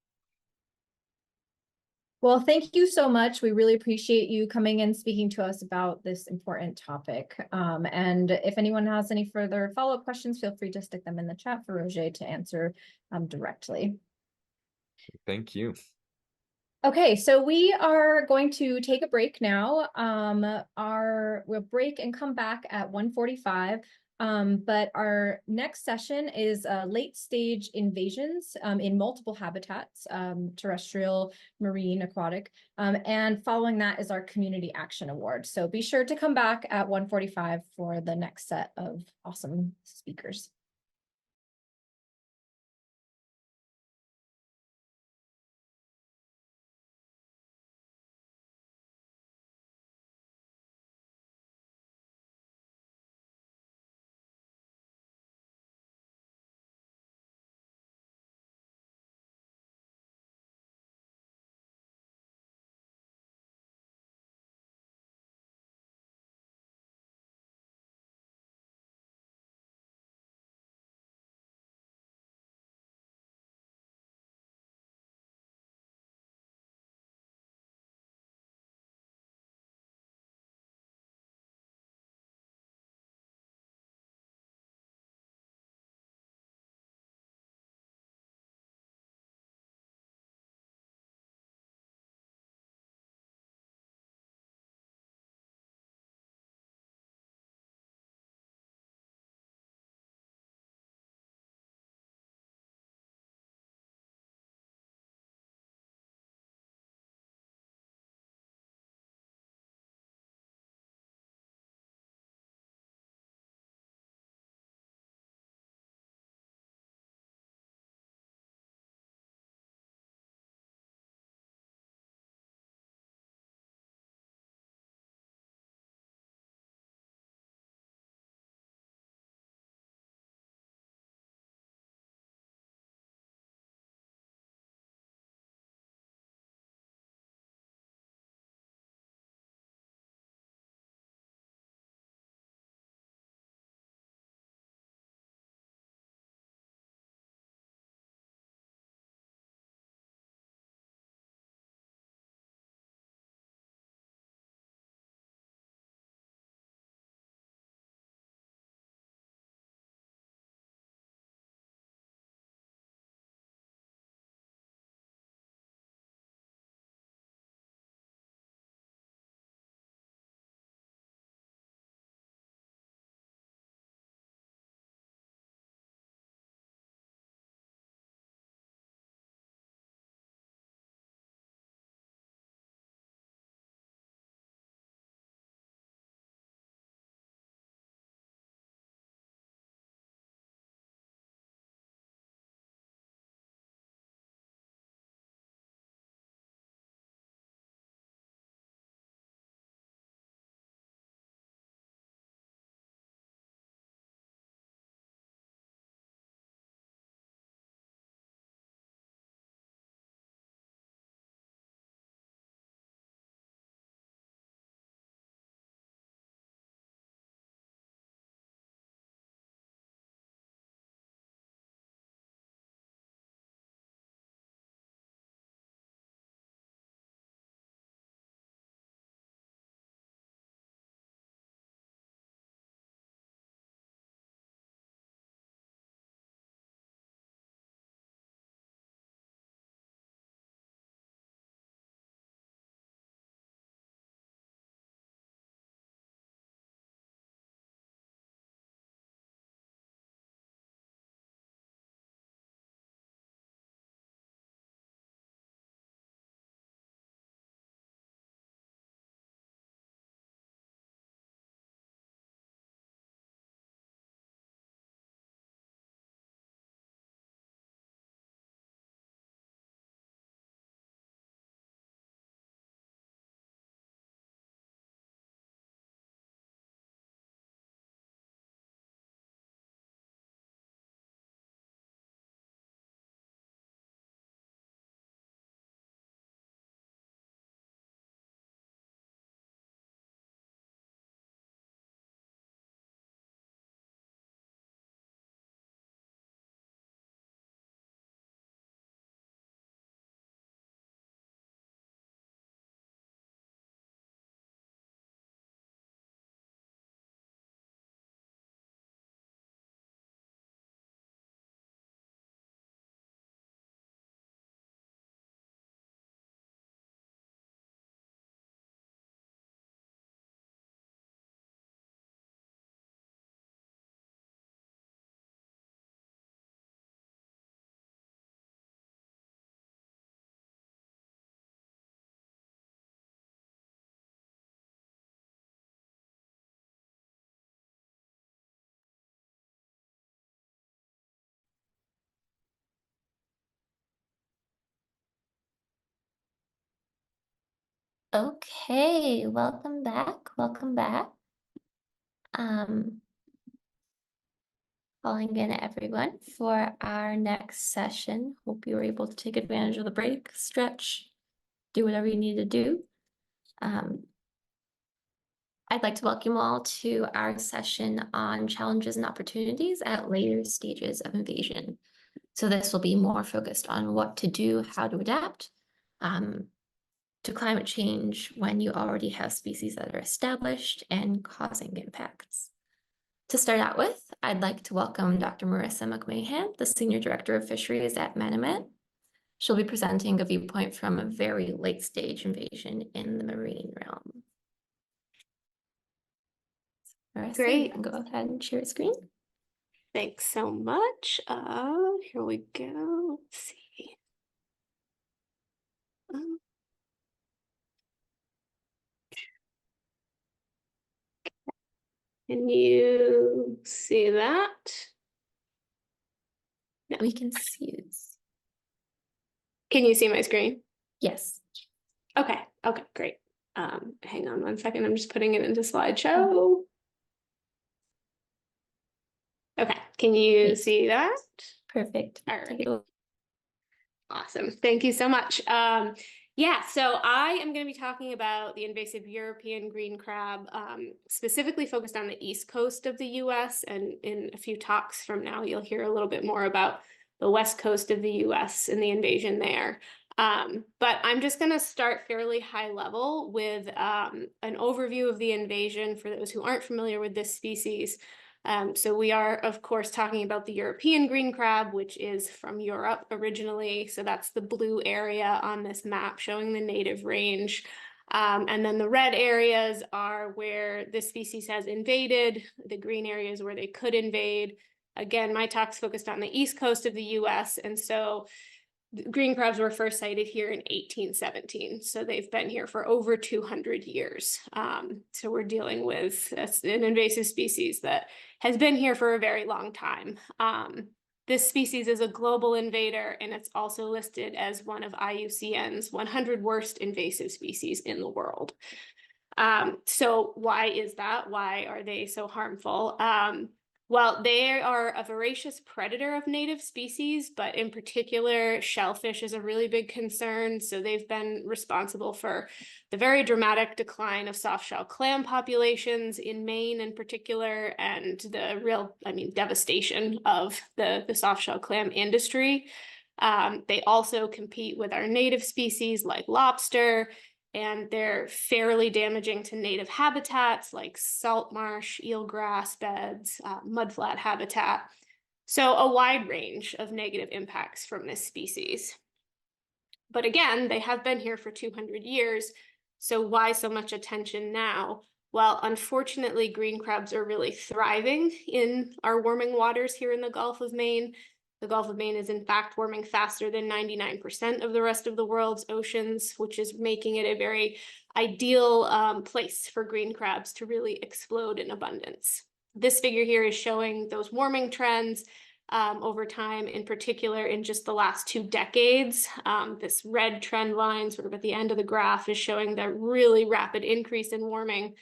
Well, thank you so much. We really appreciate you coming and speaking to us about this important topic. And if anyone has any further follow-up questions, feel free to stick them in the chat for Roger to answer directly. Thank you. Okay, so we are going to take a break now. We'll break and come back at 1:45. But our next session is late stage invasions in multiple habitats, terrestrial, marine, aquatic. And following that is our Community Action Award. So be sure to come back at 1:45 for the next set of awesome speakers. Okay, welcome back. Welcome back. Calling in everyone for our next session. Hope you were able to take advantage of the break, stretch, do whatever you need to do. I'd like to welcome you all to our session on challenges and opportunities at later stages of invasion. So this will be more focused on what to do, how to adapt to climate change when you already have species that are established and causing impacts. To start out with, I'd like to welcome Dr. Marissa McMahon, the Senior Director of Fisheries at Menominee. She'll be presenting a viewpoint from a very late stage invasion in the marine realm. Marissa, Great. you can go ahead and share your screen. Thanks so much. Here we go. Let's see. Can you see that? No. We can see you. Can you see my screen? Yes. Okay, great. Hang on 1 second. I'm just putting it into slideshow. Okay, can you see that? Perfect. All right. Awesome. Thank you so much. Yeah, so I am going to be talking about the invasive European green crab, specifically focused on the east coast of the US. And in a few talks from now, you'll hear a little bit more about the west coast of the US and the invasion there. But I'm just going to start fairly high level with an overview of the invasion for those who aren't familiar with this species. So we are, of course, talking about the European green crab, which is from Europe originally. So that's the blue area on this map showing the native range. And then the red areas are where this species has invaded, the green areas where they could invade. Again, my talk's focused on the east coast of the US. And so green crabs were first sighted here in 1817. So they've been here for over 200 years. So we're dealing with an invasive species that has been here for a very long time. This species is a global invader, and it's also listed as one of IUCN's 100 worst invasive species in the world. So why is that? Why are they so harmful? Well, they are a voracious predator of native species, but in particular, shellfish is a really big concern. So they've been responsible for the very dramatic decline of softshell clam populations in Maine in particular, and the real, devastation of the softshell clam industry. They also compete with our native species like lobster, and they're fairly damaging to native habitats like salt marsh, eelgrass beds, mudflat habitat. So a wide range of negative impacts from this species. But again, they have been here for 200 years. So why so much attention now? Well, unfortunately, green crabs are really thriving in our warming waters here in the Gulf of Maine. The Gulf of Maine is in fact warming faster than 99% of the rest of the world's oceans, which is making it a very ideal place for green crabs to really explode in abundance. This figure here is showing those warming trends over time, in particular in just the last 2 decades. This red trend line sort of at the end of the graph is showing the really rapid increase in warming.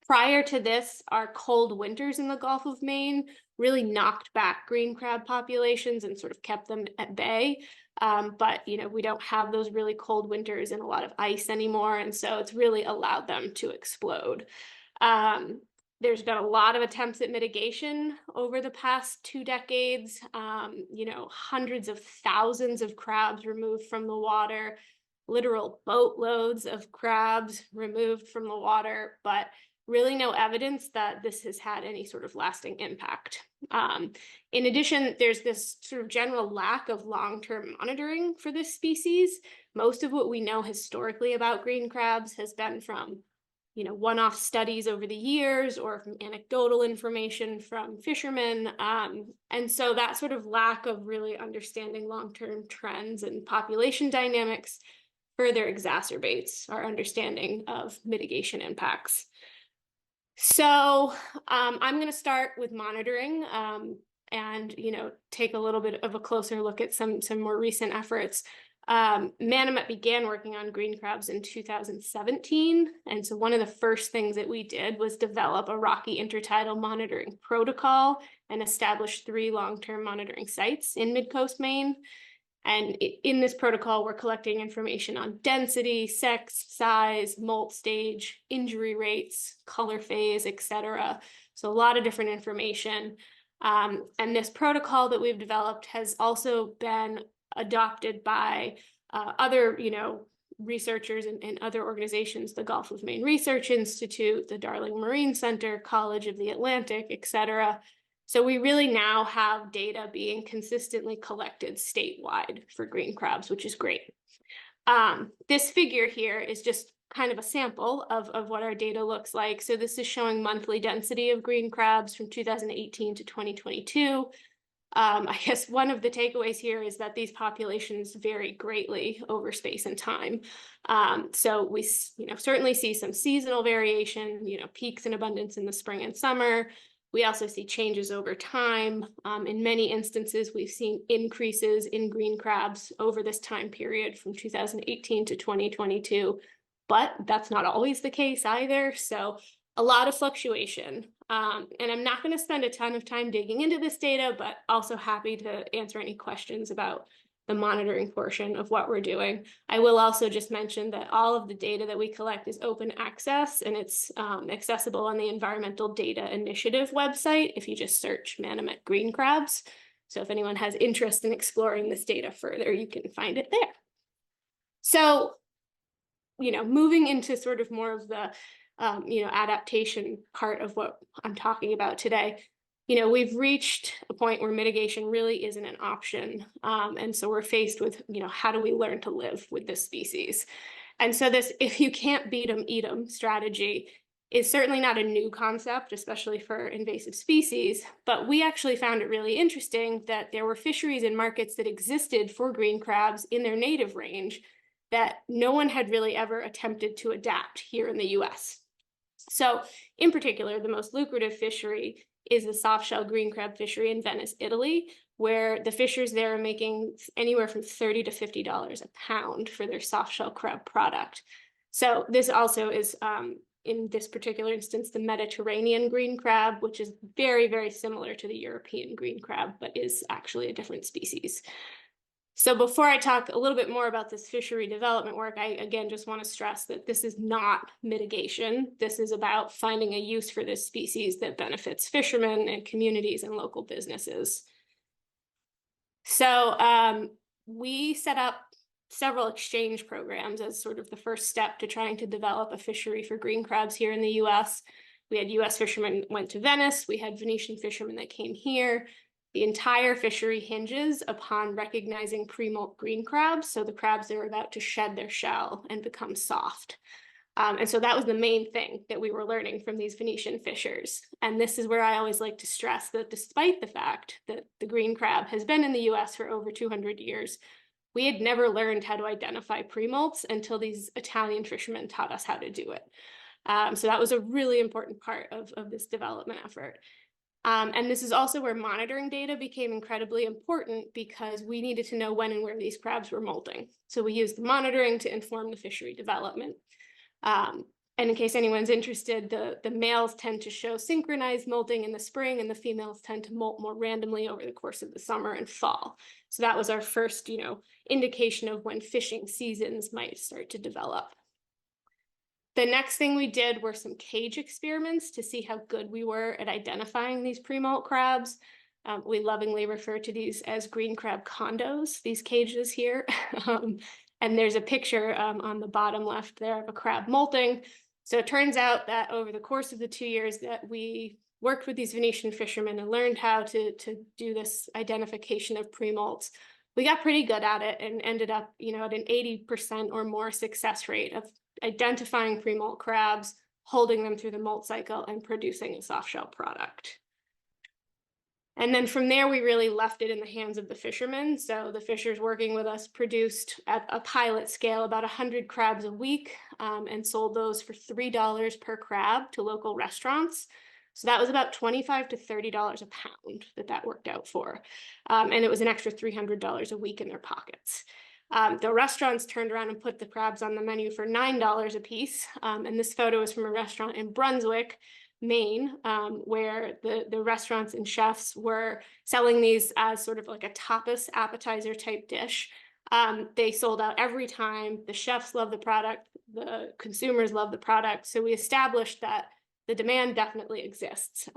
Prior to this, our cold winters in the Gulf of Maine really knocked back green crab populations and sort of kept them at bay. But, we don't have those really cold winters and a lot of ice anymore. And so it's really allowed them to explode. There's been a lot of attempts at mitigation over the past 2 decades. Hundreds of thousands of crabs removed from the water, literal boatloads of crabs removed from the water, but really no evidence that this has had any sort of lasting impact. In addition, there's this sort of general lack of long-term monitoring for this species. Most of what we know historically about green crabs has been from, one-off studies over the years or from anecdotal information from fishermen. And so that sort of lack of really understanding long-term trends and population dynamics further exacerbates our understanding of mitigation impacts. So I'm going to start with monitoring and take a little bit of a closer look at some more recent efforts. Manomet began working on green crabs in 2017. And so one of the first things that we did was develop a rocky intertidal monitoring protocol and establish 3 long-term monitoring sites in Mid-Coast Maine. And in this protocol, we're collecting information on density, sex, size, molt stage, injury rates, color phase, etc. So a lot of different information. And this protocol that we've developed has also been adopted by other, researchers and other organizations, the Gulf of Maine Research Institute, the Darling Marine Center, College of the Atlantic, etc. So we really now have data being consistently collected statewide for green crabs, which is great. This figure here is just kind of a sample of what our data looks like. So this is showing monthly density of green crabs from 2018 to 2022. I guess one of the takeaways here is that these populations vary greatly over space and time. So we, certainly see some seasonal variation, peaks in abundance in the spring and summer. We also see changes over time. In many instances, we've seen increases in green crabs over this time period from 2018 to 2022, but that's not always the case either. So a lot of fluctuation. And I'm not going to spend a ton of time digging into this data, but also happy to answer any questions about the monitoring portion of what we're doing. I will also just mention that all of the data that we collect is open access, and it's accessible on the Environmental Data Initiative website if you just search Manomet green crabs. So if anyone has interest in exploring this data further, you can find it there. So, moving into sort of more of the adaptation part of what I'm talking about today, we've reached a point where mitigation really isn't an option. And so we're faced with, how do we learn to live with this species? And so this, if you can't beat them, eat them strategy is certainly not a new concept, especially for invasive species, but we actually found it really interesting that there were fisheries and markets that existed for green crabs in their native range that no one had really ever attempted to adapt here in the US. So in particular, the most lucrative fishery is the softshell green crab fishery in Venice, Italy, where the fishers there are making anywhere from $30 to $50 a pound for their softshell crab product. So this also is, in this particular instance, the Mediterranean green crab, which is very, very similar to the European green crab, but is actually a different species. So before I talk a little bit more about this fishery development work, I again just want to stress that this is not mitigation. This is about finding a use for this species that benefits fishermen and communities and local businesses. So we set up several exchange programs as sort of the first step to trying to develop a fishery for green crabs here in the US. We had US fishermen went to Venice. We had Venetian fishermen that came here. The entire fishery hinges upon recognizing pre-molt green crabs, so the crabs that are about to shed their shell and become soft. And so that was the main thing that we were learning from these Venetian fishers. And this is where I always like to stress that despite the fact that the green crab has been in the US for over 200 years, we had never learned how to identify pre-molts until these Italian fishermen taught us how to do it. So that was a really important part of this development effort. And this is also where monitoring data became incredibly important because we needed to know when and where these crabs were molting. So we used the monitoring to inform the fishery development. And in case anyone's interested, the males tend to show synchronized molting in the spring and the females tend to molt more randomly over the course of the summer and fall. So that was our first, indication of when fishing seasons might start to develop. The next thing we did were some cage experiments to see how good we were at identifying these pre-molt crabs. We lovingly refer to these as green crab condos, these cages here. And there's a picture on the bottom left there of a crab molting. So it turns out that over the course of the 2 years that we worked with these Venetian fishermen and learned how to do this identification of pre-molts, we got pretty good at it and ended up, at an 80% or more success rate of identifying pre-molt crabs, holding them through the molt cycle, and producing a softshell product. And then from there, we really left it in the hands of the fishermen. So the fishers working with us produced at a pilot scale about 100 crabs a week and sold those for $3 per crab to local restaurants. So that was about $25 to $30 a pound that worked out for. And it was an extra $300 a week in their pockets. The restaurants turned around and put the crabs on the menu for $9 a piece. And this photo is from a restaurant in Brunswick, Maine, where the restaurants and chefs were selling these as sort of like a tapas appetizer type dish. They sold out every time. The chefs love the product. The consumers love the product. So we established that the demand definitely exists.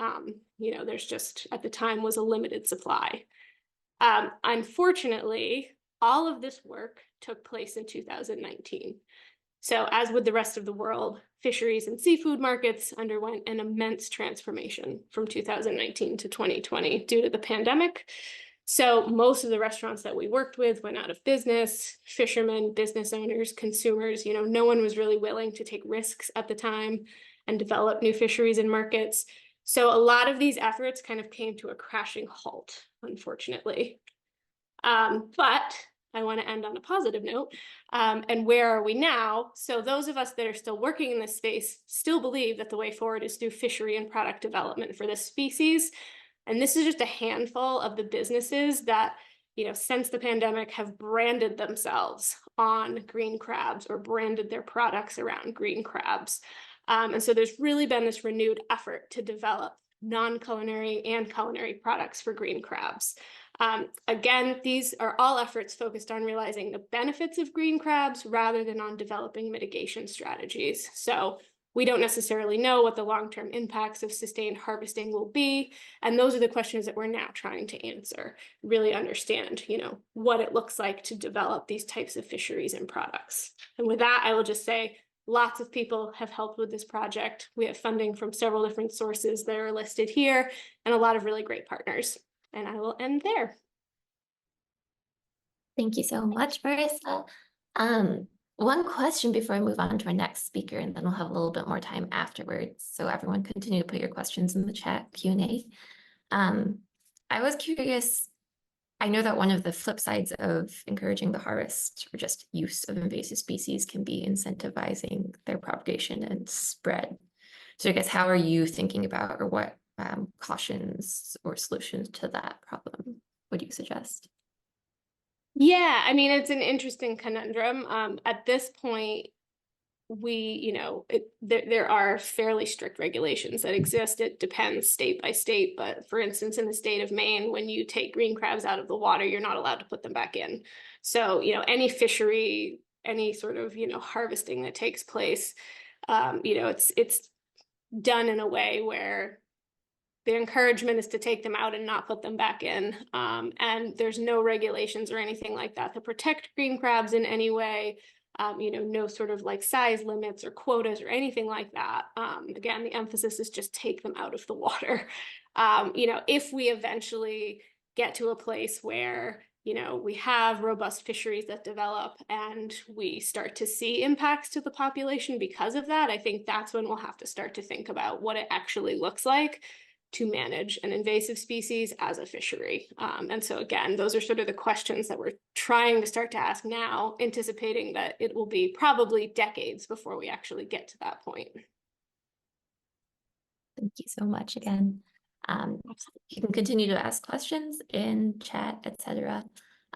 There's just, at the time, was a limited supply. Unfortunately, all of this work took place in 2019. So as with the rest of the world, fisheries and seafood markets underwent an immense transformation from 2019 to 2020 due to the pandemic. So most of the restaurants that we worked with went out of business. Fishermen, business owners, consumers, no one was really willing to take risks at the time and develop new fisheries and markets. So a lot of these efforts kind of came to a crashing halt, unfortunately. But I want to end on a positive note. And where are we now? So those of us that are still working in this space still believe that the way forward is through fishery and product development for this species. And this is just a handful of the businesses that, since the pandemic have branded themselves on green crabs or branded their products around green crabs. And so there's really been this renewed effort to develop non-culinary and culinary products for green crabs. Again, these are all efforts focused on realizing the benefits of green crabs rather than on developing mitigation strategies. So we don't necessarily know what the long-term impacts of sustained harvesting will be. And those are the questions that we're now trying to answer, really understand, what it looks like to develop these types of fisheries and products. And with that, I will just say, lots of people have helped with this project. We have funding from several different sources that are listed here and a lot of really great partners. And I will end there. Thank you so much, Marissa. One question before I move on to our next speaker, and then we'll have a little bit more time afterwards. So everyone continue to put your questions in the chat Q&A. I was curious, I know that one of the flip sides of encouraging the harvest or just use of invasive species can be incentivizing their propagation and spread. So I guess, how are you thinking about, or what cautions or solutions to that problem would you suggest? Yeah, I mean, it's an interesting conundrum. At this point, there are fairly strict regulations that exist. It depends state by state, but for instance, in the state of Maine, when you take green crabs out of the water, you're not allowed to put them back in. So, any fishery, any sort of, harvesting that takes place, it's done in a way where the encouragement is to take them out and not put them back in. And there's no regulations or anything like that to protect green crabs in any way. No sort of like size limits or quotas or anything like that. Again, the emphasis is just take them out of the water. If we eventually get to a place where, we have robust fisheries that develop and we start to see impacts to the population because of that, I think that's when we'll have to start to think about what it actually looks like to manage an invasive species as a fishery. And so again, those are sort of the questions that we're trying to start to ask now, anticipating that it will be probably decades before we actually get to that point. Thank you so much again. You can continue to ask questions in chat, etc.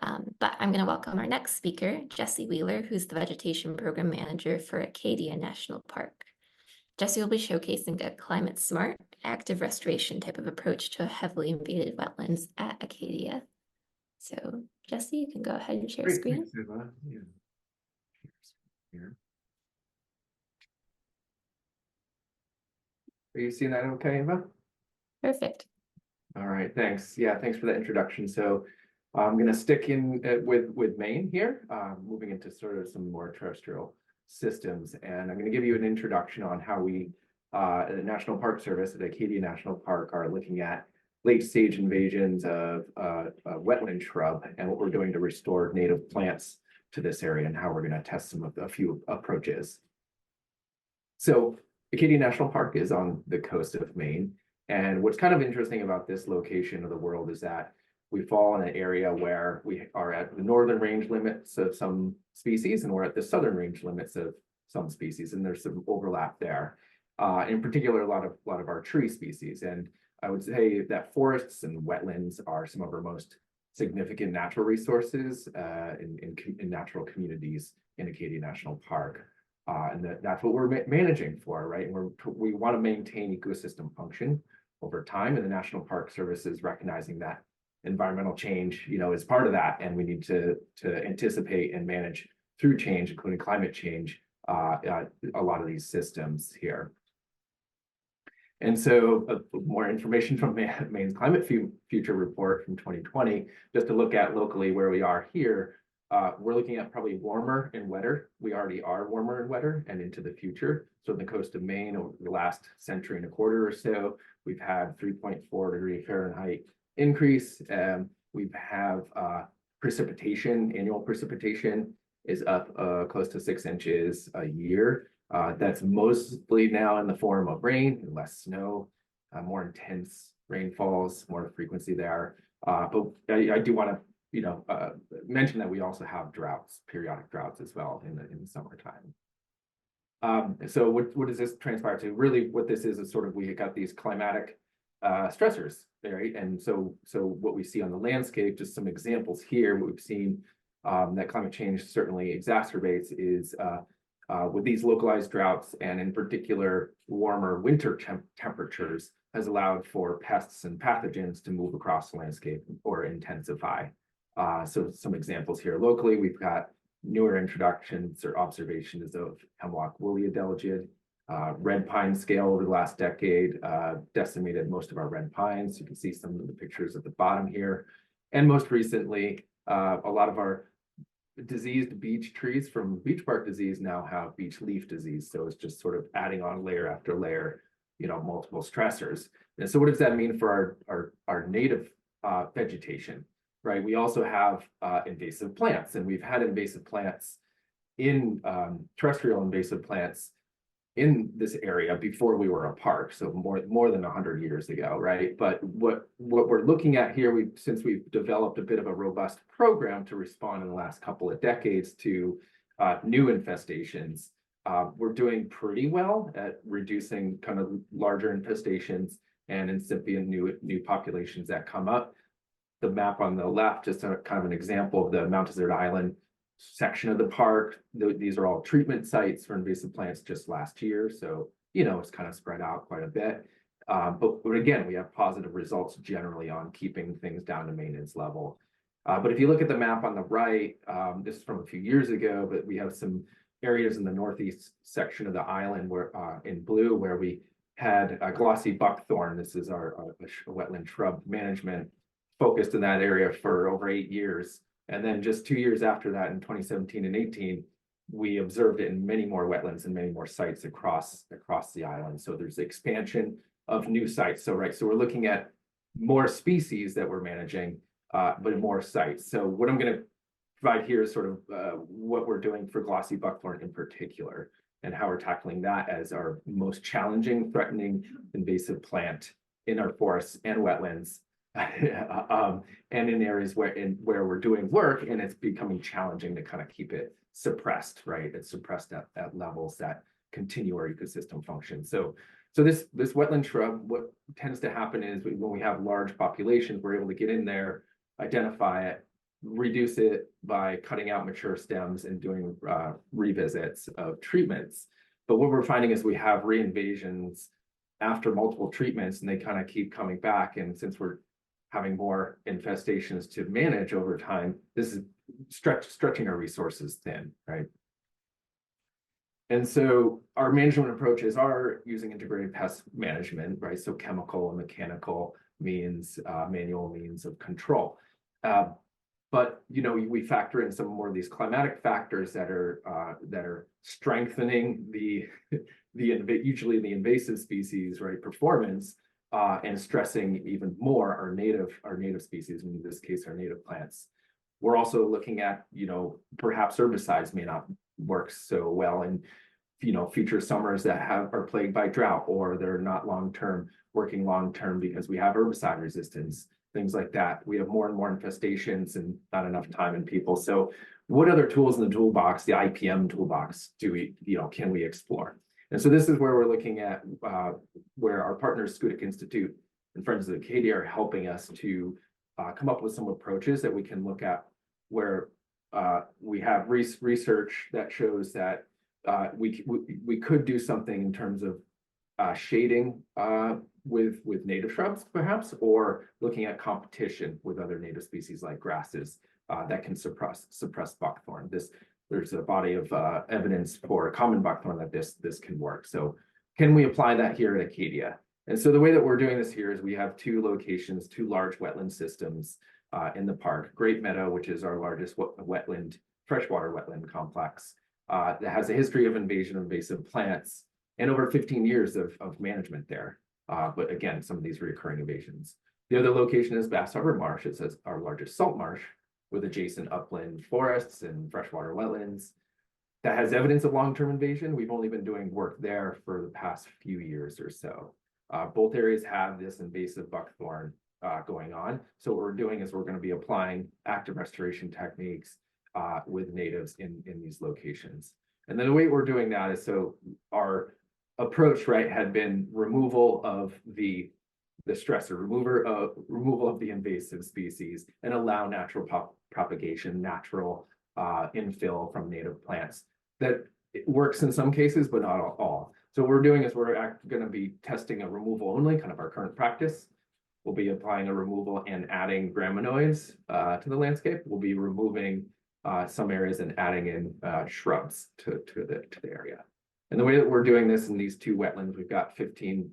But I'm going to welcome our next speaker, Jesse Wheeler, who's the Vegetation Program Manager for Acadia National Park. Jesse will be showcasing a climate-smart, active restoration type of approach to a heavily invaded wetlands at Acadia. So, Jesse, you can go ahead and share screen. Thanks, Eva. Yeah. Here. Are you seeing that okay, Eva? Perfect. All right, thanks. Yeah, thanks for that introduction. So I'm going to stick in with Maine here, moving into sort of some more terrestrial systems. And I'm going to give you an introduction on how we, the National Park Service at Acadia National Park, are looking at late-stage invasions of wetland shrub and what we're doing to restore native plants to this area and how we're going to test a few approaches. So Acadia National Park is on the coast of Maine. And what's kind of interesting about this location of the world is that we fall in an area where we are at the northern range limits of some species, and we're at the southern range limits of some species, and there's some overlap there. In particular, a lot of our tree species. And I would say that forests and wetlands are some of our most significant natural resources in natural communities in Acadia National Park. And that's what we're managing for, right? And we want to maintain ecosystem function over time, and the National Park Service is recognizing that environmental change, is part of that, and we need to anticipate and manage through change, including climate change, a lot of these systems here. And so more information from Maine's Climate Future Report from 2020, just to look at locally where we are here. We're looking at probably warmer and wetter. We already are warmer and wetter and into the future. So on the coast of Maine over the last century and a quarter or so, we've had 3.4 degree Fahrenheit increase. We have precipitation, annual precipitation is up close to 6 inches a year. That's mostly now in the form of rain and less snow, more intense rainfalls, more frequency there. But I do want to mention that we also have droughts, periodic droughts as well in the summertime. So what does this transpire to? Really, what this is sort of, we got these climatic stressors, right? And so what we see on the landscape, just some examples here, what we've seen that climate change certainly exacerbates is with these localized droughts, and in particular warmer winter temperatures, has allowed for pests and pathogens to move across the landscape or intensify. So some examples here locally, we've got newer introductions or observations of hemlock woolly adelgid, red pine scale over the last decade, decimated most of our red pines. You can see some of the pictures at the bottom here. And most recently, a lot of our diseased beech trees from beech bark disease now have beech leaf disease. So it's just sort of adding on layer after layer, multiple stressors. And so what does that mean for our native vegetation? Right, we also have invasive plants, and we've had invasive plants in terrestrial invasive plants in this area before we were a park, so more than 100 years ago, right? But what we're looking at here, since we've developed a bit of a robust program to respond in the last couple of decades to new infestations, we're doing pretty well at reducing kind of larger infestations and incipient new populations that come up. The map on the left, just kind of an example of the Mount Desert Island section of the park. These are all treatment sites for invasive plants just last year. So, it's kind of spread out quite a bit. But again, we have positive results generally on keeping things down to maintenance level. But if you look at the map on the right, this is from a few years ago, but we have some areas in the northeast section of the island where in blue, where we had a glossy buckthorn. This is our wetland shrub management, focused in that area for over 8 years. And then just 2 years after that, in 2017 and 18, we observed it in many more wetlands and many more sites across the island. So there's expansion of new sites. So we're looking at more species that we're managing, but in more sites. So what I'm going to provide here is sort of what we're doing for glossy buckthorn in particular, and how we're tackling that as our most challenging, threatening invasive plant in our forests and wetlands. And in areas where we're doing work and it's becoming challenging to kind of keep it suppressed, right? It's suppressed at levels that continue our ecosystem function. So this wetland shrub, what tends to happen is when we have large populations, we're able to get in there, identify it, reduce it by cutting out mature stems and doing revisits of treatments. But what we're finding is we have reinvasions after multiple treatments, and they kind of keep coming back. And since we're having more infestations to manage over time, this is stretching our resources thin, right? And so our management approaches are using integrated pest management, right? So chemical and mechanical means, manual means of control. But we factor in some more of these climatic factors that are strengthening usually the invasive species, right, performance, and stressing even more our native species, in this case, our native plants. We're also looking at, perhaps herbicides may not work so well in, future summers that are plagued by drought, or they're not working long-term because we have herbicide resistance, things like that. We have more and more infestations and not enough time and people. So what other tools in the toolbox, the IPM toolbox, can we explore? And so this is where we're looking at where our partners, Schoodic Institute and Friends of Acadia, are helping us to come up with some approaches that we can look at where we have research that shows that we could do something in terms of shading with native shrubs, perhaps, or looking at competition with other native species like grasses that can suppress buckthorn. There's a body of evidence for common buckthorn that this can work. So can we apply that here at Acadia? And so the way that we're doing this here is we have two locations, two large wetland systems in the park. Great Meadow, which is our largest freshwater wetland complex, that has a history of invasion of invasive plants and over 15 years of management there. But again, some of these recurring invasions. The other location is Bass Harbor Marsh. It's our largest salt marsh with adjacent upland forests and freshwater wetlands that has evidence of long-term invasion. We've only been doing work there for the past few years or so. Both areas have this invasive buckthorn going on. So what we're doing is we're going to be applying active restoration techniques with natives in these locations. And then the way we're doing that is, so our approach, right, had been removal of the stressor, removal of the invasive species, and allow natural propagation, natural infill from native plants. That works in some cases, but not all. So what we're doing is we're going to be testing a removal only, kind of our current practice. We'll be applying a removal and adding graminoids to the landscape. We'll be removing some areas and adding in shrubs to the area. And the way that we're doing this in these two wetlands, we've got 15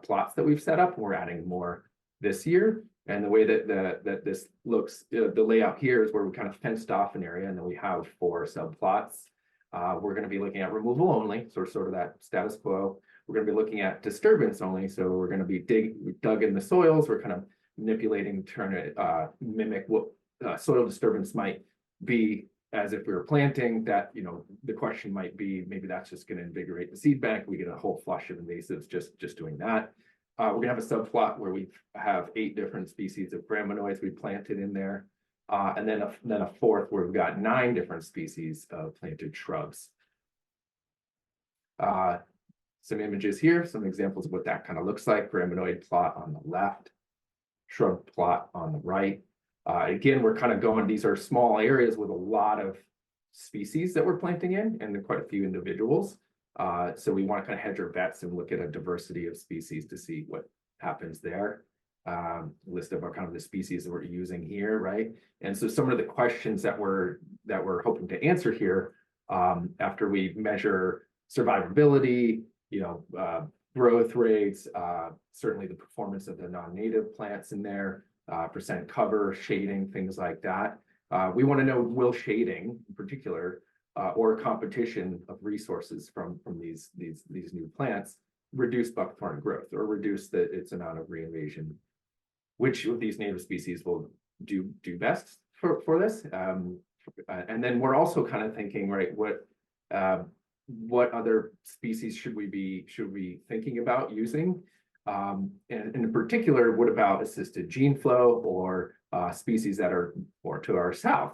plots that we've set up. We're adding more this year. And the way that this looks, the layout here is where we kind of fenced off an area, and then we have 4 subplots. We're going to be looking at removal only, so sort of that status quo. We're going to be looking at disturbance only, so we're going to be dug in the soils. We're kind of manipulating, trying to mimic what soil disturbance might be as if we were planting. That, you know, the question might be, maybe that's just going to invigorate the seed bank. We get a whole flush of invasives just doing that. We're going to have a subplot where we have 8 different species of graminoids we planted in there. And then a fourth where we've got 9 different species of planted shrubs. Some images here, some examples of what that kind of looks like. Graminoid plot on the left, shrub plot on the right. Again, we're kind of going, these are small areas with a lot of species that we're planting in, and quite a few individuals. So we want to kind of hedge our bets and look at a diversity of species to see what happens there. List of our kind of the species that we're using here, right? And so some of the questions that we're hoping to answer here, after we measure survivability, you know, growth rates, certainly the performance of the non-native plants in there, percent cover, shading, things like that. We want to know, will shading in particular, or competition of resources from these new plants reduce buckthorn growth or reduce its amount of reinvasion? Which of these native species will do best for this? And then we're also kind of thinking, right, what other species should we be thinking about using? And in particular, what about assisted gene flow or species that are more to our south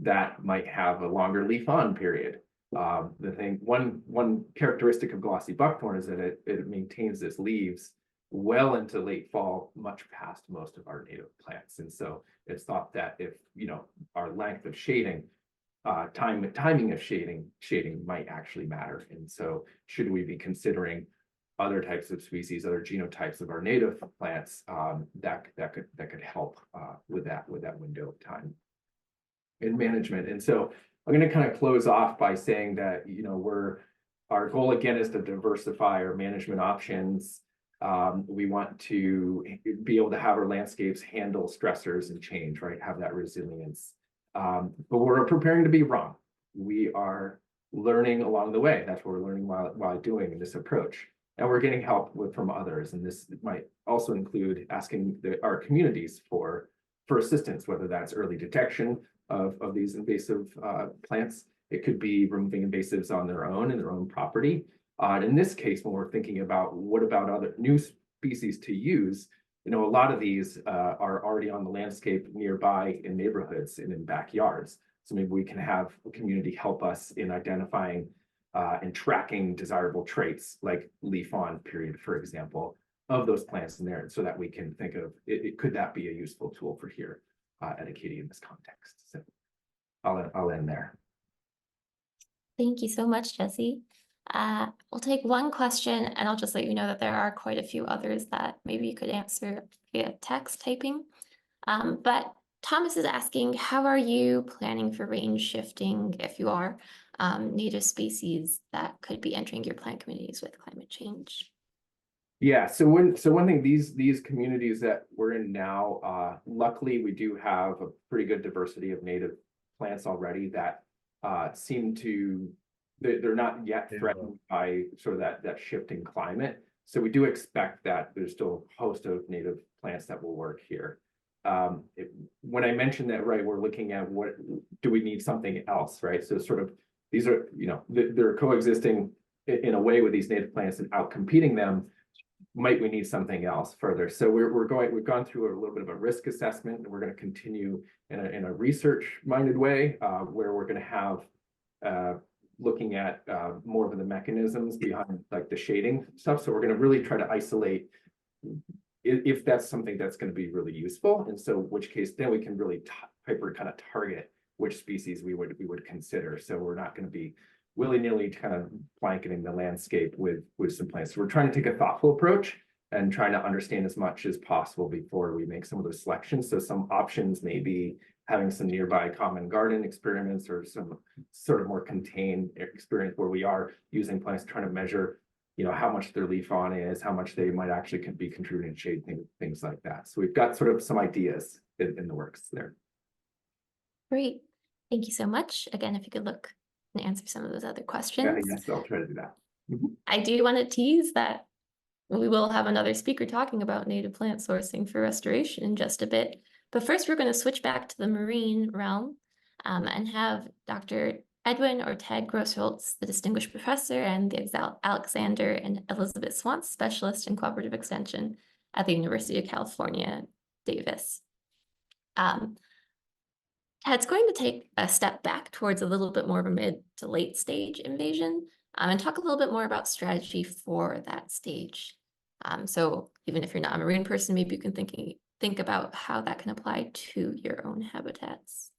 that might have a longer leaf on period? One characteristic of glossy buckthorn is that it maintains its leaves well into late fall, much past most of our native plants. And so it's thought that if, you know, our length of shading, timing of shading might actually matter. And so should we be considering other types of species, other genotypes of our native plants that could help with that window of time in management? And so I'm going to kind of close off by saying that, you know, our goal again is to diversify our management options. We want to be able to have our landscapes handle stressors and change, right? Have that resilience. But we're preparing to be wrong. We are learning along the way. That's what we're learning while doing this approach. And we're getting help from others. And this might also include asking our communities for assistance, whether that's early detection of these invasive plants. It could be removing invasives on their own in their own property. In this case, when we're thinking about what about other new species to use, you know, a lot of these are already on the landscape nearby in neighborhoods and in backyards. So maybe we can have a community help us in identifying and tracking desirable traits like leaf on period, for example, of those plants in there, so that we can think of could that be a useful tool for here at Acadia in this context. So I'll end there. Thank you so much, Jesse. We'll take one question, and I'll just let you know that there are quite a few others that maybe you could answer via text typing. But Thomas is asking, how are you planning for range shifting, if you are, native species that could be entering your plant communities with climate change? Yeah, so one thing, these communities that we're in now, luckily we do have a pretty good diversity of native plants already that seem to, they're not yet threatened by sort of that shifting climate. So we do expect that there's still a host of native plants that will work here. When I mentioned that, right, we're looking at what do we need something else, right? So sort of these are, you know, they're coexisting in a way with these native plants and out competing them. Might we need something else further? So we've gone through a little bit of a risk assessment, and we're going to continue in a research-minded way, where we're going to have looking at more of the mechanisms behind like the shading stuff. So we're going to really try to isolate if that's something that's going to be really useful, and so which case then we can really hyper kind of target which species we would consider. So we're not going to be willy-nilly kind of blanketing the landscape with some plants. So we're trying to take a thoughtful approach and trying to understand as much as possible before we make some of those selections. So some options may be having some nearby common garden experiments, or some sort of more contained experience where we are using plants, trying to measure, you know, how much their leaf on is, how much they might actually be contributing to shade, things like that. So we've got sort of some ideas in the works there. Great. Thank you so much. Again, if you could look and answer some of those other questions. Yeah, yes, I'll try to do that. I do want to tease that we will have another speaker talking about native plant sourcing for restoration in just a bit. But first, we're going to switch back to the marine realm and have Dr. Edwin or Ted Grossholtz, the Distinguished Professor, and the Alexander and Elizabeth Swans Specialist in Cooperative Extension at the University of California, Davis. Ted's going to take a step back towards a little bit more of a mid to late stage invasion and talk a little bit more about strategy for that stage. So even if you're not a marine person, maybe you can think about how that can apply to your own habitats.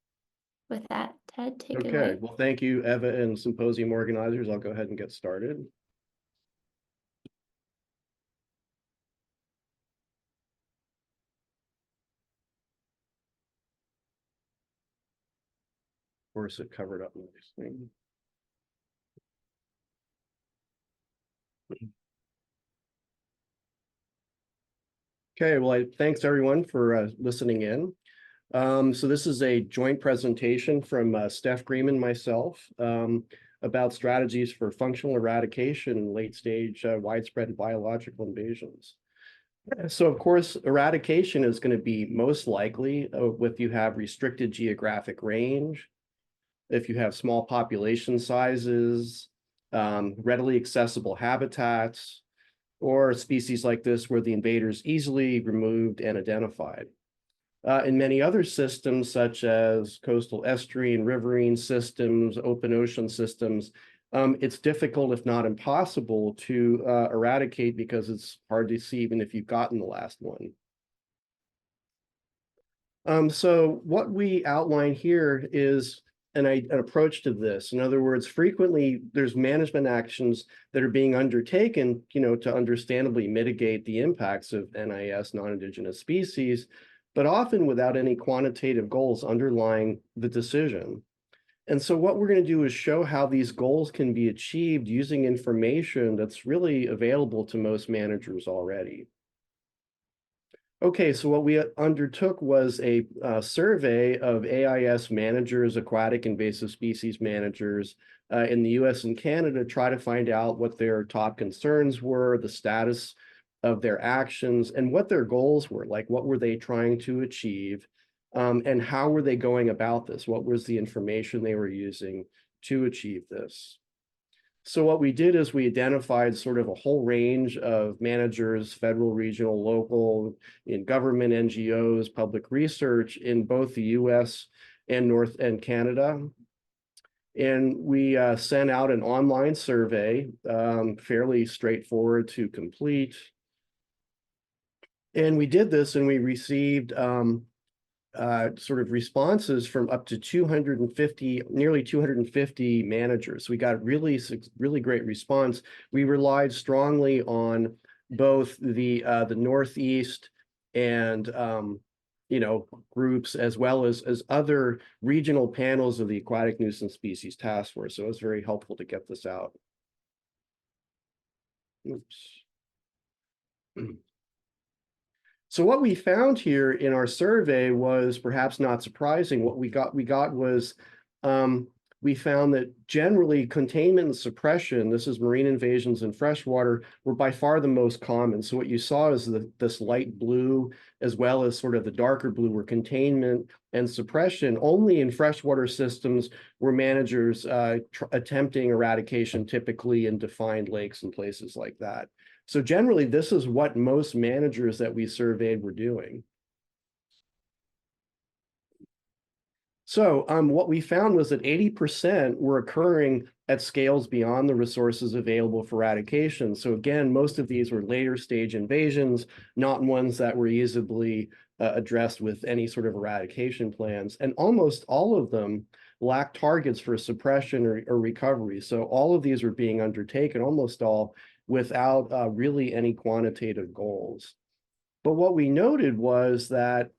With that, Ted, take it away. Okay, well, thank you, Eva and symposium organizers. I'll go ahead and get started. Of course, it covered up my screen. Okay, well, thanks everyone for listening in. So this is a joint presentation from Steph Green and myself about strategies for functional eradication in late stage widespread biological invasions. So of course, eradication is going to be most likely if you have restricted geographic range, if you have small population sizes, readily accessible habitats, or species like this where the invader is easily removed and identified. In many other systems, such as coastal estuarine, riverine systems, open ocean systems, it's difficult, if not impossible, to eradicate because it's hard to see even if you've gotten the last one. So what we outline here is an approach to this. In other words, frequently there's management actions that are being undertaken, to understandably mitigate the impacts of NIS, non-Indigenous species, but often without any quantitative goals underlying the decision. And so what we're going to do is show how these goals can be achieved using information that's really available to most managers already. Okay, so what we undertook was a survey of AIS managers, aquatic invasive species managers in the US and Canada, to try to find out what their top concerns were, the status of their actions, and what their goals were, like what were they trying to achieve, and how were they going about this? What was the information they were using to achieve this? So what we did is we identified sort of a whole range of managers, federal, regional, local, in government, NGOs, public research in both the US and Canada. And we sent out an online survey, fairly straightforward to complete. And we did this and we received sort of responses from up to 250, nearly 250 managers. We got really great response. We relied strongly on both the Northeast and groups, as well as other regional panels of the Aquatic Nuisance Species Task Force. So it was very helpful to get this out. Oops. So what we found here in our survey was perhaps not surprising. What we got was we found that generally containment and suppression, this is marine invasions in freshwater, were by far the most common. So what you saw is this light blue, as well as sort of the darker blue, were containment and suppression only in freshwater systems where managers attempting eradication, typically in defined lakes and places like that. So generally, this is what most managers that we surveyed were doing. So what we found was that 80% were occurring at scales beyond the resources available for eradication. So again, most of these were later stage invasions, not ones that were easily addressed with any sort of eradication plans. And almost all of them lacked targets for suppression or recovery. So all of these were being undertaken, almost all, without really any quantitative goals. But what we noted was that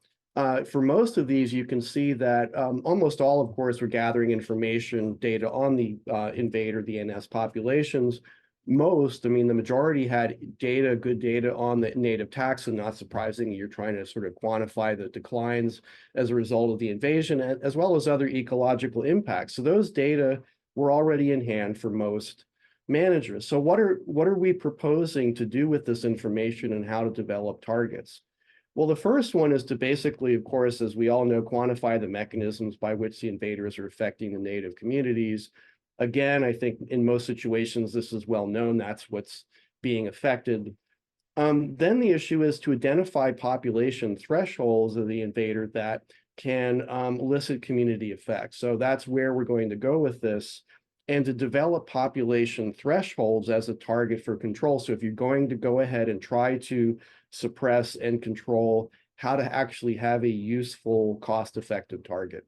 for most of these, you can see that almost all, of course, were gathering information data on the invader, the NS populations. Most, I mean, the majority had data, good data on the native taxon. Not surprising, you're trying to sort of quantify the declines as a result of the invasion, as well as other ecological impacts. So those data were already in hand for most managers. So what are we proposing to do with this information and how to develop targets? Well, the first one is to basically, of course, as we all know, quantify the mechanisms by which the invaders are affecting the native communities. Again, I think in most situations, this is well known, that's what's being affected. Then the issue is to identify population thresholds of the invader that can elicit community effects. So that's where we're going to go with this, and to develop population thresholds as a target for control. So if you're going to go ahead and try to suppress and control, how to actually have a useful, cost-effective target.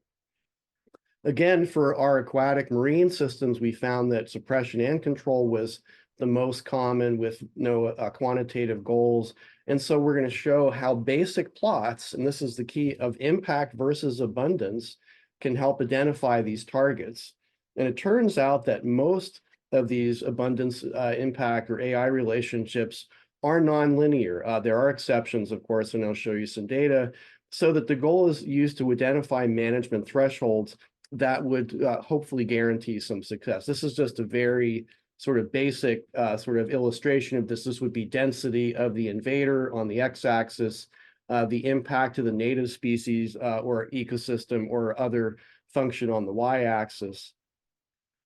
Again, for our aquatic marine systems, we found that suppression and control was the most common with no quantitative goals. And so we're going to show how basic plots, and this is the key, of impact versus abundance can help identify these targets. And it turns out that most of these abundance impact or AI relationships are nonlinear. There are exceptions, of course, and I'll show you some data, so that the goal is used to identify management thresholds that would hopefully guarantee some success. This is just a very sort of basic sort of illustration of this. This would be density of the invader on the x-axis, the impact to the native species or ystem or other function on the y-axis.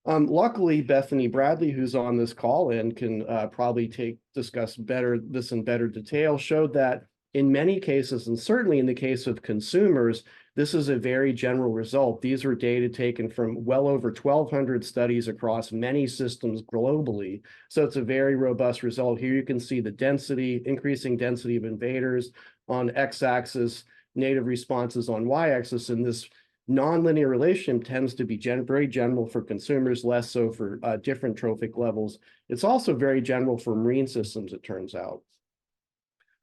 Luckily, Bethany Bradley, who's on this call and can probably discuss this in better detail, showed that in many cases, and certainly in the case of consumers, this is a very general result. These are data taken from well over 1,200 studies across many systems globally. So it's a very robust result. Here you can see the density, increasing density of invaders on x-axis, native responses on y-axis, and this nonlinear relationship tends to be very general for consumers, less so for different trophic levels. It's also very general for marine systems, it turns out.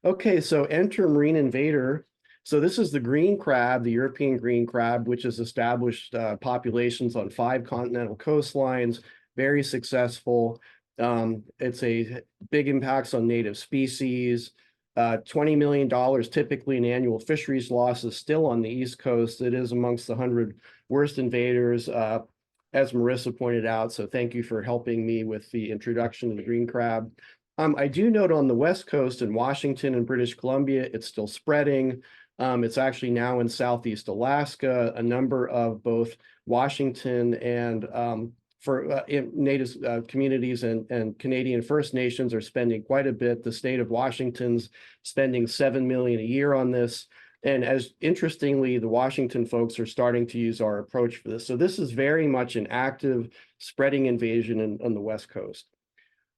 Okay, so enter marine invader. So this is the green crab, the European green crab, which has established populations on 5 continental coastlines, very successful. It's a big impacts on native species. $20 million typically in annual fisheries losses still on the East Coast. It is amongst the 100 worst invaders, as Marissa pointed out. So thank you for helping me with the introduction to the green crab. I do note on the West Coast in Washington and British Columbia, it's still spreading. It's actually now in Southeast Alaska. A number of both Washington and for Native communities and Canadian First Nations are spending quite a bit. The state of Washington's spending $7 million a year on this. And as interestingly, the Washington folks are starting to use our approach for this. So this is very much an active spreading invasion on the West Coast.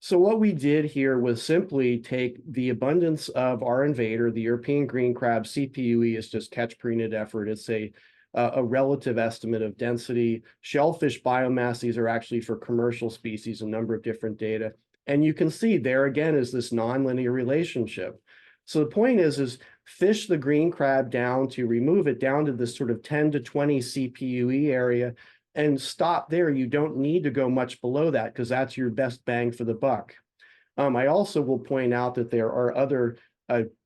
So what we did here was simply take the abundance of our invader, the European green crab. CPUE is just catch per unit effort. It's a relative estimate of density. Shellfish biomass, these are actually for commercial species, a number of different data. And you can see there again is this nonlinear relationship. So the point is fish the green crab down to remove it down to this sort of 10 to 20 CPUE area and stop there. You don't need to go much below that because that's your best bang for the buck. I also will point out that there are other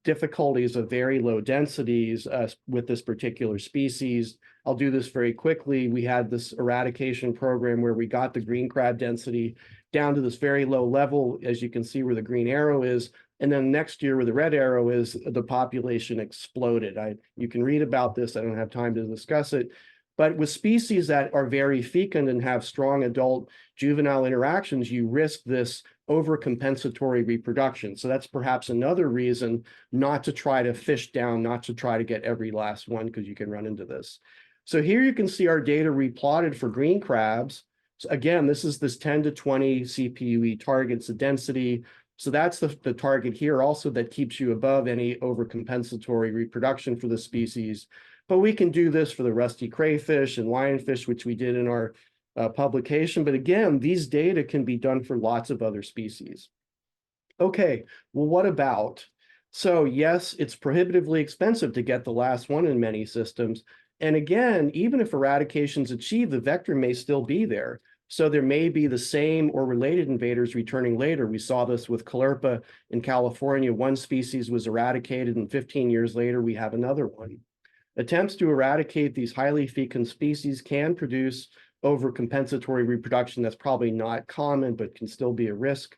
difficulties of very low densities with this particular species. I'll do this very quickly. We had this eradication program where we got the green crab density down to this very low level, as you can see where the green arrow is. And then next year where the red arrow is, the population exploded. You can read about this. I don't have time to discuss it. But with species that are very fecund and have strong adult juvenile interactions, you risk this overcompensatory reproduction. So that's perhaps another reason not to try to fish down, not to try to get every last one, because you can run into this. So here you can see our data replotted for green crabs. So again, this is this 10 to 20 CPUE targets, the density. So that's the target here also that keeps you above any overcompensatory reproduction for the species. But we can do this for the rusty crayfish and lionfish, which we did in our publication. But again, these data can be done for lots of other species. Okay, well, what about? So yes, it's prohibitively expensive to get the last one in many systems. And again, even if eradication's achieved, the vector may still be there. So there may be the same or related invaders returning later. We saw this with Caulerpa in California. One species was eradicated, and 15 years later, we have another one. Attempts to eradicate these highly fecund species can produce overcompensatory reproduction. That's probably not common, but can still be a risk.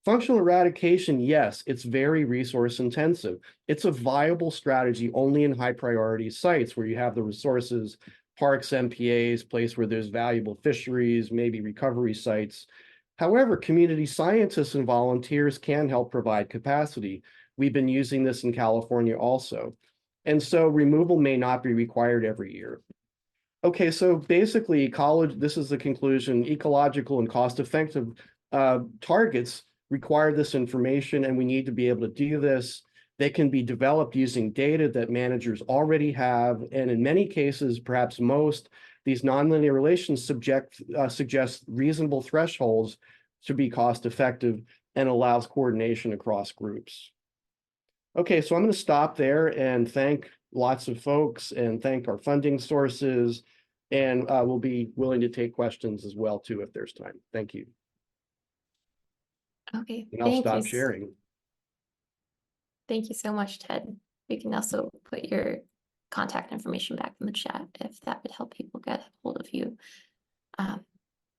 Functional eradication, yes, it's very resource intensive. It's a viable strategy only in high priority sites where you have the resources, parks, MPAs, place where there's valuable fisheries, maybe recovery sites. However, community scientists and volunteers can help provide capacity. We've been using this in California also. And so removal may not be required every year. Okay, so basically this is the conclusion, ecological and cost-effective targets require this information, and we need to be able to do this. They can be developed using data that managers already have, and in many cases, perhaps most, these nonlinear relations suggest reasonable thresholds to be cost-effective and allows coordination across groups. Okay, so I'm going to stop there and thank lots of folks and thank our funding sources, and we'll be willing to take questions as well too if there's time. Thank you. Okay, and I'll stop sharing. Thank you so much, Ted. We can also put your contact information back in the chat if that would help people get a hold of you. Oh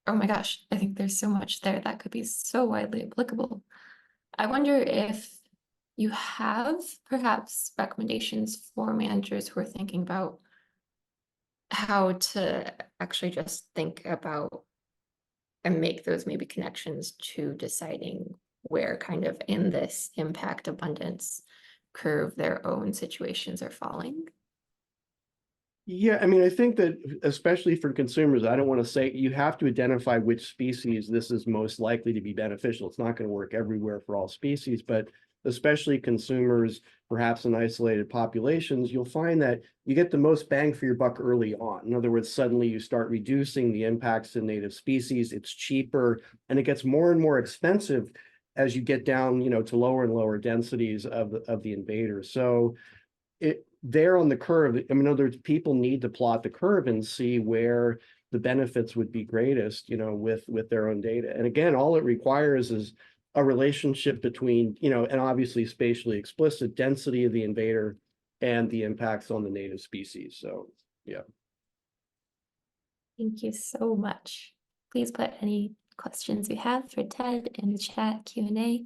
my gosh, I think there's so much there that could be so widely applicable. I wonder if you have perhaps recommendations for managers who are thinking about how to actually just think about and make those maybe connections to deciding where kind of in this impact abundance curve their own situations are falling. Yeah, I mean, I think that especially for consumers, I don't want to say you have to identify which species this is most likely to be beneficial. It's not going to work everywhere for all species, but especially consumers, perhaps in isolated populations, you'll find that you get the most bang for your buck early on. In other words, suddenly you start reducing the impacts to native species, it's cheaper, and it gets more and more expensive as you get down, to lower and lower densities of the invaders. So there on the curve, in other words, people need to plot the curve and see where the benefits would be greatest, with their own data. And again, all it requires is a relationship between, and obviously spatially explicit density of the invader and the impacts on the native species. So, yeah. Thank you so much. Please put any questions you have for Ted in the chat Q&A.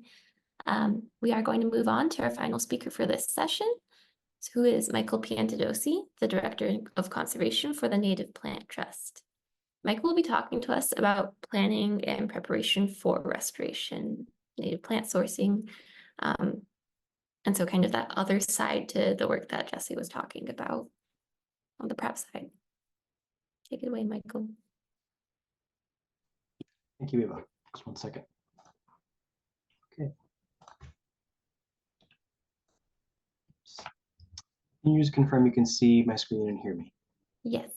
We are going to move on to our final speaker for this session, who is Michael Piantadosi, the Director of Conservation for the Native Plant Trust. Michael will be talking to us about planning and preparation for restoration, native plant sourcing, and so kind of that other side to the work that Jesse was talking about on the prep side. Take it away, Michael. Thank you, Eva. Just one second. Can you just confirm you can see my screen and hear me? Yes.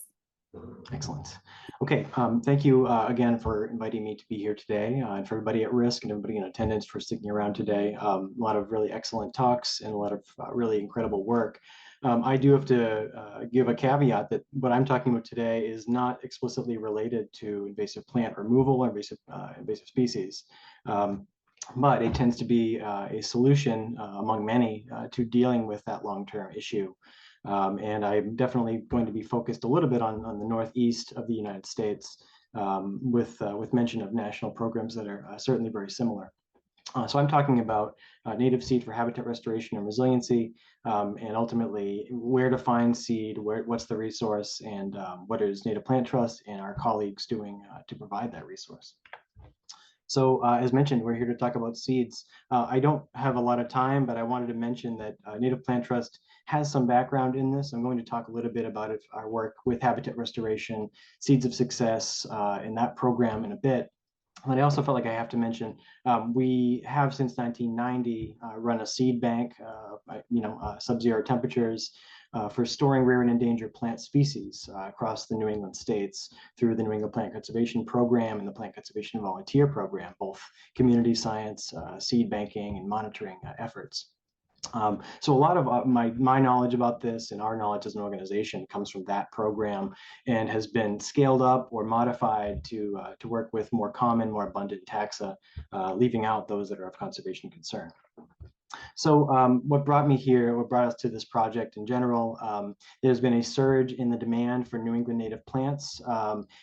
Excellent. Okay, thank you again for inviting me to be here today, and for everybody at risk and everybody in attendance for sticking around today. A lot of really excellent talks and a lot of really incredible work. I do have to give a caveat that what I'm talking about today is not explicitly related to invasive plant removal or invasive species. But it tends to be a solution among many to dealing with that long-term issue. And I'm definitely going to be focused a little bit on the Northeast of the United States, with mention of national programs that are certainly very similar. So I'm talking about native seed for habitat restoration and resiliency, and ultimately where to find seed, what's the resource, and what is Native Plant Trust and our colleagues doing to provide that resource. So as mentioned, we're here to talk about seeds. I don't have a lot of time, but I wanted to mention that Native Plant Trust has some background in this. I'm going to talk a little bit about our work with habitat restoration, Seeds of Success, in that program in a bit. But I also felt like I have to mention, we have since 1990 run a seed bank, sub-zero temperatures, for storing rare and endangered plant species across the New England states through the New England Plant Conservation Program and the Plant Conservation Volunteer Program, both community science, seed banking, and monitoring efforts. So a lot of my knowledge about this and our knowledge as an organization comes from that program and has been scaled up or modified to work with more common, more abundant taxa, leaving out those that are of conservation concern. So what brought me here, what brought us to this project in general, there's been a surge in the demand for New England native plants,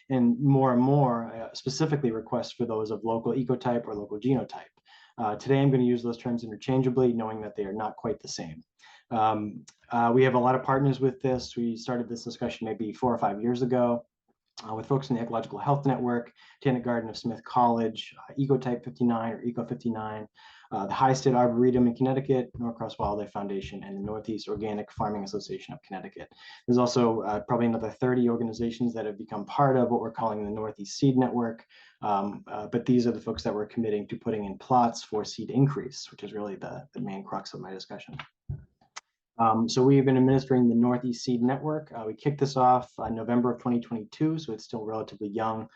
and more specifically requests for those of local ecotype or local genotype. Today, I'm going to use those terms interchangeably, knowing that they are not quite the same. We have a lot of partners with this. We started this discussion maybe 4 or 5 years ago with folks in the Ecological Health Network, Botanic Garden of Smith College, Ecotype 59 or Eco 59, the High State Arboretum in Connecticut, Norcross Wildlife Foundation, and the Northeast Organic Farming Association of Connecticut. There's also probably another 30 organizations that have become part of what we're calling the Northeast Seed Network. But these are the folks that we're committing to putting in plots for seed increase, which is really the main crux of my discussion. So we've been administering the Northeast Seed Network. We kicked this off in November of 2022, so it's still relatively young,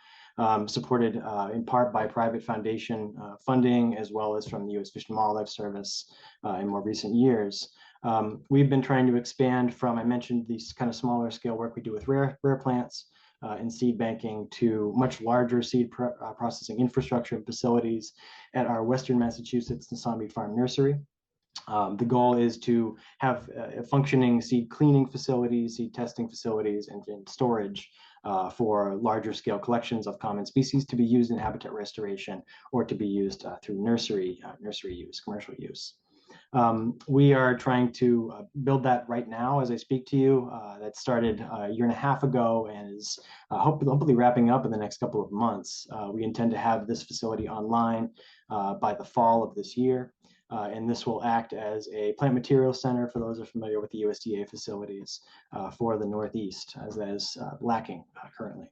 supported in part by private foundation funding, as well as from the U.S. Fish and Wildlife Service in more recent years. We've been trying to expand from, I mentioned, these kind of smaller scale work we do with rare plants and seed banking to much larger seed processing infrastructure and facilities at our Western Massachusetts Nasami Farm Nursery. The goal is to have functioning seed cleaning facilities, seed testing facilities, and storage for larger scale collections of common species to be used in habitat restoration or to be used through nursery use, commercial use. We are trying to build that right now as I speak to you. That started a year and a half ago and is hopefully wrapping up in the next couple of months. We intend to have this facility online by the fall of this year. And this will act as a plant materials center for those who are familiar with the USDA facilities for the Northeast, as that is lacking currently.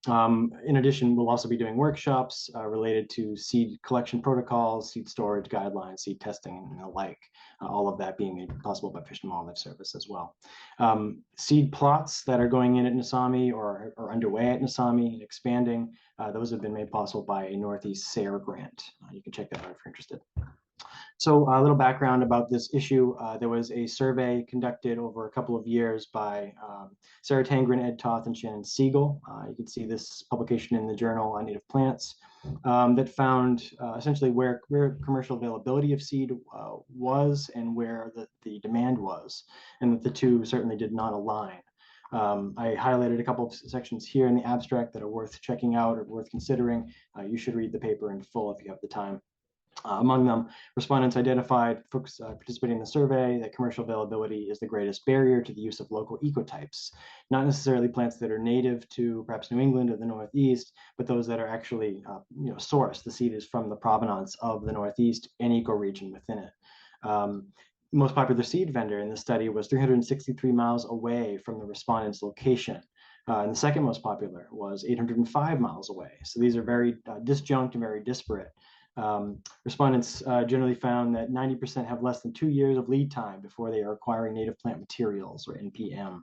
In addition, we'll also be doing workshops related to seed collection protocols, seed storage guidelines, seed testing, and the like, all of that being made possible by Fish and Wildlife Service as well. Seed plots that are going in at Nasami or are underway at Nasami and expanding, those have been made possible by a Northeast SARE grant. You can check that out if you're interested. So a little background about this issue. There was a survey conducted over a couple of years by Sarah Tangren, Ed Toth, and Shannon Siegel. You can see this publication in the journal on Native Plants that found essentially where commercial availability of seed was and where the demand was, and that the two certainly did not align. I highlighted a couple of sections here in the abstract that are worth checking out or worth considering. You should read the paper in full if you have the time. Among them, respondents identified, folks participating in the survey, that commercial availability is the greatest barrier to the use of local ecotypes, not necessarily plants that are native to perhaps New England or the Northeast, but those that are actually sourced. The seed is from the provenance of the Northeast and ecoregion within it. Most popular seed vendor in the study was 363 miles away from the respondent's location. And the second most popular was 805 miles away. So these are very disjunct and very disparate. Respondents generally found that 90% have less than 2 years of lead time before they are acquiring native plant materials, or NPM,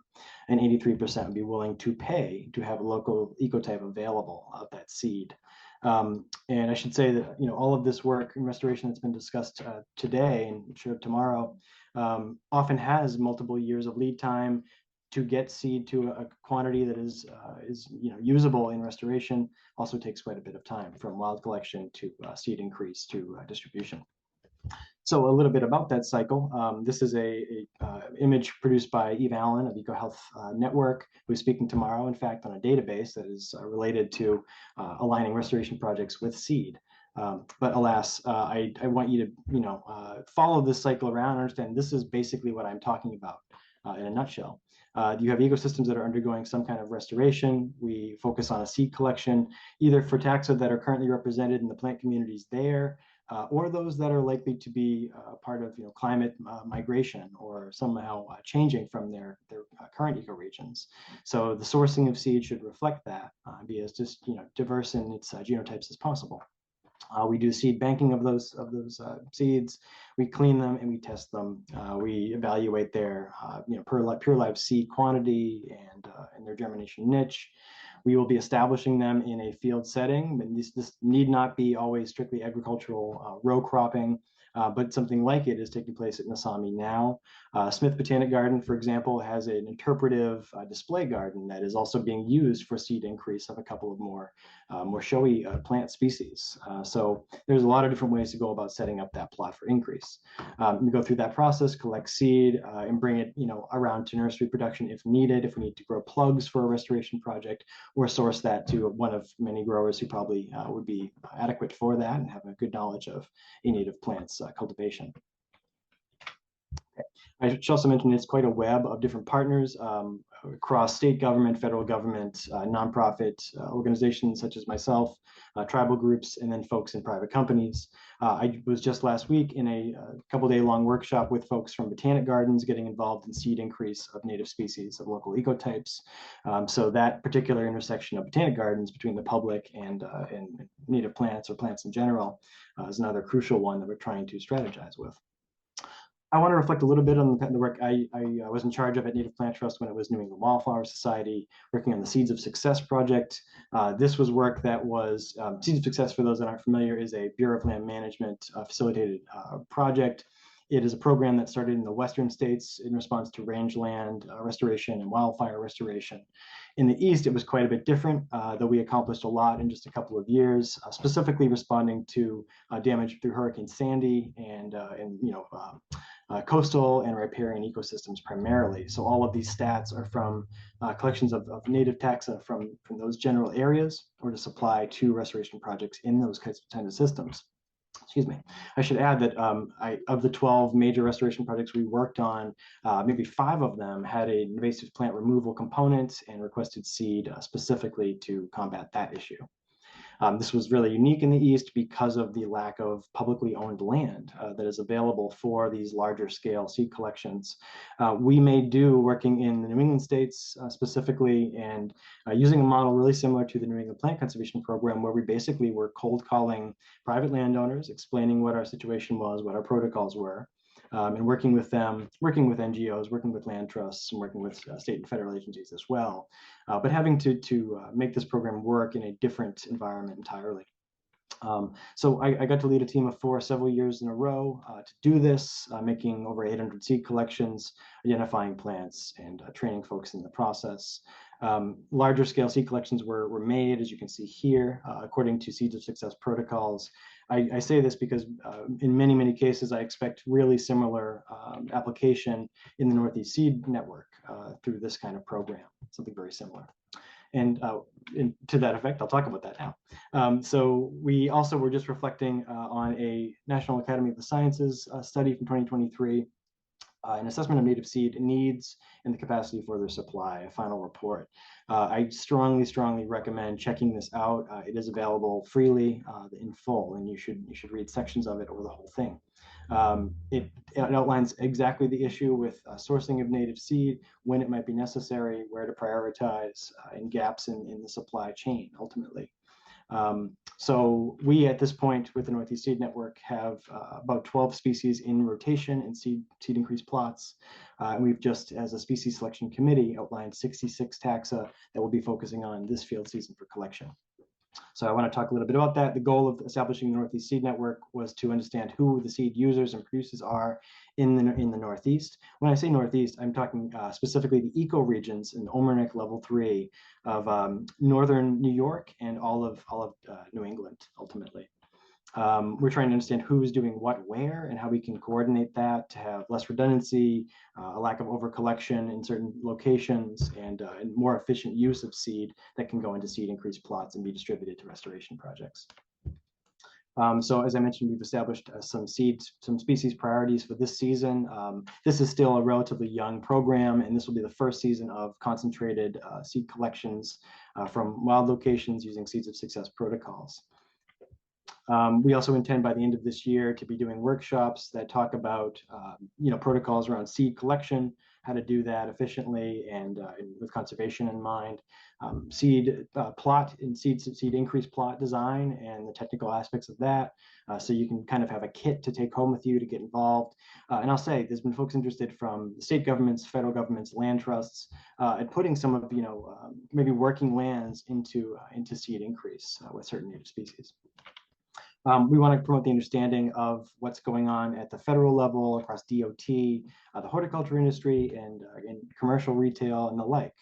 and 83% would be willing to pay to have a local ecotype available of that seed. And I should say that all of this work in restoration that's been discussed today and shared tomorrow often has multiple years of lead time to get seed to a quantity that is usable in restoration. Also takes quite a bit of time from wild collection to seed increase to distribution. So a little bit about that cycle. This is a image produced by Eve Allen of EcoHealth Network, who's speaking tomorrow, in fact, on a database that is related to aligning restoration projects with seed. But alas, I want you to follow this cycle around and understand this is basically what I'm talking about in a nutshell. You have ecosystems that are undergoing some kind of restoration. We focus on a seed collection, either for taxa that are currently represented in the plant communities there, or those that are likely to be part of climate migration or somehow changing from their current ecoregions. So the sourcing of seed should reflect that, be as just diverse in its genotypes as possible. We do seed banking of those seeds. We clean them and we test them. We evaluate their pure live seed quantity and their germination niche. We will be establishing them in a field setting. And this need not be always strictly agricultural row cropping, but something like it is taking place at Nasami now. Smith Botanic Garden, for example, has an interpretive display garden that is also being used for seed increase of a couple of more showy plant species. So there's a lot of different ways to go about setting up that plot for increase. We go through that process, collect seed, and bring it around to nursery production if needed, if we need to grow plugs for a restoration project, or source that to one of many growers who probably would be adequate for that and have a good knowledge of a native plants cultivation. Okay. I should also mention it's quite a web of different partners across state government, federal government, nonprofit organizations such as myself, tribal groups, and then folks in private companies. I was just last week in a couple-day-long workshop with folks from botanic gardens getting involved in seed increase of native species of local ecotypes. So that particular intersection of botanic gardens between the public and native plants or plants in general is another crucial one that we're trying to strategize with. I want to reflect a little bit on the work I was in charge of at Native Plant Trust when it was New England Wildflower Society, working on the Seeds of Success project. This was work that was, Seeds of Success, for those that aren't familiar, is a Bureau of Land Management facilitated project. It is a program that started in the western states in response to rangeland restoration and wildfire restoration. In the east, it was quite a bit different, though we accomplished a lot in just a couple of years, specifically responding to damage through Hurricane Sandy and coastal and riparian ecosystems primarily. So all of these stats are from collections of native taxa from those general areas, or to supply to restoration projects in those kinds of systems. Excuse me. I should add that of the 12 major restoration projects we worked on, maybe 5 of them had an invasive plant removal component and requested seed specifically to combat that issue. This was really unique in the East because of the lack of publicly owned land that is available for these larger scale seed collections. We made do working in the New England states specifically, and using a model really similar to the New England Plant Conservation Program, where we basically were cold calling private landowners, explaining what our situation was, what our protocols were, and working with them, working with NGOs, working with land trusts, and working with state and federal agencies as well. But having to make this program work in a different environment entirely. So I got to lead a team of 4 several years in a row to do this, making over 800 seed collections, identifying plants, and training folks in the process. Larger scale seed collections were made, as you can see here, according to Seeds of Success protocols. I say this because in many cases, I expect really similar application in the Northeast Seed Network through this kind of program, something very similar. And to that effect, I'll talk about that now. So we also were just reflecting on a National Academy of the Sciences study from 2023, an assessment of native seed needs and the capacity for their supply, a final report. I strongly recommend checking this out. It is available freely in full, and you should read sections of it or the whole thing. It outlines exactly the issue with sourcing of native seed, when it might be necessary, where to prioritize, and gaps in the supply chain ultimately. So we, at this point, with the Northeast Seed Network, have about 12 species in rotation in seed increase plots. And we've just, as a species selection committee, outlined 66 taxa that we'll be focusing on this field season for collection. So I want to talk a little bit about that. The goal of establishing the Northeast Seed Network was to understand who the seed users and producers are in the Northeast. When I say Northeast, I'm talking specifically the ecoregions in Omernick Level 3 of Northern New York and all of New England, ultimately. We're trying to understand who's doing what where and how we can coordinate that to have less redundancy, a lack of overcollection in certain locations, and more efficient use of seed that can go into seed increase plots and be distributed to restoration projects. So as I mentioned, we've established some species priorities for this season. This is still a relatively young program, and this will be the first season of concentrated seed collections from wild locations using Seeds of Success protocols. We also intend by the end of this year to be doing workshops that talk about protocols around seed collection, how to do that efficiently and with conservation in mind, seed plot and seed increase plot design and the technical aspects of that, so you can kind of have a kit to take home with you to get involved. And I'll say there's been folks interested from the state governments, federal governments, land trusts, at putting some of maybe working lands into seed increase with certain native species. We want to promote the understanding of what's going on at the federal level across DOT, the horticulture industry, and in commercial retail and the like.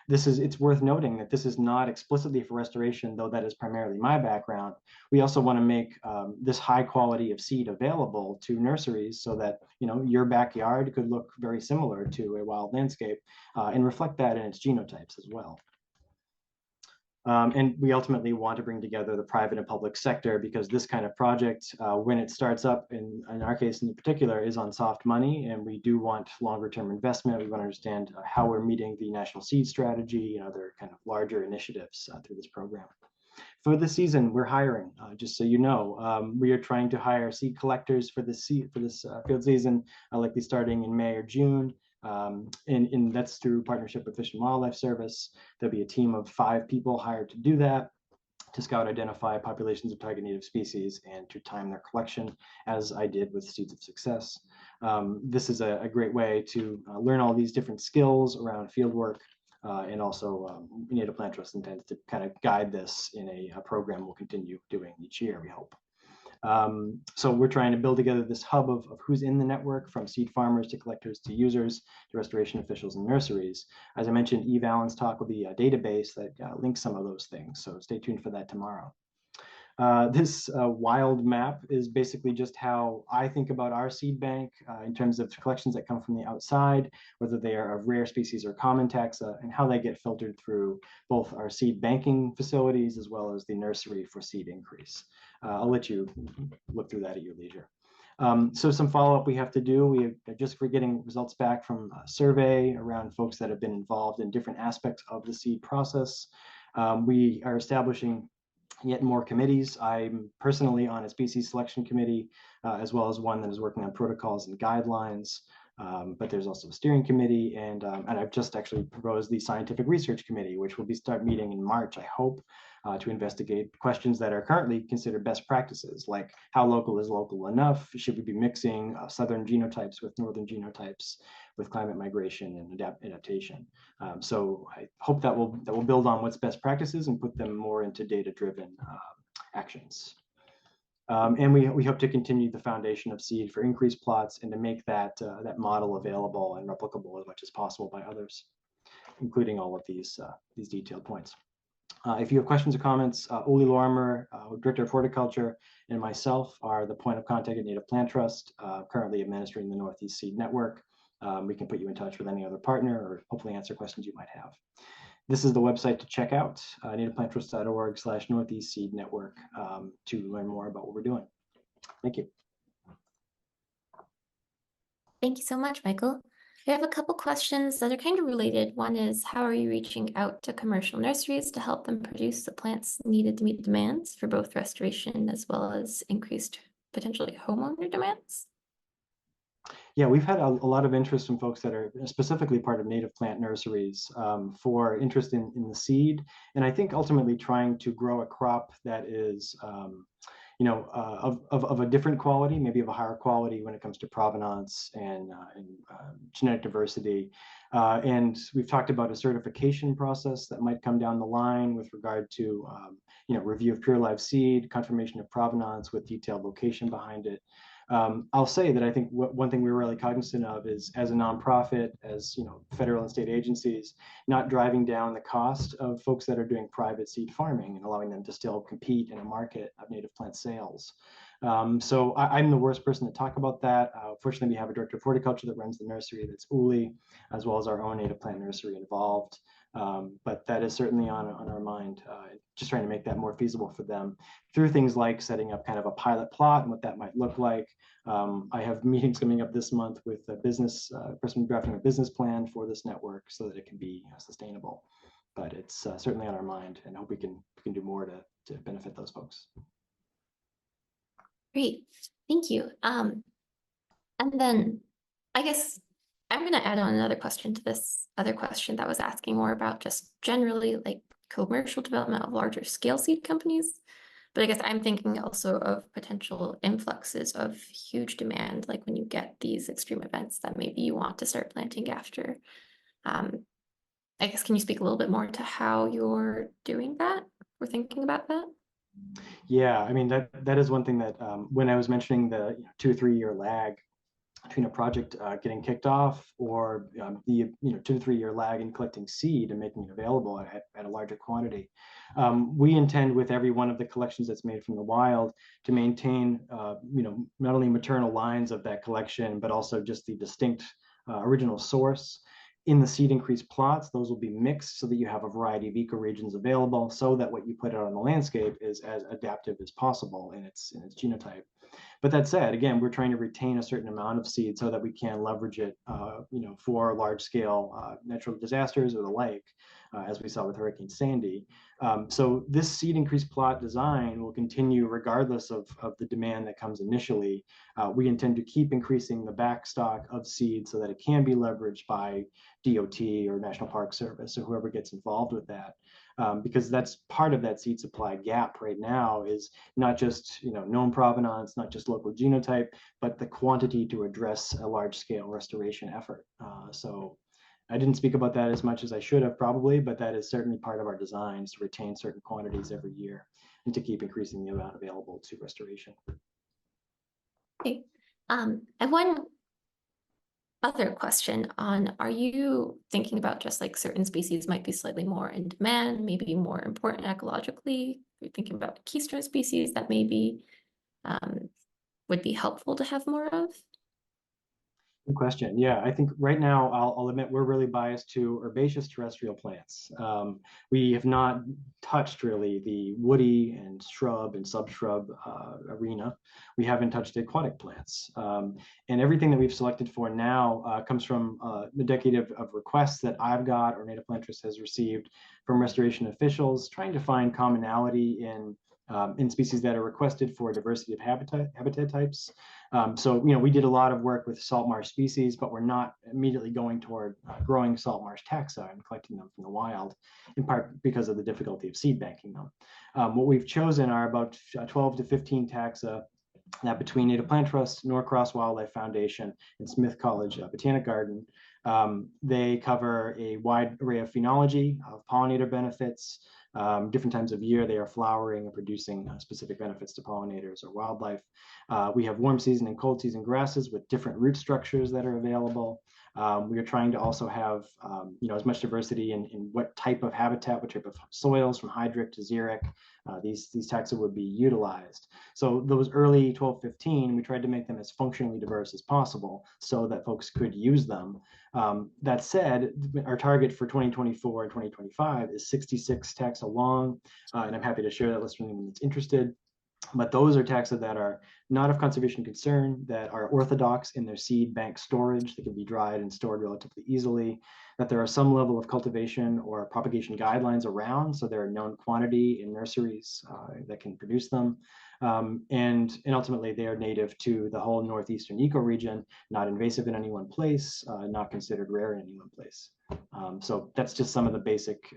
It's worth noting that this is not explicitly for restoration, though that is primarily my background. We also want to make this high quality of seed available to nurseries so that your backyard could look very similar to a wild landscape and reflect that in its genotypes as well. And we ultimately want to bring together the private and public sector because this kind of project, when it starts up, in our case in particular, is on soft money, and we do want longer term investment. We want to understand how we're meeting the national seed strategy and other kind of larger initiatives through this program. For this season, we're hiring, just so you know. We are trying to hire seed collectors for this field season, likely starting in May or June. And that's through partnership with Fish and Wildlife Service. There'll be a team of 5 people hired to do that, to scout, identify populations of target native species, and to time their collection, as I did with Seeds of Success. This is a great way to learn all these different skills around field work, and also Native Plant Trust intends to kind of guide this in a program we'll continue doing each year, we hope. So we're trying to build together this hub of who's in the network, from seed farmers to collectors to users to restoration officials and nurseries. As I mentioned, Eve Allen's talk will be a database that links some of those things, so stay tuned for that tomorrow. This wild map is basically just how I think about our seed bank in terms of collections that come from the outside, whether they are of rare species or common taxa, and how they get filtered through both our seed banking facilities as well as the nursery for seed increase. I'll let you look through that at your leisure. So some follow-up we have to do. We are just getting results back from a survey around folks that have been involved in different aspects of the seed process. We are establishing yet more committees. I'm personally on a species selection committee, as well as one that is working on protocols and guidelines. But there's also a steering committee, and I've just actually proposed the scientific research committee, which will start meeting in March, I hope, to investigate questions that are currently considered best practices, like how local is local enough? Should we be mixing southern genotypes with northern genotypes, with climate migration and adaptation? So I hope that will build on what's best practices and put them more into data-driven actions. And we hope to continue the foundation of seed for increased plots and to make that model available and replicable as much as possible by others, including all of these detailed points. If you have questions or comments, Uli Lorimer, Director of Horticulture, and myself are the point of contact at Native Plant Trust, currently administering the Northeast Seed Network. We can put you in touch with any other partner or hopefully answer questions you might have. This is the website to check out, nativeplanttrust.org/Northeast Seed Network, to learn more about what we're doing. Thank you. Thank you so much, Michael. We have a couple questions that are kind of related. One is, how are you reaching out to commercial nurseries to help them produce the plants needed to meet demands for both restoration as well as increased potentially homeowner demands? Yeah, we've had a lot of interest from folks that are specifically part of native plant nurseries for interest in the seed. And I think ultimately trying to grow a crop that is of a different quality, maybe of a higher quality when it comes to provenance and genetic diversity. And we've talked about a certification process that might come down the line with regard to review of pure live seed, confirmation of provenance with detailed location behind it. I'll say that I think one thing we're really cognizant of is, as a nonprofit, as federal and state agencies, not driving down the cost of folks that are doing private seed farming and allowing them to still compete in a market of native plant sales. So I'm the worst person to talk about that. Fortunately, we have a director of horticulture that runs the nursery that's Uli, as well as our own native plant nursery involved. But that is certainly on our mind, just trying to make that more feasible for them through things like setting up kind of a pilot plot and what that might look like. I have meetings coming up this month with a business person drafting a business plan for this network so that it can be sustainable. But it's certainly on our mind, and I hope we can do more to benefit those folks. Great, thank you. And then I guess I'm going to add on another question to this other question that was asking more about just generally like commercial development of larger scale seed companies. But I guess I'm thinking also of potential influxes of huge demand, like when you get these extreme events that maybe you want to start planting after. I guess, can you speak a little bit more to how you're doing that or thinking about that? Yeah, I mean, that is one thing that when I was mentioning the 2 or 3 year lag between a project getting kicked off or the 2 to 3 year lag in collecting seed and making it available at a larger quantity. We intend with every one of the collections that's made from the wild to maintain not only maternal lines of that collection, but also just the distinct original source. In the seed increase plots, those will be mixed so that you have a variety of ecoregions available so that what you put out on the landscape is as adaptive as possible in its genotype. But that said, again, we're trying to retain a certain amount of seed so that we can leverage it, for large-scale natural disasters or the like, as we saw with Hurricane Sandy. So this seed increase plot design will continue regardless of the demand that comes initially. We intend to keep increasing the backstock of seed so that it can be leveraged by DOT or National Park Service or whoever gets involved with that. Because that's part of that seed supply gap right now is not just known provenance, not just local genotype, but the quantity to address a large scale restoration effort. So I didn't speak about that as much as I should have probably, but that is certainly part of our designs to retain certain quantities every year and to keep increasing the amount available to restoration. Okay, and one other question on, are you thinking about just like certain species might be slightly more in demand, maybe more important ecologically? You're thinking about keystone species that maybe would be helpful to have more of? Good question. Yeah, I think right now I'll admit we're really biased to herbaceous terrestrial plants. We have not touched really the woody and shrub and subshrub arena. We haven't touched aquatic plants. And everything that we've selected for now comes from the decade of requests that I've got or Native Plant Trust has received from restoration officials, trying to find commonality in species that are requested for diversity of habitat types. So, we did a lot of work with salt marsh species, but we're not immediately going toward growing salt marsh taxa and collecting them from the wild, in part because of the difficulty of seed banking them. What we've chosen are about 12 to 15 taxa that between Native Plant Trust, Norcross Wildlife Foundation, and Smith College Botanic Garden, they cover a wide array of phenology, of pollinator benefits. Different times of year they are flowering and producing specific benefits to pollinators or wildlife. We have warm season and cold season grasses with different root structures that are available. We are trying to also have as much diversity in what type of habitat, what type of soils, from hydric to xeric, these taxa would be utilized. So those early 12, 15, we tried to make them as functionally diverse as possible so that folks could use them. That said, our target for 2024 and 2025 is 66 taxa long, and I'm happy to share that list for anyone that's interested. But those are taxa that are not of conservation concern, that are orthodox in their seed bank storage, that can be dried and stored relatively easily, that there are some level of cultivation or propagation guidelines around, so they're a known quantity in nurseries that can produce them. And ultimately, they are native to the whole northeastern ecoregion, not invasive in any one place, not considered rare in any one place. So that's just some of the basic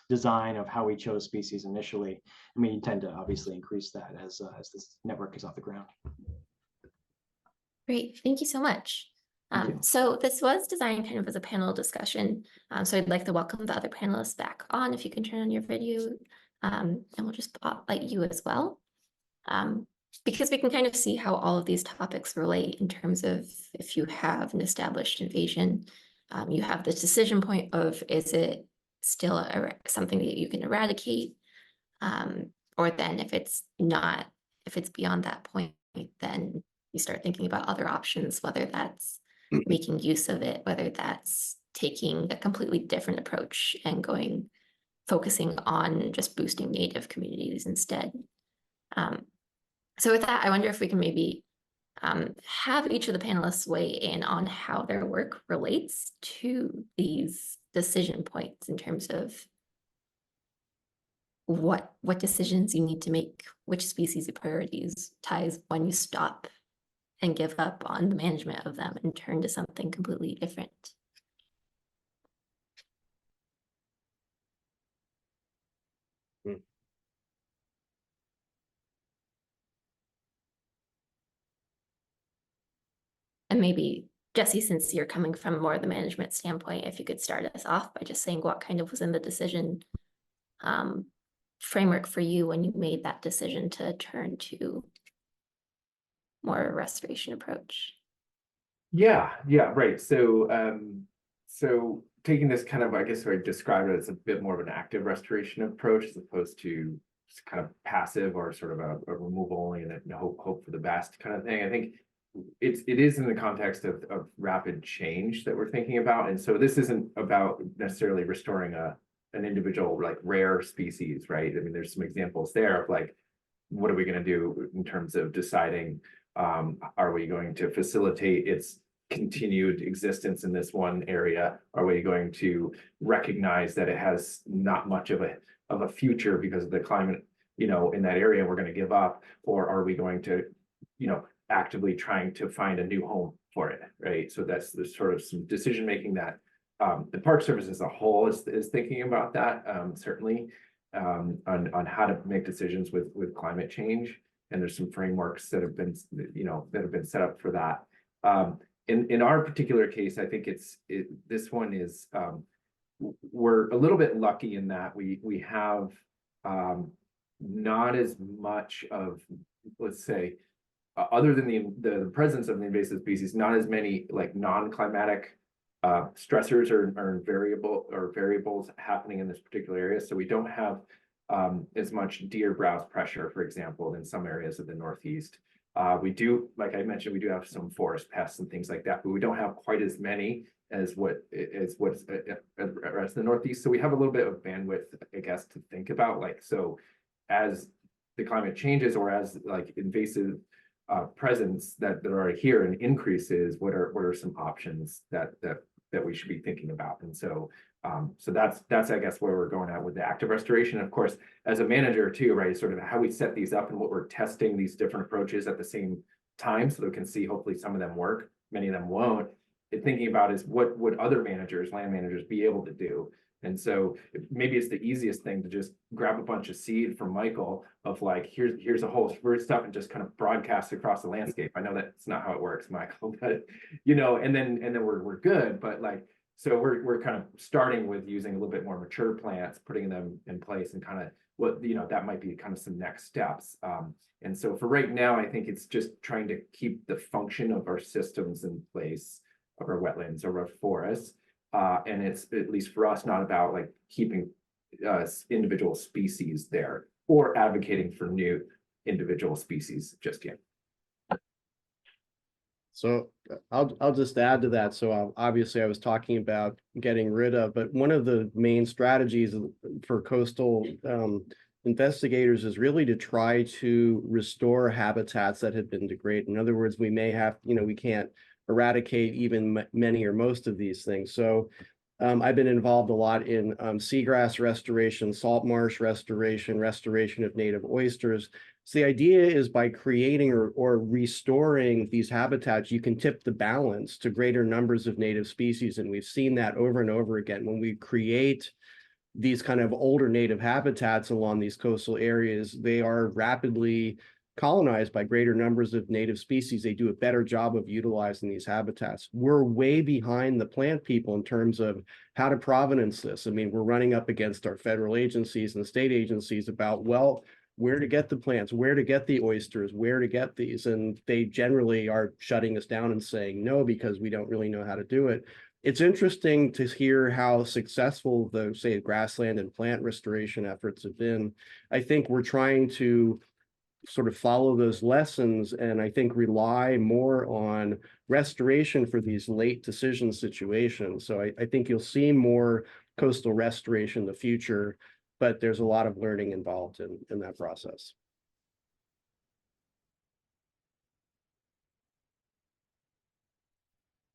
design of how we chose species initially. And we intend to obviously increase that as this network is off the ground. Great, thank you so much. So this was designed kind of as a panel discussion. So I'd like to welcome the other panelists back on if you can turn on your video, and we'll just spotlight you as well. Because we can kind of see how all of these topics relate in terms of if you have an established invasion, you have this decision point of, is it still something that you can eradicate? Or then if it's not, if it's beyond that point, then you start thinking about other options, whether that's making use of it, whether that's taking a completely different approach and focusing on just boosting native communities instead. So with that, I wonder if we can maybe have each of the panelists weigh in on how their work relates to these decision points in terms of what decisions you need to make, which species of priorities ties when you stop and give up on the management of them and turn to something completely different. And maybe, Jesse, since you're coming from more of the management standpoint, if you could start us off by just saying what kind of was in the decision framework for you when you made that decision to turn to more a restoration approach. Yeah, right. So so taking this kind of, I guess I described it as a bit more of an active restoration approach as opposed to just kind of passive or sort of a removal only and hope for the best kind of thing. I think it is in the context of rapid change that we're thinking about. And so this isn't about necessarily restoring an individual like rare species, right? I mean, there's some examples there of like, what are we going to do in terms of deciding, are we going to facilitate its continued existence in this one area? Are we going to recognize that it has not much of a future because of the climate, in that area we're going to give up? Or are we going to, actively trying to find a new home for it, right? So that's the sort of some decision making that the Park Service as a whole is thinking about that, certainly on how to make decisions with climate change. And there's some frameworks that have been, that have been set up for that. In our particular case, I think this one is, we're a little bit lucky in that we have not as much of, let's say, other than the presence of the invasive species, not as many like non-climatic stressors or variables happening in this particular area. So we don't have as much deer browse pressure, for example, in some areas of the Northeast. We do, like I mentioned, we do have some forest pests and things like that, but we don't have quite as many as what's the Northeast. So we have a little bit of bandwidth, I guess, to think about. Like, so as the climate changes or as like invasive presence that are here and increases, what are some options that we should be thinking about? And so so that's I guess where we're going at with the active restoration. Of course, as a manager too, right, sort of how we set these up and what we're testing these different approaches at the same time, so they can see hopefully some of them work, many of them won't. And thinking about is what would other managers, land managers, be able to do? And so maybe it's the easiest thing to just grab a bunch of seed from Michael of like, here's a whole bird stuff and just kind of broadcast across the landscape. I know that's not how it works, Michael, but and then we're good. But like, so we're kind of starting with using a little bit more mature plants, putting them in place and kind of what, that might be kind of some next steps. And so for right now, I think it's just trying to keep the function of our systems in place, of our wetlands or our forests. And it's, at least for us, not about like keeping individual species there or advocating for new individual species just yet. So I'll just add to that. So obviously I was talking about getting rid of, but one of the main strategies for coastal investigators is really to try to restore habitats that have been degraded. In other words, we may have, we can't eradicate even many or most of these things. So I've been involved a lot in seagrass restoration, salt marsh restoration, restoration of native oysters. So the idea is by creating or restoring these habitats, you can tip the balance to greater numbers of native species. And we've seen that over and over again. When we create these kind of older native habitats along these coastal areas, they are rapidly colonized by greater numbers of native species. They do a better job of utilizing these habitats. We're way behind the plant people in terms of how to provenance this. I mean, we're running up against our federal agencies and state agencies about, well, where to get the plants, where to get the oysters, where to get these. And they generally are shutting us down and saying no, because we don't really know how to do it. It's interesting to hear how successful the, say, grassland and plant restoration efforts have been. I think we're trying to sort of follow those lessons and I think rely more on restoration for these late decision situations. So I think you'll see more coastal restoration in the future, but there's a lot of learning involved in that process.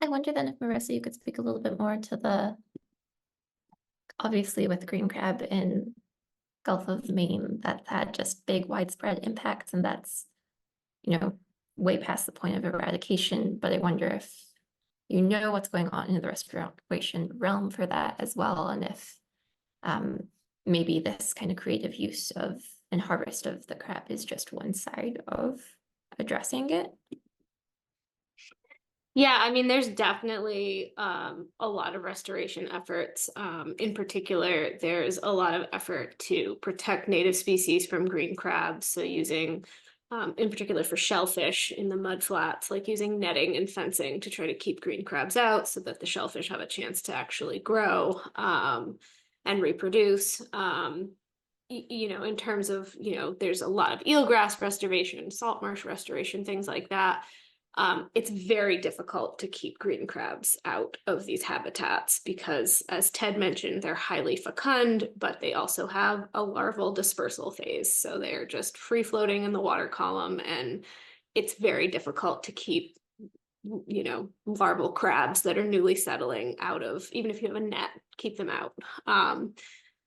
I wonder then if Marissa, you could speak a little bit more to the, obviously with green crab in Gulf of Maine, that's had just big widespread impacts, and that's, way past the point of eradication. But I wonder if what's going on in the restoration realm for that as well, and if maybe this kind of creative use of and harvest of the crab is just one side of addressing it. Yeah, I mean, there's definitely a lot of restoration efforts. In particular, there's a lot of effort to protect native species from green crabs. So using, in particular for shellfish in the mudflats, like using netting and fencing to try to keep green crabs out so that the shellfish have a chance to actually grow and reproduce. In terms of, there's a lot of eelgrass restoration, salt marsh restoration, things like that. It's very difficult to keep green crabs out of these habitats because, as Ted mentioned, they're highly fecund, but they also have a larval dispersal phase. So they're just free floating in the water column, and it's very difficult to keep, larval crabs that are newly settling out of, even if you have a net, keep them out.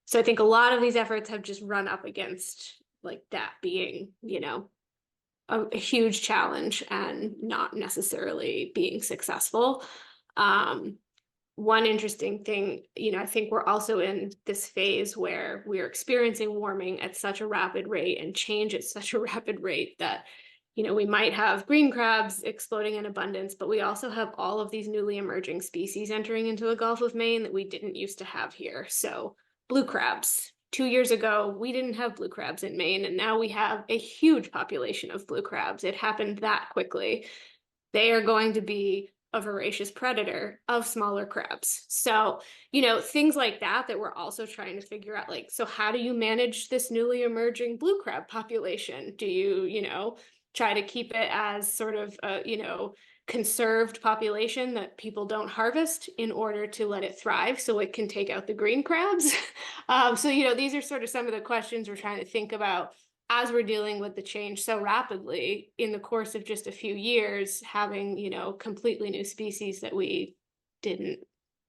So I think a lot of these efforts have just run up against like that being, a huge challenge and not necessarily being successful. One interesting thing, I think we're also in this phase where we're experiencing warming at such a rapid rate and change at such a rapid rate that, we might have green crabs exploding in abundance, but we also have all of these newly emerging species entering into the Gulf of Maine that we didn't used to have here. So blue crabs. 2 years ago, we didn't have blue crabs in Maine, and now we have a huge population of blue crabs. It happened that quickly. They are going to be a voracious predator of smaller crabs. So, things like that we're also trying to figure out, like, so how do you manage this newly emerging blue crab population? Do you, try to keep it as sort of, conserved population that people don't harvest in order to let it thrive so it can take out the green crabs? So, these are sort of some of the questions we're trying to think about as we're dealing with the change so rapidly in the course of just a few years, having, completely new species that we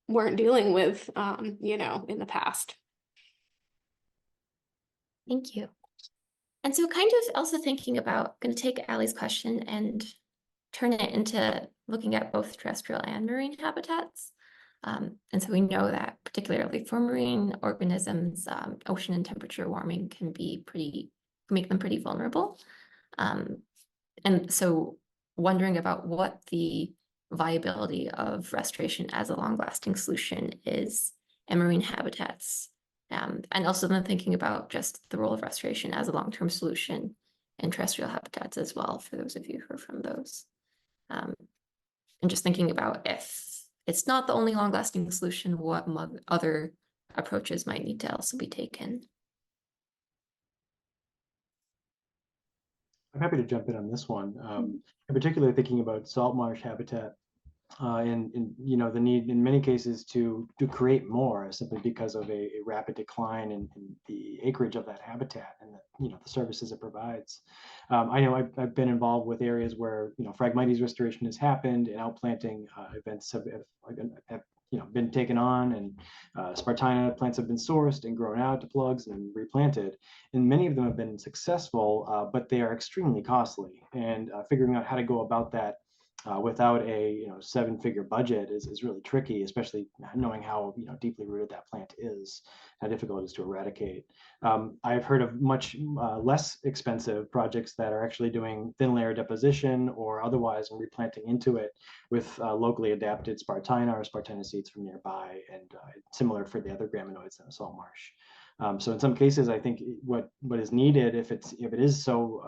weren't dealing with, in the past. Thank you. And so kind of also thinking about, going to take Allie's question and turn it into looking at both terrestrial and marine habitats. And so we know that particularly for marine organisms, ocean and temperature warming can make them pretty vulnerable. And so wondering about what the viability of restoration as a long-lasting solution is in marine habitats. And also then thinking about just the role of restoration as a long-term solution in terrestrial habitats as well, for those of you who are from those. And just thinking about if it's not the only long-lasting solution, what other approaches might need to also be taken. I'm happy to jump in on this one. In particular, thinking about salt marsh habitat and the need in many cases to create more simply because of a rapid decline in the acreage of that habitat. And the services it provides. I know I've been involved with areas where Phragmites restoration has happened and outplanting events have been taken on, and Spartina plants have been sourced and grown out to plugs and replanted, and many of them have been successful, but they are extremely costly. And figuring out how to go about that without a 7-figure budget is really tricky, especially knowing how deeply rooted that plant is, how difficult it is to eradicate. I've heard of much less expensive projects that are actually doing thin layer deposition or otherwise and replanting into it with locally adapted Spartina or Spartina seeds from nearby, and similar for the other graminoids in the salt marsh. So in some cases, I think what is needed, if it is so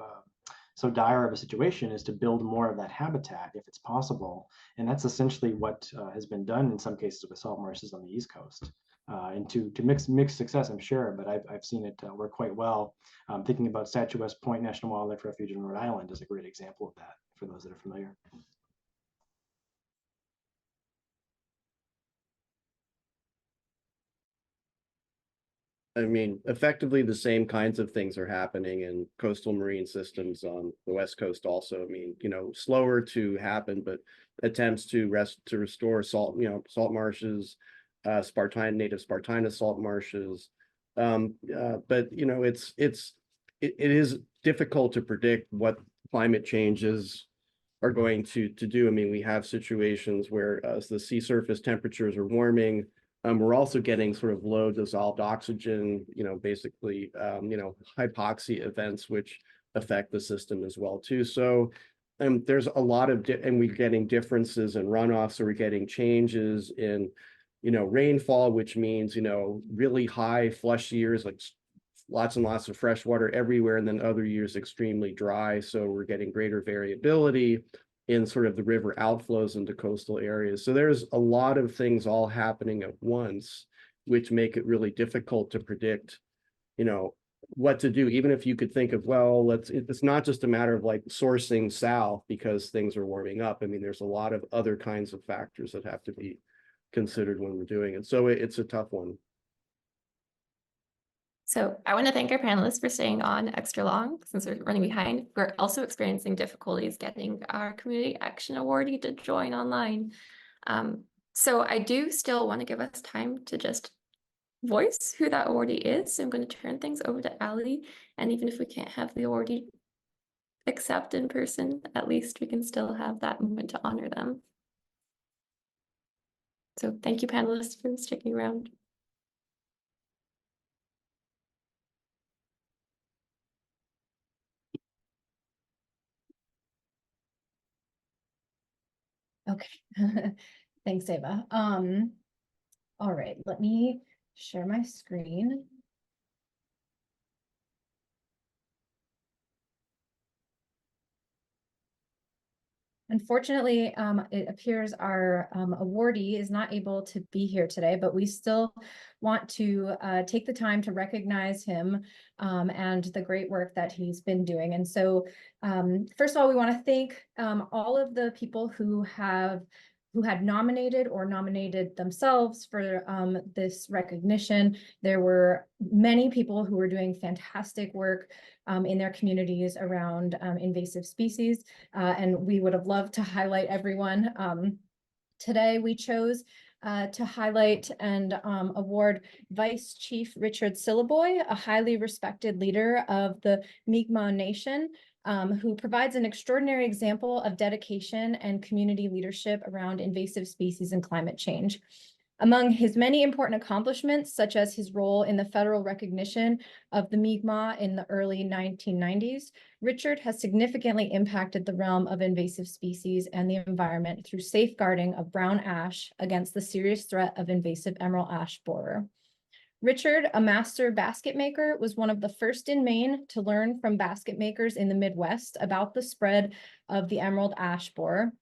dire of a situation, is to build more of that habitat if it's possible. And that's essentially what has been done in some cases with salt marshes on the East Coast. And to mixed success, I'm sure, but I've seen it work quite well. Thinking about Statuesque Point National Wildlife Refuge in Rhode Island is a great example of that for those that are familiar. I mean, effectively the same kinds of things are happening in coastal marine systems on the West Coast also. I mean, slower to happen, but attempts to restore salt marshes, native Spartina salt marshes. But it is difficult to predict what climate changes are going to do. I mean, we have situations where as the sea surface temperatures are warming, we're also getting sort of low dissolved oxygen, basically, hypoxia events, which affect the system as well too. So there's a lot of, and we're getting differences in runoff. So we're getting changes in, rainfall, which means, really high flush years, like lots and lots of fresh water everywhere, and then other years extremely dry. So we're getting greater variability in sort of the river outflows into coastal areas. So there's a lot of things all happening at once, which make it really difficult to predict, what to do. Even if you could think of, well, it's not just a matter of like sourcing south because things are warming up. I mean, there's a lot of other kinds of factors that have to be considered when we're doing it. So it's a tough one. So I want to thank our panelists for staying on extra long since we're running behind. We're also experiencing difficulties getting our community action awardee to join online. So I do still want to give us time to just voice who that awardee is. So I'm going to turn things over to Ali. And even if we can't have the awardee accept in person, at least we can still have that moment to honor them. So thank you, panelists, for sticking around. Okay, thanks, Ava. All right, let me share my screen. Unfortunately, it appears our awardee is not able to be here today, but we still want to take the time to recognize him and the great work that he's been doing. And so, first of all, we want to thank all of the people who had nominated or nominated themselves for this recognition. There were many people who were doing fantastic work in their communities around invasive species, and we would have loved to highlight everyone. Today, we chose to highlight and award Vice Chief Richard Silliboy, a highly respected leader of the Mi'kmaq Nation, who provides an extraordinary example of dedication and community leadership around invasive species and climate change. Among his many important accomplishments, such as his role in the federal recognition of the Mi'kmaq in the early 1990s, Richard has significantly impacted the realm of invasive species and the environment through safeguarding of brown ash against the serious threat of invasive emerald ash borer. Richard, a master basket maker, was one of the first in Maine to learn from basket makers in the Midwest about the spread of the emerald ash borer.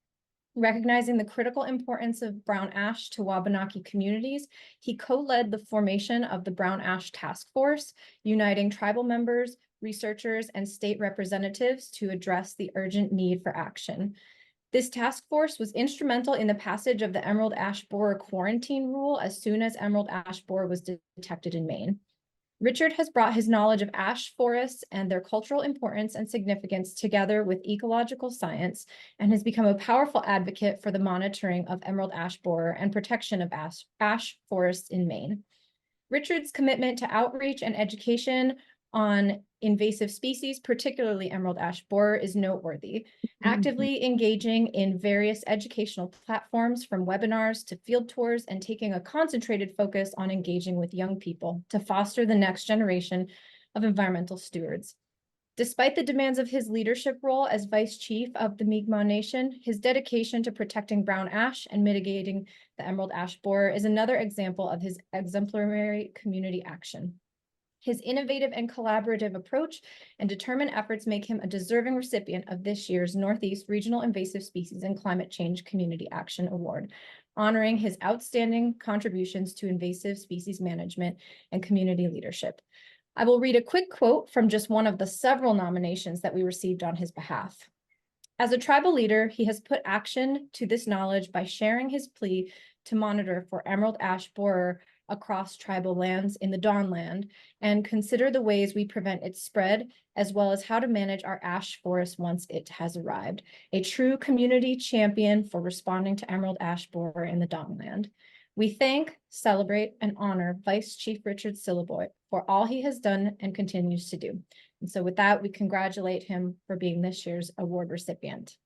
Recognizing the critical importance of brown ash to Wabanaki communities, he co-led the formation of the Brown Ash Task Force, uniting tribal members, researchers, and state representatives to address the urgent need for action. This task force was instrumental in the passage of the emerald ash borer quarantine rule as soon as emerald ash borer was detected in Maine. Richard has brought his knowledge of ash forests and their cultural importance and significance together with ecological science and has become a powerful advocate for the monitoring of emerald ash borer and protection of ash forests in Maine. Richard's commitment to outreach and education on invasive species, particularly emerald ash borer, is noteworthy. Actively engaging in various educational platforms, from webinars to field tours, and taking a concentrated focus on engaging with young people to foster the next generation of environmental stewards. Despite the demands of his leadership role as vice chief of the Mi'kmaq Nation, his dedication to protecting brown ash and mitigating the emerald ash borer is another example of his exemplary community action. His innovative and collaborative approach and determined efforts make him a deserving recipient of this year's Northeast Regional Invasive Species and Climate Change Community Action Award, honoring his outstanding contributions to invasive species management and community leadership. I will read a quick quote from just one of the several nominations that we received on his behalf. As a tribal leader, he has put action to this knowledge by sharing his plea to monitor for emerald ash borer across tribal lands in the Dawnland and consider the ways we prevent its spread, as well as how to manage our ash forest once it has arrived. A true community champion for responding to emerald ash borer in the Dawnland. We thank, celebrate, and honor Vice Chief Richard Silliboy for all he has done and continues to do. And so with that, we congratulate him for being this year's award recipient.